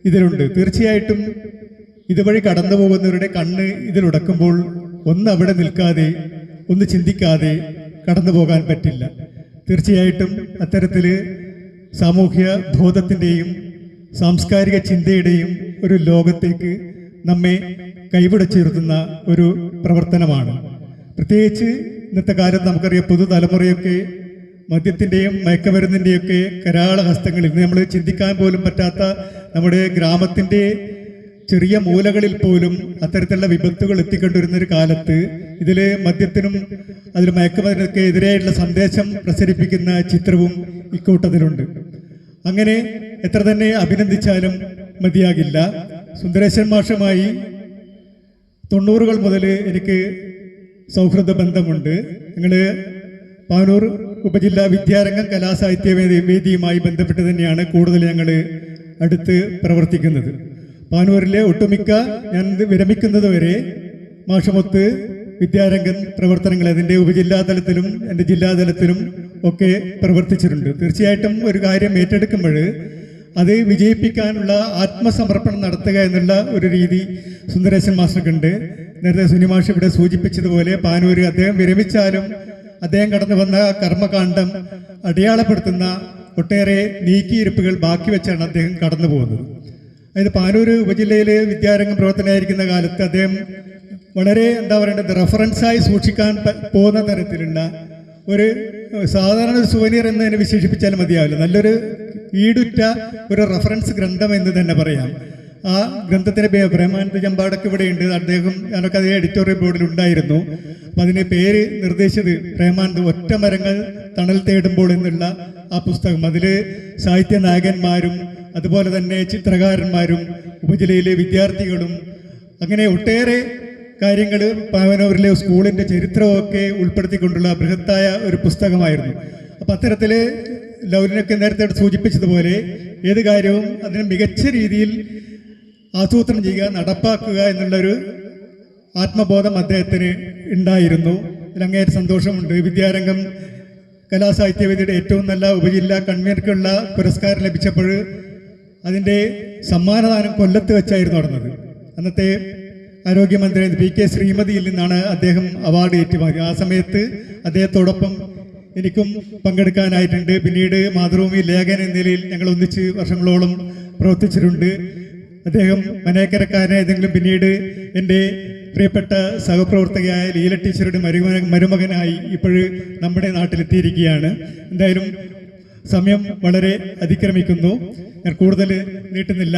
S5: ഇതിലുണ്ട്. തീർച്ചയായിട്ടും ഇതുവഴി കടന്നു പോകുന്നവരുടെ കണ്ണ് ഇതിലുടക്കുമ്പോൾ ഒന്ന് അവിടെ നിൽക്കാതെ, ഒന്ന് ചിന്തിക്കാതെ കടന്നു പോകാൻ പറ്റില്ല. തീർച്ചയായിട്ടും അത്തരത്തിൽ സാമൂഹ്യ ബോധത്തിൻ്റെയും സാംസ്കാരിക ചിന്തയുടെയും ഒരു ലോകത്തേക്ക് നമ്മെ കൈപിടിച്ചുയർത്തുന്ന ഒരു പ്രവർത്തനമാണ്. പ്രത്യേകിച്ച് ഇന്നത്തെ കാലത്ത് നമുക്കറിയാം, പുതുതലമുറയൊക്കെ മദ്യത്തിൻ്റെയും മയക്കുമരുന്നിൻ്റെയൊക്കെ കരാള ഹസ്തങ്ങളിൽ നമ്മൾ ചിന്തിക്കാൻ പോലും പറ്റാത്ത നമ്മുടെ ഗ്രാമത്തിൻ്റെ ചെറിയ മൂലകളിൽ പോലും അത്തരത്തിലുള്ള വിപത്തുകൾ എത്തിക്കൊണ്ടിരുന്നൊരു കാലത്ത് ഇതിൽ മദ്യത്തിനും അതിൽ മയക്കുമരുന്നൊക്കെ എതിരെയുള്ള സന്ദേശം പ്രസരിപ്പിക്കുന്ന ചിത്രവും ഇക്കൂട്ടത്തിലുണ്ട്. അങ്ങനെ എത്ര തന്നെ അഭിനന്ദിച്ചാലും മതിയാകില്ല. സുന്ദരേശൻ മാഷുമായി 90കൾ മുതൽ എനിക്ക് സൗഹൃദ ബന്ധമുണ്ട്. ഞങ്ങൾ പാനൂർ ഉപജില്ലാ വിദ്യാരംഗം കലാസാഹിത്യ വേദിയുമായി ബന്ധപ്പെട്ട് തന്നെയാണ് കൂടുതൽ ഞങ്ങൾ അടുത്ത് പ്രവർത്തിക്കുന്നത്. പാനൂരിലെ ഒട്ടുമിക്ക ഞാൻ വിരമിക്കുന്നത് വരെ മാഷമൊത്ത് വിദ്യാരംഗം പ്രവർത്തനങ്ങൾ അതിൻ്റെ ഉപജില്ലാ തലത്തിലും എൻ്റെ ജില്ലാതലത്തിലും ഒക്കെ പ്രവർത്തിച്ചിട്ടുണ്ട്. തീർച്ചയായിട്ടും ഒരു കാര്യം ഏറ്റെടുക്കുമ്പോൾ അത് വിജയിപ്പിക്കാനുള്ള ആത്മസമർപ്പണം നടത്തുക എന്നുള്ള ഒരു രീതി സുന്ദരേശൻ മാസ്റ്റർക്കുണ്ട്. നേരത്തെ സുനിമാഷ് ഇവിടെ സൂചിപ്പിച്ചതുപോലെ പാനൂർ അദ്ദേഹം വിരമിച്ചാലും അദ്ദേഹം കടന്നു വന്ന കർമ്മകാണ്ഡം അടയാളപ്പെടുത്തുന്ന ഒട്ടേറെ നീക്കിയിരിപ്പുകൾ ബാക്കി വെച്ചാണ് അദ്ദേഹം കടന്നു പോകുന്നത്. അതായത് പാനൂർ ഉപജില്ലയിൽ വിദ്യാരംഗം പ്രവർത്തനമായിരിക്കുന്ന കാലത്ത് അദ്ദേഹം വളരെ റെഫറൻസായി സൂക്ഷിക്കാൻ പോകുന്ന തരത്തിലുള്ള ഒരു സാധാരണ ഒരു സുവനീർ എന്നതിനെ വിശേഷിപ്പിച്ചാൽ മതിയാവില്ല, നല്ലൊരു ഈടുറ്റ ഒരു റെഫറൻസ് ഗ്രന്ഥം എന്ന് തന്നെ പറയാം. ആ ഗ്രന്ഥത്തിൻ്റെ പ്രേമാനന്ദ ചമ്പാടൊക്കെ ഇവിടെയുണ്ട്. അദ്ദേഹം ഞാനൊക്കെ അതേ എഡിറ്റോറിയൽ ബോർഡിൽ ഉണ്ടായിരുന്നു. അപ്പം അതിന് പേര് നിർദ്ദേശിച്ചത് പ്രേമാനന്ദ ഒറ്റ മരങ്ങൾ തണൽ തേടുമ്പോൾ എന്നുള്ള ആ പുസ്തകം. അതിൽ സാഹിത്യ നായകന്മാരും അതുപോലെ തന്നെ ചിത്രകാരന്മാരും ഉപജില്ലയിലെ വിദ്യാർത്ഥികളും അങ്ങനെ ഒട്ടേറെ കാര്യങ്ങൾ പാവനൂരിലെ സ്കൂളിൻ്റെ ചരിത്രമൊക്കെ ഉൾപ്പെടുത്തിക്കൊണ്ടുള്ള ബൃഹത്തായ ഒരു പുസ്തകമായിരുന്നു. അപ്പം അത്തരത്തിൽ ലൗലിനൊക്കെ നേരത്തെ സൂചിപ്പിച്ചതുപോലെ ഏത് കാര്യവും അതിന് മികച്ച രീതിയിൽ ആസൂത്രണം ചെയ്യുക, നടപ്പാക്കുക എന്നുള്ളൊരു ആത്മബോധം അദ്ദേഹത്തിന് ഉണ്ടായിരുന്നു. ഇതിലങ്ങേറെ സന്തോഷമുണ്ട്. വിദ്യാരംഗം കലാസാഹിത്യവേദിയുടെ ഏറ്റവും നല്ല ഉപജില്ലാ കൺവീനർക്കുള്ള പുരസ്കാരം ലഭിച്ചപ്പോൾ അതിൻ്റെ സമ്മാനദാനം കൊല്ലത്ത് വെച്ചായിരുന്നു നടന്നത്. അന്നത്തെ ആരോഗ്യമന്ത്രി PK ശ്രീമതിയിൽ നിന്നാണ് അദ്ദേഹം അവാർഡ് ഏറ്റുവാങ്ങി. ആ സമയത്ത് അദ്ദേഹത്തോടൊപ്പം എനിക്കും പങ്കെടുക്കാനായിട്ടുണ്ട്. പിന്നീട് മാതൃഭൂമി ലേഖൻ എന്ന നിലയിൽ ഞങ്ങൾ ഒന്നിച്ച് വർഷങ്ങളോളം പ്രവർത്തിച്ചിട്ടുണ്ട്. അദ്ദേഹം മനേക്കരക്കാരനായതെങ്കിലും പിന്നീട് എൻ്റെ പ്രിയപ്പെട്ട സഹപ്രവർത്തകയായ ലീല ടീച്ചറുടെ മരുമകനായി ഇപ്പോഴ് നമ്മുടെ നാട്ടിലെത്തിയിരിക്കുകയാണ്. എന്തായാലും സമയം വളരെ അതിക്രമിക്കുന്നു. ഞാൻ കൂടുതൽ നീട്ടുന്നില്ല.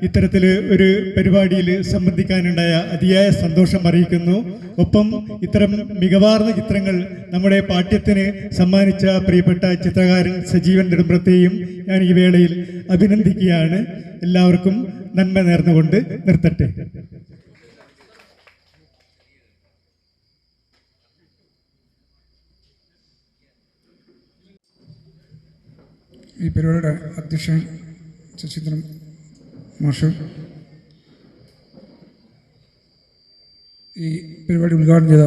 S5: ഇത്തരത്തിൽ ഒരു പരിപാടിയിൽ സംബന്ധിക്കാനുണ്ടായ അതിയായ സന്തോഷം അറിയിക്കുന്നു. ഒപ്പം ഇത്തരം മികവാർന്ന ചിത്രങ്ങൾ നമ്മുടെ പാഠ്യത്തിന് സമ്മാനിച്ച പ്രിയപ്പെട്ട ചിത്രകാരൻ സജീവൻ നെടുമ്പ്രത്തെയും ഞാൻ ഈ വേളയിൽ അഭിനന്ദിക്കുകയാണ്. എല്ലാവർക്കും നന്മ നേർന്നുകൊണ്ട് നിർത്തട്ടെ.
S16: ഈ പരിപാടിയുടെ അധ്യക്ഷൻ ശശീന്ദ്രൻ മാഷ്, ഈ പരിപാടി ഉദ്ഘാടനം ചെയ്ത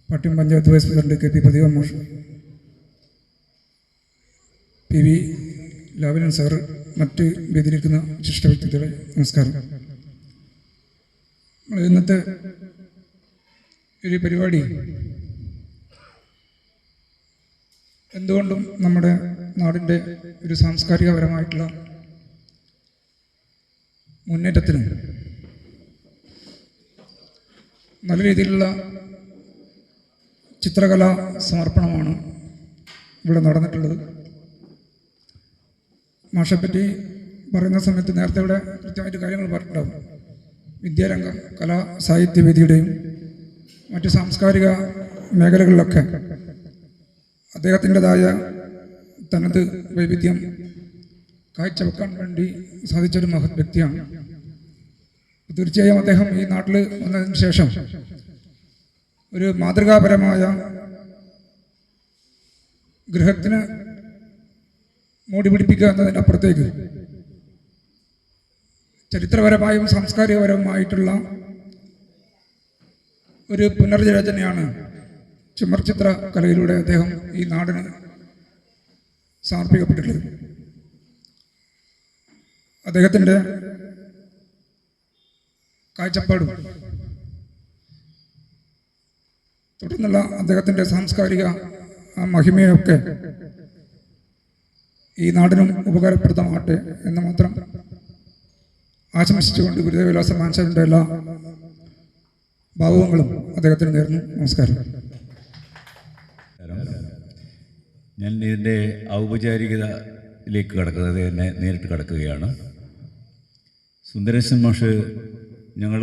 S16: Pattiam panchayat vice president KP Pradeepan മാഷ്, PV ലാവലൻ സാർ, മറ്റ് വേദിയിലിരിക്കുന്ന വിശിഷ്ട വ്യക്തികളെ നമസ്കാരം. ഇന്നത്തെ ഒരു പരിപാടി എന്തുകൊണ്ടും നമ്മുടെ നാടിൻ്റെ ഒരു സാംസ്കാരികപരമായിട്ടുള്ള മുന്നേറ്റത്തിനും നല്ല രീതിയിലുള്ള ചിത്രകലാ സമർപ്പണമാണ് ഇവിടെ നടന്നിട്ടുള്ളത്. മാഷെപ്പറ്റി പറയുന്ന സമയത്ത് നേരത്തെ ഇവിടെ കൃത്യമായിട്ട് കാര്യങ്ങൾ പറഞ്ഞിട്ടുണ്ടാവും. വിദ്യാരംഗം കലാ സാഹിത്യവേദിയുടെയും മറ്റ് സാംസ്കാരിക മേഖലകളിലൊക്കെ അദ്ദേഹത്തിൻ്റെതായ തനത് വൈവിധ്യം കാഴ്ചവെക്കാൻ വേണ്ടി സാധിച്ചൊരു മഹത് വ്യക്തിയാണ്. തീർച്ചയായും അദ്ദേഹം ഈ നാട്ടിൽ വന്നതിന് ശേഷം ഒരു മാതൃകാപരമായ ഗൃഹത്തിന് മോടി പിടിപ്പിക്കുക എന്നതിനപ്പുറത്തേക്ക് ചരിത്രപരമായും സാംസ്കാരികപരമായിട്ടുള്ള ഒരു പുനർരചനയാണ് ചുമർചിത്ര കലയിലൂടെ അദ്ദേഹം ഈ നാടിന് സമർപ്പിക്കപ്പെട്ടിട്ടുള്ളത്. അദ്ദേഹത്തിൻ്റെ കാഴ്ചപ്പാടും തുടർന്നുള്ള അദ്ദേഹത്തിൻ്റെ സാംസ്കാരിക മഹിമയൊക്കെ ഈ നാടിനും ഉപകാരപ്രദമാകട്ടെ എന്ന് മാത്രം ആശംസിച്ചുകൊണ്ട് ഗുരുദേവവിലാസ മാൻസറിൻ്റെ എല്ലാ ഭാവങ്ങളും അദ്ദേഹത്തിന് നേർന്നു. നമസ്കാരം.
S17: ഞാൻ ഇതിൻ്റെ ഔപചാരികതയിലേക്ക് കടക്കുന്നത് തന്നെ നേരിട്ട് കടക്കുകയാണ്. സുന്ദരേശൻ മാഷ് ഞങ്ങൾ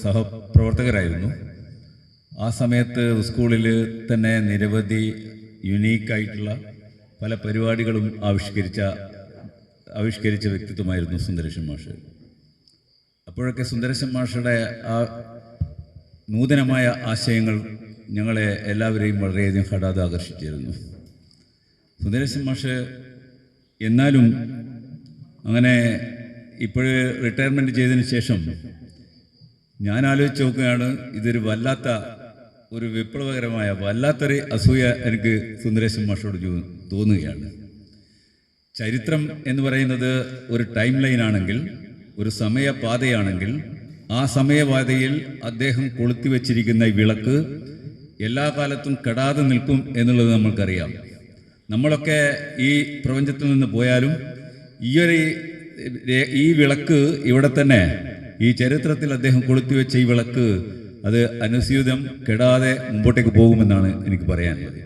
S17: സഹപ്രവർത്തകരായിരുന്നു. ആ സമയത്ത് സ്കൂളിൽ തന്നെ നിരവധി യുണീക്കായിട്ടുള്ള പല പരിപാടികളും ആവിഷ്കരിച്ച വ്യക്തിത്വമായിരുന്നു സുന്ദരേശൻ മാഷ്. അപ്പോഴൊക്കെ സുന്ദരേശൻ മാഷയുടെ ആ നൂതനമായ ആശയങ്ങൾ ഞങ്ങളെ എല്ലാവരെയും വളരെയധികം ഹഠാത് ആകർഷിച്ചിരുന്നു. സുന്ദരേശൻ മാഷ് എന്നാലും അങ്ങനെ ഇപ്പോൾ റിട്ടയർമെൻറ്റ് ചെയ്തതിന് ശേഷം ഞാൻ ആലോചിച്ച് നോക്കുകയാണ്, ഇതൊരു വല്ലാത്ത ഒരു വിപ്ലവകരമായ വല്ലാത്തൊരു അസൂയ എനിക്ക് സുന്ദരേശൻ മാഷോട് തോന്നുകയാണ്. ചരിത്രം എന്ന് പറയുന്നത് ഒരു ടൈം ലൈനാണെങ്കിൽ, ഒരു സമയപാതയാണെങ്കിൽ, ആ സമയപാതയിൽ അദ്ദേഹം കൊളുത്തി വച്ചിരിക്കുന്ന ഈ വിളക്ക് എല്ലാ കാലത്തും കെടാതെ നിൽക്കും എന്നുള്ളത് നമ്മൾക്കറിയാം. നമ്മളൊക്കെ ഈ പ്രപഞ്ചത്തിൽ നിന്ന് പോയാലും ഈ വിളക്ക് ഇവിടെ തന്നെ, ഈ ചരിത്രത്തിൽ അദ്ദേഹം കൊളുത്തി വെച്ച ഈ വിളക്ക് അത് അനുസ്യൂതം കെടാതെ മുമ്പോട്ടേക്ക് പോകുമെന്നാണ് എനിക്ക് പറയാനുള്ളത്.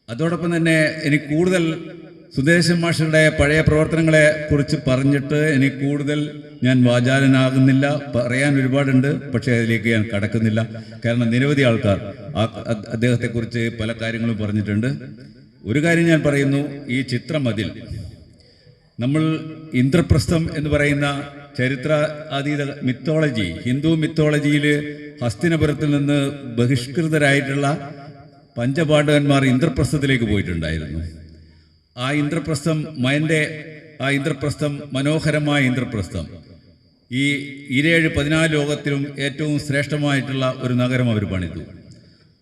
S17: അതോടൊപ്പം തന്നെ എനിക്ക് കൂടുതൽ സുന്ദരേശൻ മാഷയുടെ പഴയ പ്രവർത്തനങ്ങളെ കുറിച്ച് പറഞ്ഞിട്ട് എനിക്ക് കൂടുതൽ ഞാൻ വാചാലനാകുന്നില്ല. പറയാൻ ഒരുപാടുണ്ട്, പക്ഷേ അതിലേക്ക് ഞാൻ കടക്കുന്നില്ല. കാരണം നിരവധി ആൾക്കാർ അദ്ദേഹത്തെക്കുറിച്ച് പല കാര്യങ്ങളും പറഞ്ഞിട്ടുണ്ട്. ഒരു കാര്യം ഞാൻ പറയുന്നു, ഈ ചിത്രമതിൽ നമ്മൾ ഇന്ദ്രപ്രസ്ഥം എന്ന് പറയുന്ന ചരിത്ര അതീത മിത്തോളജി, ഹിന്ദു മിത്തോളജിയിൽ ഹസ്തിനപുരത്തിൽ നിന്ന് ബഹിഷ്കൃതരായിട്ടുള്ള പഞ്ചപാണ്ഡവന്മാർ ഇന്ദ്രപ്രസ്ഥത്തിലേക്ക് പോയിട്ടുണ്ടായിരുന്നു. ആ ഇന്ദ്രപ്രസ്ഥം മനോഹരമായ ഇന്ദ്രപ്രസ്ഥം, ഈ 14 ലോകത്തിലും ഏറ്റവും ശ്രേഷ്ഠമായിട്ടുള്ള ഒരു നഗരം അവർ പണിതു.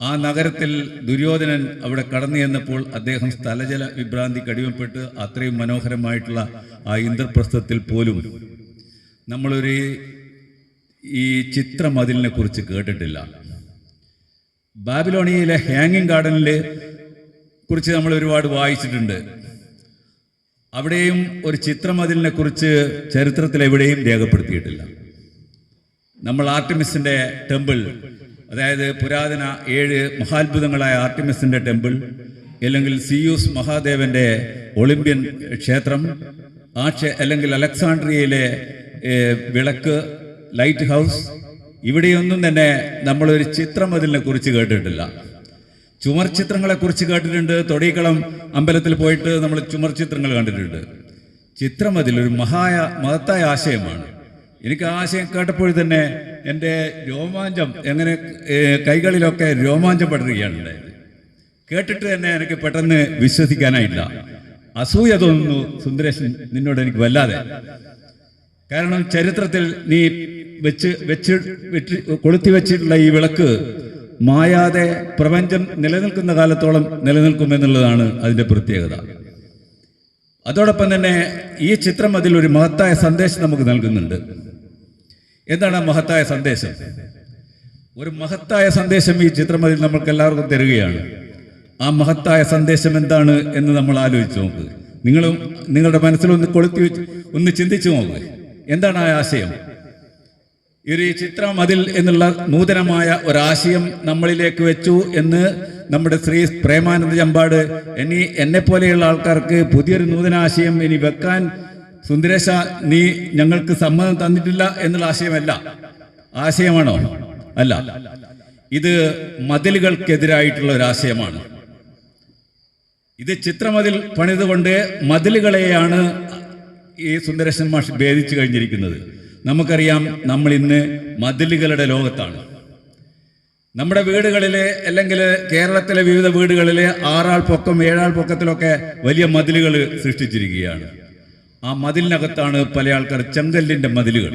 S17: ആ നഗരത്തിൽ ദുര്യോധനൻ അവിടെ കടന്നു ചെന്നപ്പോൾ അദ്ദേഹം സ്ഥലജല വിഭ്രാന്തിക്ക് അടിമപ്പെട്ട് അത്രയും മനോഹരമായിട്ടുള്ള ആ ഇന്ദ്രപ്രസ്ഥത്തിൽ പോലും നമ്മളൊരു ഈ ചിത്രമതിലിനെ കുറിച്ച് കേട്ടിട്ടില്ല. ബാബിലോണിയയിലെ ഹാങ്ങിങ് ഗാർഡനിലെ കുറിച്ച് നമ്മൾ ഒരുപാട് വായിച്ചിട്ടുണ്ട്. അവിടെയും ഒരു ചിത്രമതിലിനെ കുറിച്ച് ചരിത്രത്തിൽ എവിടെയും രേഖപ്പെടുത്തിയിട്ടില്ല. നമ്മൾ ആർട്ടിമിസിൻ്റെ ടെമ്പിൾ, അതായത് പുരാതന 7 മഹാത്ഭുതങ്ങളായ ആർട്ടിമിസിൻ്റെ ടെമ്പിൾ, അല്ലെങ്കിൽ സിയൂസ് മഹാദേവൻ്റെ ഒളിമ്പ്യൻ ക്ഷേത്രം, അല്ലെങ്കിൽ അലക്സാണ്ട്രിയയിലെ വിളക്ക്, ലൈറ്റ് ഹൗസ്, ഇവിടെയൊന്നും തന്നെ നമ്മളൊരു ചിത്രമതിലിനെ കുറിച്ച് കേട്ടിട്ടില്ല. ചുമർ ചിത്രങ്ങളെക്കുറിച്ച് കേട്ടിട്ടുണ്ട്. തൊടിക്കളം അമ്പലത്തിൽ പോയിട്ട് നമ്മൾ ചുമർ ചിത്രങ്ങൾ കണ്ടിട്ടുണ്ട്. ചിത്രമതിൽ ഒരു മഹത്തായ ആശയമാണ്. എനിക്ക് ആ ആശയം കേട്ടപ്പോൾ തന്നെ എൻ്റെ രോമാഞ്ചം, എങ്ങനെ കൈകളിലൊക്കെ രോമാഞ്ചം പടരുകയാണ് ഉണ്ടായത്. കേട്ടിട്ട് തന്നെ എനിക്ക് പെട്ടെന്ന് വിശ്വസിക്കാനായില്ല. അസൂയ തോന്നുന്നു സുന്ദരേശൻ നിന്നോട് എനിക്ക് വല്ലാതെ. കാരണം ചരിത്രത്തിൽ നീ കൊളുത്തി വെച്ചിട്ടുള്ള ഈ വിളക്ക് മായാതെ പ്രപഞ്ചം നിലനിൽക്കുന്ന കാലത്തോളം നിലനിൽക്കുമെന്നുള്ളതാണ് അതിൻ്റെ പ്രത്യേകത. അതോടൊപ്പം തന്നെ ഈ ചിത്രം അതിൽ ഒരു മഹത്തായ സന്ദേശം നമുക്ക് നൽകുന്നുണ്ട്. എന്താണ് ആ മഹത്തായ സന്ദേശം? ഒരു മഹത്തായ സന്ദേശം ഈ ചിത്രം അതിൽ നമ്മൾക്ക് എല്ലാവർക്കും തരികയാണ്. ആ മഹത്തായ സന്ദേശം എന്താണ് എന്ന് നമ്മൾ ആലോചിച്ച് നോക്ക്. നിങ്ങളും നിങ്ങളുടെ മനസ്സിലൊന്ന് കൊളുത്തി വെച്ച് ഒന്ന് ചിന്തിച്ചു നോക്ക്. എന്താണ് ആ ആശയം? ഈ ചിത്രം അതിൽ എന്നുള്ള നൂതനമായ ഒരാശയം നമ്മളിലേക്ക് വെച്ചു എന്ന് നമ്മുടെ ശ്രീ പ്രേമാനന്ദ ചമ്പാട് എന്നെ പോലെയുള്ള ആൾക്കാർക്ക് പുതിയൊരു നൂതനാശയം ഇനി വെക്കാൻ സുന്ദരേശ നീ ഞങ്ങൾക്ക് സമ്മതം തന്നിട്ടില്ല എന്നുള്ള ആശയമല്ല. ആശയമാണോ? അല്ല. ഇത് മതിലുകൾക്കെതിരായിട്ടുള്ള ഒരാശയമാണ്. ഇത് ചിത്രമതിൽ പണിതുകൊണ്ട് മതിലുകളെയാണ് ഈ സുന്ദരേശൻ മാഷ് ഭേദിച്ചു കഴിഞ്ഞിരിക്കുന്നത്. നമുക്കറിയാം, നമ്മൾ ഇന്ന് മതിലുകളുടെ ലോകത്താണ്. നമ്മുടെ വീടുകളിലെ അല്ലെങ്കിൽ കേരളത്തിലെ വിവിധ വീടുകളിലെ 6 ആൾ പൊക്കം 7 ആൾ പൊക്കത്തിലൊക്കെ വലിയ മതിലുകൾ സൃഷ്ടിച്ചിരിക്കുകയാണ്. ആ മതിലിനകത്താണ് പല ആൾക്കാർ ചെങ്കല്ലിൻ്റെ മതിലുകൾ.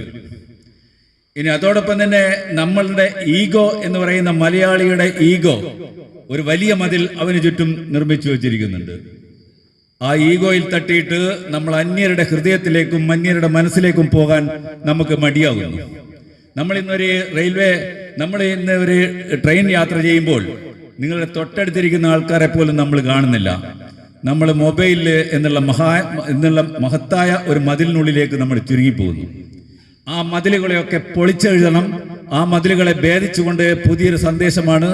S17: ഇനി അതോടൊപ്പം തന്നെ നമ്മളുടെ ഈഗോ എന്ന് പറയുന്ന മലയാളിയുടെ ഈഗോ ഒരു വലിയ മതിൽ അവന് ചുറ്റും നിർമ്മിച്ചു വച്ചിരിക്കുന്നുണ്ട്. ആ ഈഗോയിൽ തട്ടിയിട്ട് നമ്മൾ അന്യരുടെ ഹൃദയത്തിലേക്കും അന്യരുടെ മനസ്സിലേക്കും പോകാൻ നമുക്ക് മടിയാകുന്നു. നമ്മൾ ഇന്ന് ഒരു ട്രെയിൻ യാത്ര ചെയ്യുമ്പോൾ നിങ്ങളുടെ തൊട്ടടുത്തിരിക്കുന്ന ആൾക്കാരെ പോലും നമ്മൾ കാണുന്നില്ല. നമ്മൾ മൊബൈലിൽ എന്നുള്ള മഹത്തായ ഒരു മതിലിനുള്ളിലേക്ക് നമ്മൾ ചുരുങ്ങിപ്പോകുന്നു. ആ മതിലുകളെയൊക്കെ പൊളിച്ചെഴുതണം. ആ മതിലുകളെ ഭേദിച്ചുകൊണ്ട് പുതിയൊരു സന്ദേശമാണ്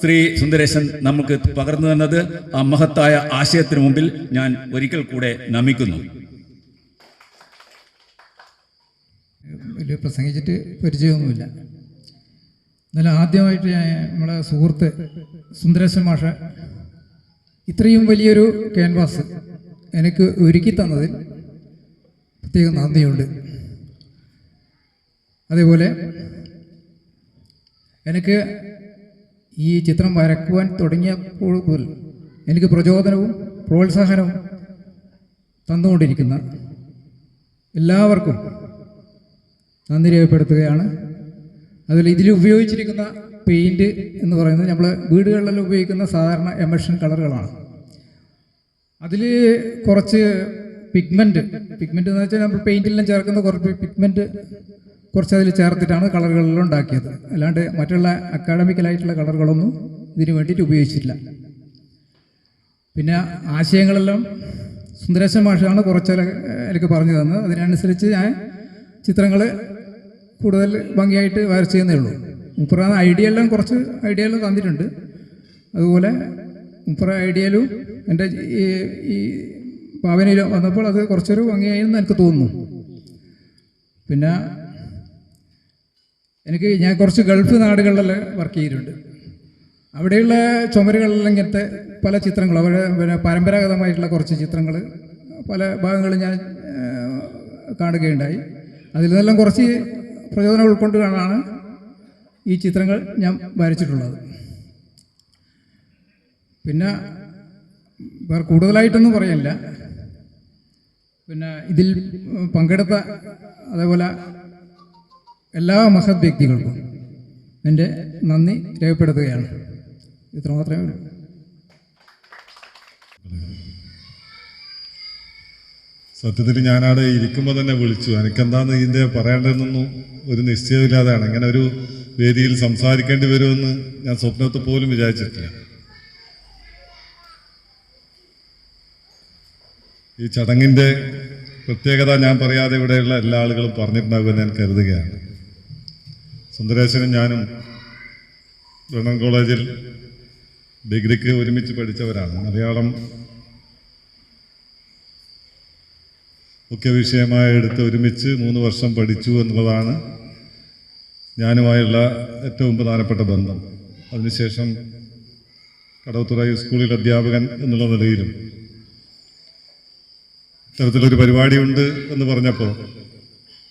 S17: ശ്രീ സുന്ദരേശൻ നമുക്ക് പകർന്നു തന്നത്. ആ മഹത്തായ ആശയത്തിന് മുമ്പിൽ ഞാൻ ഒരിക്കൽ കൂടെ നമിക്കുന്നു.
S16: വലിയ പ്രസംഗിച്ചിട്ട് പരിചയമൊന്നുമില്ല. എന്നാലും ആദ്യമായിട്ട് നമ്മളെ സുഹൃത്ത് സുന്ദരേശൻ മാഷ് ഇത്രയും വലിയൊരു ക്യാൻവാസ് എനിക്ക് ഒരുക്കി തന്നതിൽ പ്രത്യേകം നന്ദിയുണ്ട്. അതേപോലെ എനിക്ക് ഈ ചിത്രം വരക്കുവാൻ തുടങ്ങിയപ്പോൾ മുതൽ എനിക്ക് പ്രചോദനവും പ്രോത്സാഹനവും തന്നുകൊണ്ടിരിക്കുന്ന എല്ലാവർക്കും നന്ദി രേഖപ്പെടുത്തുകയാണ്. അതിൽ ഇതിൽ ഉപയോഗിച്ചിരിക്കുന്ന പെയിൻറ്റ് എന്ന് പറയുന്നത് നമ്മൾ വീടുകളിലെല്ലാം ഉപയോഗിക്കുന്ന സാധാരണ എമൽഷൻ കളറുകളാണ്. അതിൽ കുറച്ച് പിഗ്മെൻറ്റ് എന്ന് വെച്ചാൽ നമ്മൾ പെയിൻറ്റിലെല്ലാം ചേർക്കുന്ന കുറച്ച് പിഗ്മെൻറ്റ് കുറച്ച് അതിൽ ചേർത്തിട്ടാണ് കളറുകളെല്ലാം ഉണ്ടാക്കിയത്. അല്ലാണ്ട് മറ്റുള്ള അക്കാഡമിക്കലായിട്ടുള്ള കളറുകളൊന്നും ഇതിന് വേണ്ടിയിട്ട് ഉപയോഗിച്ചിട്ടില്ല. പിന്നെ ആശയങ്ങളെല്ലാം സുന്ദരേശൻ മാഷാണ് കുറച്ച് എനിക്ക് പറഞ്ഞു തന്നത്. അതിനനുസരിച്ച് ഞാൻ ചിത്രങ്ങൾ കൂടുതൽ ഭംഗിയായിട്ട് വരച്ച് ചെയ്യുന്നേ ഉള്ളൂ. മുപ്പറ ഐഡിയയെല്ലാം കുറച്ച് ഐഡിയയെല്ലാം തന്നിട്ടുണ്ട്. അതുപോലെ മുപ്പറ ഐഡിയയിലും എൻ്റെ ഈ ഭാവനയിലും വന്നപ്പോൾ അത് കുറച്ചൊരു ഭംഗിയായെന്ന് എനിക്ക് തോന്നുന്നു. പിന്നെ ഞാൻ കുറച്ച് ഗൾഫ് നാടുകളിലെല്ലാം വർക്ക് ചെയ്തിട്ടുണ്ട്. അവിടെയുള്ള ചുമരുകളിലെല്ലാം ഇങ്ങനത്തെ പല ചിത്രങ്ങളും പിന്നെ പരമ്പരാഗതമായിട്ടുള്ള കുറച്ച് ചിത്രങ്ങൾ പല ഭാഗങ്ങളും ഞാൻ കാണുകയുണ്ടായി. അതിൽ നിന്നെല്ലാം കുറച്ച് പ്രചോദനം ഉൾക്കൊണ്ടാണ് ഈ ചിത്രങ്ങൾ ഞാൻ വരച്ചിട്ടുള്ളത്. പിന്നെ വേറെ കൂടുതലായിട്ടൊന്നും പറയാനില്ല. പിന്നെ ഇതിൽ പങ്കെടുത്ത അതേപോലെ എല്ലാ മഹത് വ്യക്തികൾക്കും എൻ്റെ നന്ദി രേഖപ്പെടുത്തുകയാണ്. ഇത്ര മാത്രമേ ഉള്ളൂ.
S18: സത്യത്തിൽ ഞാനവിടെ ഇരിക്കുമ്പോൾ തന്നെ വിളിച്ചു. എനിക്കെന്താന്ന് ഇതിൻ്റെ പറയേണ്ടതെന്നൊന്നും ഒരു നിശ്ചയമില്ലാതെയാണ്. ഇങ്ങനെ ഒരു വേദിയിൽ സംസാരിക്കേണ്ടി വരുമെന്ന് ഞാൻ സ്വപ്നത്തിൽ പോലും വിചാരിച്ചിട്ടില്ല. ഈ ചടങ്ങിൻ്റെ പ്രത്യേകത ഞാൻ പറയാതെ ഇവിടെയുള്ള എല്ലാ ആളുകളും പറഞ്ഞിട്ടുണ്ടാകുമെന്ന് ഞാൻ കരുതുകയാണ്. സുന്ദരേശനും ഞാനും ബ്രണ്ണൻ കോളേജിൽ ഡിഗ്രിക്ക് ഒരുമിച്ച് പഠിച്ചവരാണ്. മലയാളം മുഖ്യ വിഷയമായി എടുത്ത് ഒരുമിച്ച് 3 വർഷം പഠിച്ചു എന്നുള്ളതാണ് ഞാനുമായുള്ള ഏറ്റവും പ്രധാനപ്പെട്ട ബന്ധം. അതിനുശേഷം കടവത്തുറ സ്കൂളിൽ അധ്യാപകൻ എന്നുള്ള നിലയിലും ഇത്തരത്തിലൊരു പരിപാടിയുണ്ട് എന്ന് പറഞ്ഞപ്പോൾ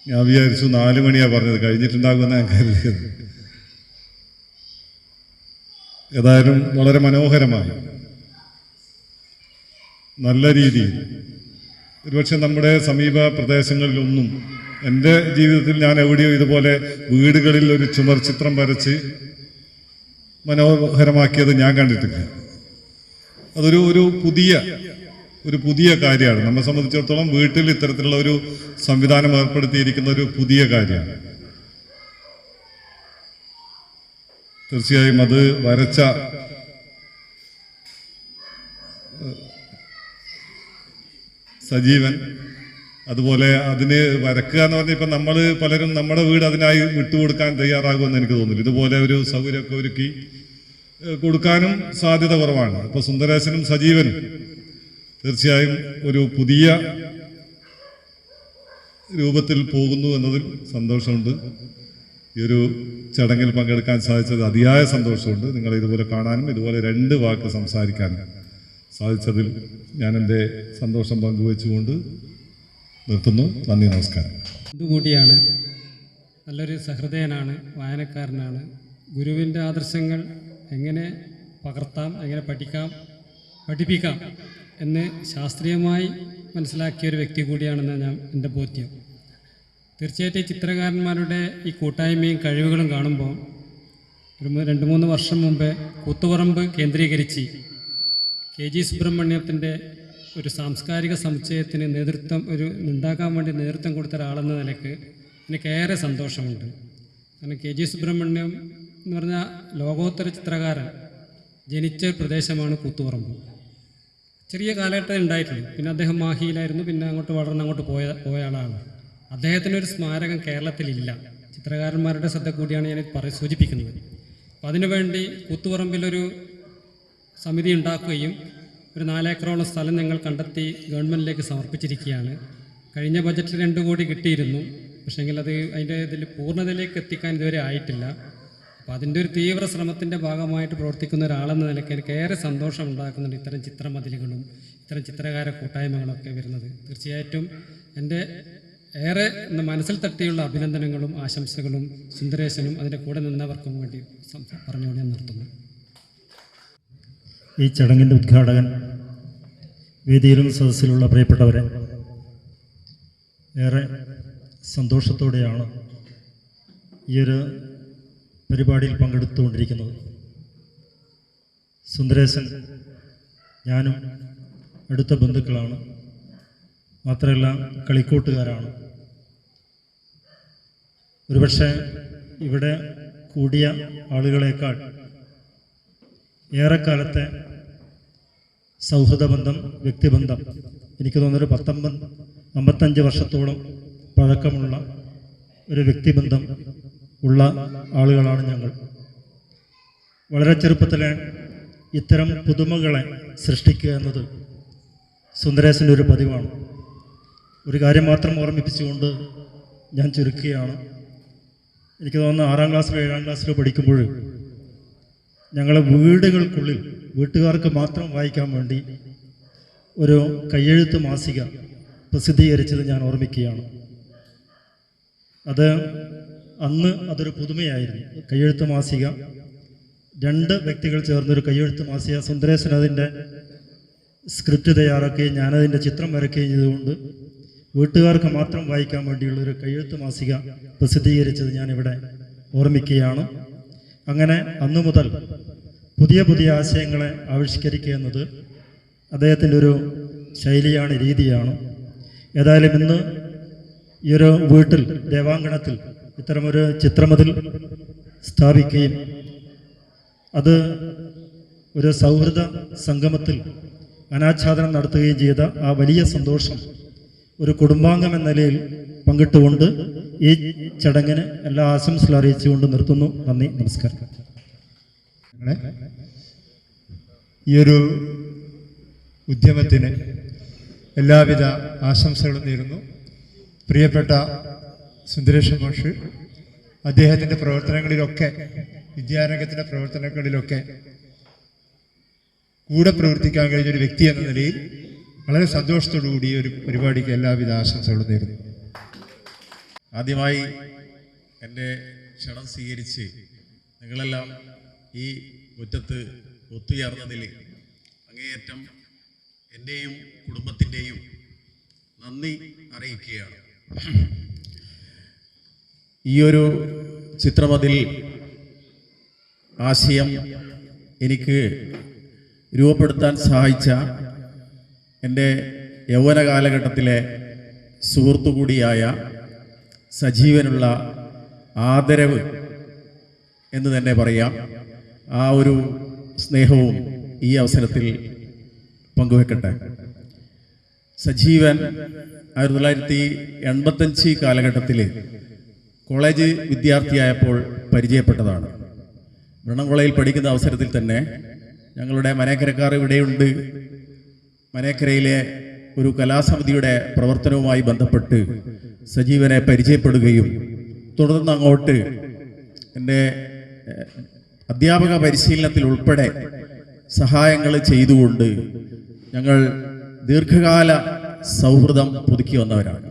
S18: ഞാൻ വിചാരിച്ചു 4 മണിയാണ് പറഞ്ഞത്, കഴിഞ്ഞിട്ടുണ്ടാകുമെന്ന് ഞാൻ കരുതിയത്. ഏതായാലും വളരെ മനോഹരമായി നല്ല രീതിയിൽ ഒരുപക്ഷെ നമ്മുടെ സമീപ പ്രദേശങ്ങളിലൊന്നും എൻ്റെ ജീവിതത്തിൽ ഞാൻ എവിടെയോ ഇതുപോലെ വീടുകളിൽ ഒരു ചുമർ ചിത്രം വരച്ച് മനോഹരമാക്കിയത് ഞാൻ കണ്ടിട്ടില്ല. അതൊരു പുതിയ കാര്യമാണ്. നമ്മെ സംബന്ധിച്ചിടത്തോളം വീട്ടിൽ ഇത്തരത്തിലുള്ള ഒരു സംവിധാനം ഏർപ്പെടുത്തിയിരിക്കുന്ന ഒരു പുതിയ കാര്യമാണ്. തീർച്ചയായും അത് വരച്ച സജീവൻ, അതുപോലെ അതിന് വരക്കുക എന്ന് പറഞ്ഞാൽ ഇപ്പം നമ്മൾ പലരും നമ്മുടെ വീട് അതിനായി വിട്ടുകൊടുക്കാൻ തയ്യാറാകുമെന്ന് എനിക്ക് തോന്നുന്നു. ഇതുപോലെ ഒരു സൗകര്യമൊക്കെ ഒരുക്കി കൊടുക്കാനും സാധ്യത കുറവാണ്. അപ്പോൾ സുന്ദരേശനും സജീവനും തീർച്ചയായും ഒരു പുതിയ രൂപത്തിൽ പോകുന്നു എന്നതിൽ സന്തോഷമുണ്ട്. ഈ ഒരു ചടങ്ങിൽ പങ്കെടുക്കാൻ സാധിച്ചത് അതിയായ സന്തോഷമുണ്ട്. നിങ്ങളെ ഇതുപോലെ കാണാനും ഇതുപോലെ 2 വാക്ക് സംസാരിക്കാനും സാധിച്ചതിൽ ഞാൻ എൻ്റെ സന്തോഷം പങ്കുവെച്ചുകൊണ്ട് നിർത്തുന്നു. നന്ദി, നമസ്കാരം.
S19: ഇതുകൂടിയാണ്, നല്ലൊരു സഹൃദയനാണ്, വായനക്കാരനാണ്. ഗുരുവിൻ്റെ ആദർശങ്ങൾ എങ്ങനെ പകർത്താം, എങ്ങനെ പഠിപ്പിക്കാം എന്ന് ശാസ്ത്രീയമായി മനസ്സിലാക്കിയ ഒരു വ്യക്തി കൂടിയാണെന്ന് എൻ്റെ ബോധ്യം. തീർച്ചയായിട്ടും ഈ ചിത്രകാരന്മാരുടെ ഈ കൂട്ടായ്മയും കഴിവുകളും കാണുമ്പോൾ ഒരു 2-3 വർഷം മുമ്പേ കൂത്തുപറമ്പ് കേന്ദ്രീകരിച്ച് KG സുബ്രഹ്മണ്യത്തിൻ്റെ ഒരു സാംസ്കാരിക സമുച്ചയത്തിന് ഉണ്ടാക്കാൻ വേണ്ടി നേതൃത്വം കൊടുത്ത ഒരാളെന്ന നിലയ്ക്ക് എനിക്കേറെ സന്തോഷമുണ്ട്. കാരണം KG സുബ്രഹ്മണ്യം എന്ന് പറഞ്ഞാൽ ലോകോത്തര ചിത്രകാരൻ ജനിച്ച പ്രദേശമാണ് കൂത്തുപറമ്പ്. ചെറിയ കാലഘട്ടം ഉണ്ടായിട്ടുള്ളൂ. പിന്നെ അദ്ദേഹം മാഹിയിലായിരുന്നു. പിന്നെ അങ്ങോട്ട് പോയ ആളാണ്. അദ്ദേഹത്തിനൊരു സ്മാരകം കേരളത്തിലില്ല. ചിത്രകാരന്മാരുടെ ശ്രദ്ധ കൂടിയാണ് ഞാൻ സൂചിപ്പിക്കുന്നത്. അപ്പോൾ അതിനുവേണ്ടി കൂത്തുപറമ്പിലൊരു സമിതി ഉണ്ടാക്കുകയും ഒരു 4 ഏക്കറോളം സ്ഥലം ഞങ്ങൾ കണ്ടെത്തി ഗവൺമെൻറ്റിലേക്ക് സമർപ്പിച്ചിരിക്കുകയാണ്. കഴിഞ്ഞ ബജറ്റിൽ 2 കോടി കിട്ടിയിരുന്നു. പക്ഷേങ്കിൽ അത് അതിൻ്റെ പൂർണ്ണതയിലേക്ക് എത്തിക്കാൻ ഇതുവരെ ആയിട്ടില്ല. അപ്പോൾ അതിൻ്റെ ഒരു തീവ്ര ശ്രമത്തിൻ്റെ ഭാഗമായിട്ട് പ്രവർത്തിക്കുന്ന ഒരാളെന്ന നിലയ്ക്ക് എനിക്ക് ഏറെ സന്തോഷം ഉണ്ടാക്കുന്നുണ്ട് ഇത്തരം ചിത്രമതിലുകളും ഇത്തരം ചിത്രകാര കൂട്ടായ്മകളൊക്കെ വരുന്നത്. തീർച്ചയായിട്ടും എൻ്റെ ഏറെ മനസ്സിൽ തട്ടിയുള്ള അഭിനന്ദനങ്ങളും ആശംസകളും സുന്ദരേശനും അതിൻ്റെ കൂടെ നിന്നവർക്കും വേണ്ടി പറഞ്ഞുകൊണ്ട് ഞാൻ നിർത്തുന്നു.
S20: ഈ ചടങ്ങിൻ്റെ ഉദ്ഘാടകൻ, വേദിയിലും സദസ്സിലുള്ള പ്രിയപ്പെട്ടവരെ, ഏറെ സന്തോഷത്തോടെയാണ് ഈ ഒരു പരിപാടിയിൽ പങ്കെടുത്തുകൊണ്ടിരിക്കുന്നത്. സുന്ദരേശൻ ഞാനും അടുത്ത ബന്ധുക്കളാണ്, മാത്രമല്ല കളിക്കൂട്ടുകാരാണ്. ഒരുപക്ഷെ ഇവിടെ കൂടിയ ആളുകളേക്കാൾ ഏറെക്കാലത്തെ സൗഹൃദ ബന്ധം, വ്യക്തിബന്ധം, എനിക്ക് തോന്നുന്നൊരു 55 വർഷത്തോളം പഴക്കമുള്ള ഒരു വ്യക്തിബന്ധം ഉള്ള ആളുകളാണ് ഞങ്ങൾ. വളരെ ചെറുപ്പത്തിലെ ഇത്തരം പുതുമകളെ സൃഷ്ടിക്കുക എന്നത് സുന്ദരേശൻ്റെ ഒരു പതിവാണ്. ഒരു കാര്യം മാത്രം ഓർമ്മിപ്പിച്ചുകൊണ്ട് ഞാൻ ചുരുക്കുകയാണ്. എനിക്ക് തോന്നുന്നു 6ാം ക്ലാസ്സിലോ 7ാം ക്ലാസ്സിലോ പഠിക്കുമ്പോൾ ഞങ്ങളെ വീടുകൾക്കുള്ളിൽ വീട്ടുകാർക്ക് മാത്രം വായിക്കാൻ വേണ്ടി ഒരു കയ്യെഴുത്ത് മാസിക പ്രസിദ്ധീകരിച്ചത് ഞാൻ ഓർമ്മിക്കുകയാണ്. അന്ന് അതൊരു പുതുമയായിരുന്നു. കയ്യെഴുത്ത് മാസിക, 2 വ്യക്തികൾ ചേർന്നൊരു കയ്യെഴുത്ത് മാസിക. സുന്ദരേശൻ അതിൻ്റെ സ്ക്രിപ്റ്റ് തയ്യാറാക്കുകയും ഞാനതിൻ്റെ ചിത്രം വരയ്ക്കുകയും ചെയ്തുകൊണ്ട് വീട്ടുകാർക്ക് മാത്രം വായിക്കാൻ വേണ്ടിയുള്ളൊരു കയ്യെഴുത്ത് മാസിക പ്രസിദ്ധീകരിച്ചത് ഞാനിവിടെ ഓർമ്മിക്കുകയാണ്. അങ്ങനെ അന്നു മുതൽ പുതിയ പുതിയ ആശയങ്ങളെ ആവിഷ്കരിക്കുക എന്നത് അദ്ദേഹത്തിൻ്റെ ഒരു ശൈലിയാണ്, രീതിയാണ്. ഏതായാലും ഇന്ന് ഈ ഒരു വീട്ടിൽ, ദേവാങ്കണത്തിൽ ഇത്തരമൊരു ചിത്രമതിൽ സ്ഥാപിക്കുകയും അത് ഒരു സൗഹൃദ സംഗമത്തിൽ അനാച്ഛാദനം നടത്തുകയും ചെയ്ത ആ വലിയ സന്തോഷം ഒരു കുടുംബാംഗം എന്ന നിലയിൽ പങ്കിട്ടുകൊണ്ട് ഈ ചടങ്ങിന് എല്ലാ ആശംസകളും അറിയിച്ചുകൊണ്ട് നിർത്തുന്നു. നന്ദി, നമസ്കാരം.
S21: ഈ ഒരു ഉദ്യമത്തിന് എല്ലാവിധ ആശംസകളും നേരുന്നു. പ്രിയപ്പെട്ട സുന്ദരേശൻ മാഷ് അദ്ദേഹത്തിൻ്റെ പ്രവർത്തനങ്ങളിലൊക്കെ, വിദ്യാരംഗത്തിൻ്റെ പ്രവർത്തനങ്ങളിലൊക്കെ കൂടെ പ്രവർത്തിക്കാൻ കഴിഞ്ഞൊരു വ്യക്തി എന്ന നിലയിൽ വളരെ സന്തോഷത്തോടു കൂടി ഒരു പരിപാടിക്ക് എല്ലാവിധ ആശംസകളും നേരുന്നു.
S22: ആദ്യമായി എൻ്റെ ക്ഷണം സ്വീകരിച്ച് നിങ്ങളെല്ലാം ഈ മുറ്റത്ത് ഒത്തുചേർന്നതിൽ അങ്ങേയറ്റം എൻ്റെയും കുടുംബത്തിൻ്റെയും നന്ദി അറിയിക്കുകയാണ്. ഈ ഒരു ചിത്രമതിൽ ആശയം എനിക്ക് രൂപപ്പെടുത്താൻ സഹായിച്ച എൻ്റെ യൗവന കാലഘട്ടത്തിലെ സുഹൃത്തു കൂടിയായ സജീവനുള്ള ആദരവ് എന്ന് തന്നെ പറയാം. ആ ഒരു സ്നേഹവും ഈ അവസരത്തിൽ പങ്കുവെക്കട്ടെ. സജീവൻ 1985 കാലഘട്ടത്തിൽ കോളേജ് വിദ്യാർത്ഥിയായപ്പോൾ പരിചയപ്പെട്ടതാണ്. ബ്രണ്ണൻകോളേജിൽ പഠിക്കുന്ന അവസരത്തിൽ തന്നെ ഞങ്ങളുടെ മനേക്കരക്കാർ ഇവിടെയുണ്ട്. മനേക്കരയിലെ ഒരു കലാസമിതിയുടെ പ്രവർത്തനവുമായി ബന്ധപ്പെട്ട് സജീവനെ പരിചയപ്പെടുകയും തുടർന്ന് അങ്ങോട്ട് എൻ്റെ അധ്യാപക പരിശീലനത്തിൽ ഉൾപ്പെടെ സഹായങ്ങൾ ചെയ്തുകൊണ്ട് ഞങ്ങൾ ദീർഘകാല സൗഹൃദം പുതുക്കി വന്നവരാണ്.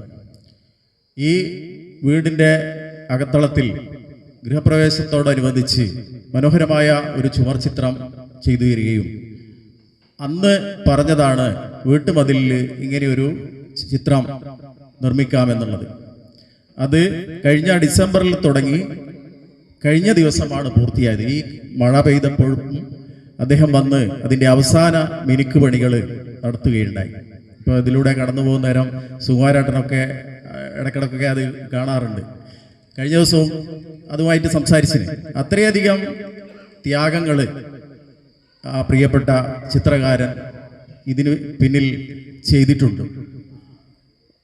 S22: ഈ വീടിൻ്റെ അകത്തളത്തിൽ ഗൃഹപ്രവേശത്തോടനുബന്ധിച്ച് മനോഹരമായ ഒരു ചുമർ ചിത്രം ചെയ്തു തരികയും അന്ന് പറഞ്ഞതാണ് വീട്ടുമതിലിൽ ഇങ്ങനെയൊരു ചിത്രം നിർമ്മിക്കാമെന്നുള്ളത്. അത് കഴിഞ്ഞ ഡിസംബറിൽ തുടങ്ങി കഴിഞ്ഞ ദിവസമാണ് പൂർത്തിയായത്. ഈ മഴ പെയ്തപ്പോഴും അദ്ദേഹം വന്ന് അതിൻ്റെ അവസാന മിനുക്ക് പണികൾ നടത്തുകയുണ്ടായി. ഇപ്പോൾ ഇതിലൂടെ കടന്നു പോകുന്ന നേരം സുകുമാരേട്ടനൊക്കെ ഇടയ്ക്കിടയ്ക്കൊക്കെ അത് കാണാറുണ്ട്. കഴിഞ്ഞ ദിവസവും അതുമായിട്ട് സംസാരിച്ചിന്. അത്രയധികം ത്യാഗങ്ങൾ ആ പ്രിയപ്പെട്ട ചിത്രകാരൻ ഇതിന് പിന്നിൽ ചെയ്തിട്ടുണ്ട്.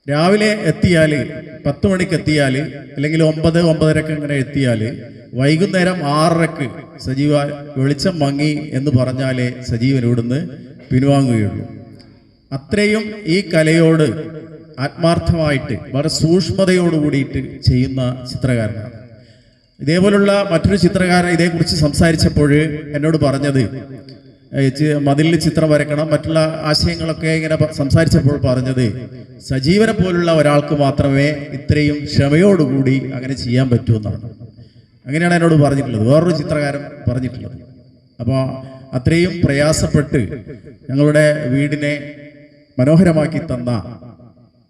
S22: രാവിലെ എത്തിയാൽ 10 മണിക്ക് എത്തിയാൽ അല്ലെങ്കിൽ 9-9:30 ഇങ്ങനെ എത്തിയാൽ വൈകുന്നേരം 6:30 സജീവ വെളിച്ചം മങ്ങി എന്ന് പറഞ്ഞാലേ സജീവൻ ഇവിടുന്ന് പിൻവാങ്ങുകയുള്ളൂ. അത്രയും ഈ കലയോട് ആത്മാർത്ഥമായിട്ട് വളരെ സൂക്ഷ്മതയോട് കൂടിയിട്ട് ചെയ്യുന്ന ചിത്രകാരനാണ്. ഇതേപോലുള്ള മറ്റൊരു ചിത്രകാരൻ ഇതേക്കുറിച്ച് സംസാരിച്ചപ്പോൾ എന്നോട് പറഞ്ഞത്, മതിലിൽ ചിത്രം വരക്കണം, മറ്റുള്ള ആശയങ്ങളൊക്കെ ഇങ്ങനെ സംസാരിച്ചപ്പോൾ പറഞ്ഞത്, സജീവനെ പോലുള്ള ഒരാൾക്ക് മാത്രമേ ഇത്രയും ക്ഷമയോടുകൂടി അങ്ങനെ ചെയ്യാൻ പറ്റൂ എന്നാണ്. അങ്ങനെയാണ് എന്നോട് പറഞ്ഞിട്ടുള്ളത്, വേറൊരു ചിത്രകാരൻ പറഞ്ഞിട്ടുള്ളത്. അപ്പോൾ അത്രയും പ്രയാസപ്പെട്ട് ഞങ്ങളുടെ വീടിനെ മനോഹരമാക്കി തന്ന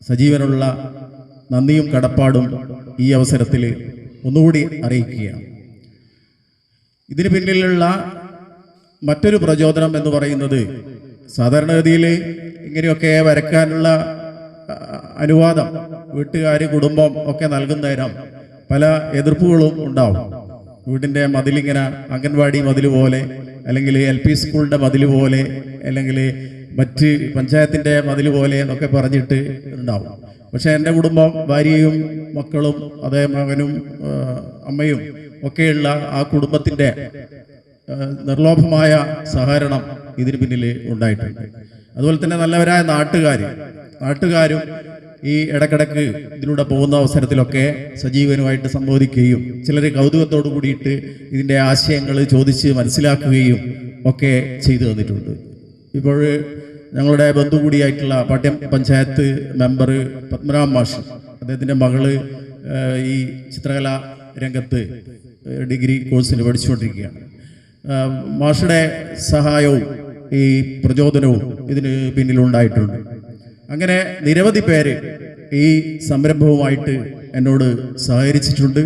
S22: സജീവനുള്ള നന്ദിയും കടപ്പാടും ഈ അവസരത്തിൽ ഒന്നുകൂടി അറിയിക്കുകയാണ്. ഇതിന് പിന്നിലുള്ള മറ്റൊരു പ്രചോദനം എന്ന് പറയുന്നത് സാധാരണഗതിയിൽ ഇങ്ങനെയൊക്കെ വരയ്ക്കാനുള്ള അനുവാദം വീട്ടുകാർ കുടുംബം ഒക്കെ നൽകുന്ന നേരം പല എതിർപ്പുകളും ഉണ്ടാവും. വീടിൻ്റെ മതിലിങ്ങനെ അംഗൻവാടി മതിൽ പോലെ, അല്ലെങ്കിൽ LP സ്കൂളിൻ്റെ മതിൽ പോലെ, അല്ലെങ്കിൽ മറ്റ് പഞ്ചായത്തിൻ്റെ മതിൽ പോലെ എന്നൊക്കെ പറഞ്ഞിട്ട് ഉണ്ടാവും. പക്ഷേ എൻ്റെ കുടുംബം ഭാര്യയും മക്കളും അതേ മകനും അമ്മയും ഒക്കെയുള്ള ആ കുടുംബത്തിൻ്റെ നിർലോഭമായ സഹകരണം ഇതിന് പിന്നിൽ ഉണ്ടായിട്ടുണ്ട്. അതുപോലെ തന്നെ നല്ലവരായ നാട്ടുകാരും ഈ ഇടക്കിടക്ക് ഇതിലൂടെ പോകുന്ന അവസരത്തിലൊക്കെ സജീവനുമായിട്ട് സംബോധിക്കുകയും ചിലർ കൗതുകത്തോടു കൂടിയിട്ട് ഇതിൻ്റെ ആശയങ്ങൾ ചോദിച്ച് മനസ്സിലാക്കുകയും ഒക്കെ ചെയ്തു തന്നിട്ടുണ്ട്. ഇപ്പോൾ ഞങ്ങളുടെ ബന്ധു കൂടിയായിട്ടുള്ള പാട്യം പഞ്ചായത്ത് മെമ്പർ പത്മനാഭ മാഷ്, അദ്ദേഹത്തിൻ്റെ മകള് ഈ ചിത്രകലാ രംഗത്ത് ഡിഗ്രി കോഴ്സിന് പഠിച്ചുകൊണ്ടിരിക്കുകയാണ്. മാഷുടെ സഹായവും ഈ പ്രചോദനവും ഇതിന് പിന്നിലുണ്ടായിട്ടുണ്ട്. അങ്ങനെ നിരവധി പേര് ഈ സംരംഭവുമായിട്ട് എന്നോട് സഹകരിച്ചിട്ടുണ്ട്.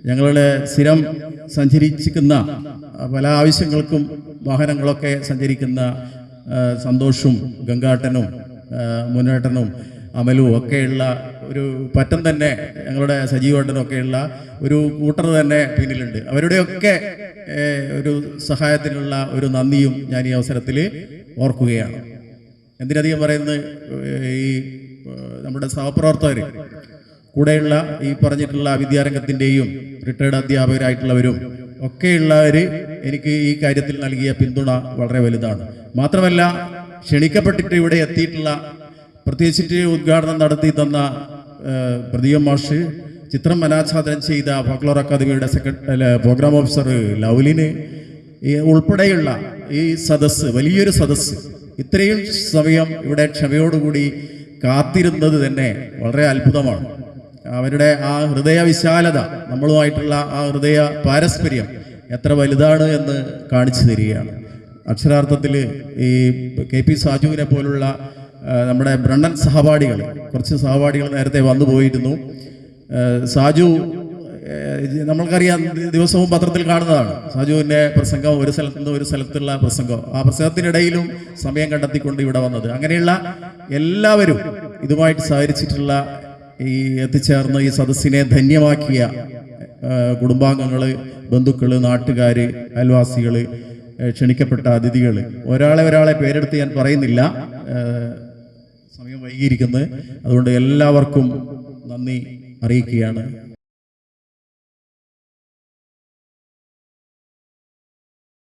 S22: ഞങ്ങളുടെ സ്ഥിരം സഞ്ചരിച്ചിരിക്കുന്ന പല ആവശ്യങ്ങൾക്കും വാഹനങ്ങളൊക്കെ സഞ്ചരിക്കുന്ന സന്തോഷും ഗംഗാട്ടനും മുന്നേട്ടനും അമലും ഒക്കെയുള്ള ഒരു പറ്റം തന്നെ, ഞങ്ങളുടെ സജീവേട്ടനും ഒക്കെയുള്ള ഒരു കൂട്ടർ തന്നെ പിന്നിലുണ്ട്. അവരുടെയൊക്കെ ഒരു സഹായത്തിനുള്ള ഒരു നന്ദിയും ഞാൻ ഈ അവസരത്തിൽ ഓർക്കുകയാണ്. എന്തിനധികം പറയുന്നത്, ഈ നമ്മുടെ സഹപ്രവർത്തകർ കൂടെയുള്ള ഈ പറഞ്ഞിട്ടുള്ള വിദ്യാരംഗത്തിൻ്റെയും റിട്ടയർഡ് അധ്യാപകരായിട്ടുള്ളവരും ഒക്കെയുള്ളവർ എനിക്ക് ഈ കാര്യത്തിൽ നൽകിയ പിന്തുണ വളരെ വലുതാണ്. മാത്രമല്ല, ക്ഷണിക്കപ്പെട്ടിട്ട് ഇവിടെ എത്തിയിട്ടുള്ള, പ്രത്യേകിച്ചിട്ട് ഉദ്ഘാടനം നടത്തി തന്ന പ്രദീപ് മാഷ്, ചിത്രം അനാച്ഛാദനം ചെയ്ത ഫോക്ലോർ അക്കാദമിയുടെ പ്രോഗ്രാം ഓഫീസർ ലൗലിന് ഉൾപ്പെടെയുള്ള ഈ സദസ്സ്, വലിയൊരു സദസ്സ് ഇത്രയും സമയം ഇവിടെ ക്ഷമയോടുകൂടി കാത്തിരുന്നത് തന്നെ വളരെ അത്ഭുതമാണ്. അവരുടെ ആ ഹൃദയ വിശാലത, നമ്മളുമായിട്ടുള്ള ആ ഹൃദയ പാരസ്പര്യം എത്ര വലുതാണ് എന്ന് കാണിച്ചു തരികയാണ്. അക്ഷരാർത്ഥത്തിൽ ഈ KP സാജുവിനെ പോലുള്ള നമ്മുടെ ബ്രണ്ണൻ സഹപാഠികൾ, കുറച്ച് സഹപാഠികൾ നേരത്തെ വന്നു പോയിരുന്നു. സാജു നമ്മൾക്കറിയാം, ദിവസവും പത്രത്തിൽ കാണുന്നതാണ് സാജുവിൻ്റെ പ്രസംഗം, ഒരു സ്ഥലത്ത് നിന്ന് ഒരു സ്ഥലത്തുള്ള പ്രസംഗം. ആ പ്രസംഗത്തിനിടയിലും സമയം കണ്ടെത്തിക്കൊണ്ട് ഇവിടെ വന്നത്. അങ്ങനെയുള്ള എല്ലാവരും ഇതുമായിട്ട് സഹകരിച്ചിട്ടുള്ള ഈ എത്തിച്ചേർന്ന് ഈ സദസ്സിനെ ധന്യമാക്കിയ കുടുംബാംഗങ്ങൾ, ബന്ധുക്കൾ, നാട്ടുകാർ, അയൽവാസികൾ, ക്ഷണിക്കപ്പെട്ട അതിഥികൾ, ഒരാളെ പേരെടുത്ത് ഞാൻ പറയുന്നില്ല, സമയം വൈകിയിരിക്കുന്നത്. അതുകൊണ്ട് എല്ലാവർക്കും നന്ദി അറിയിക്കുകയാണ്.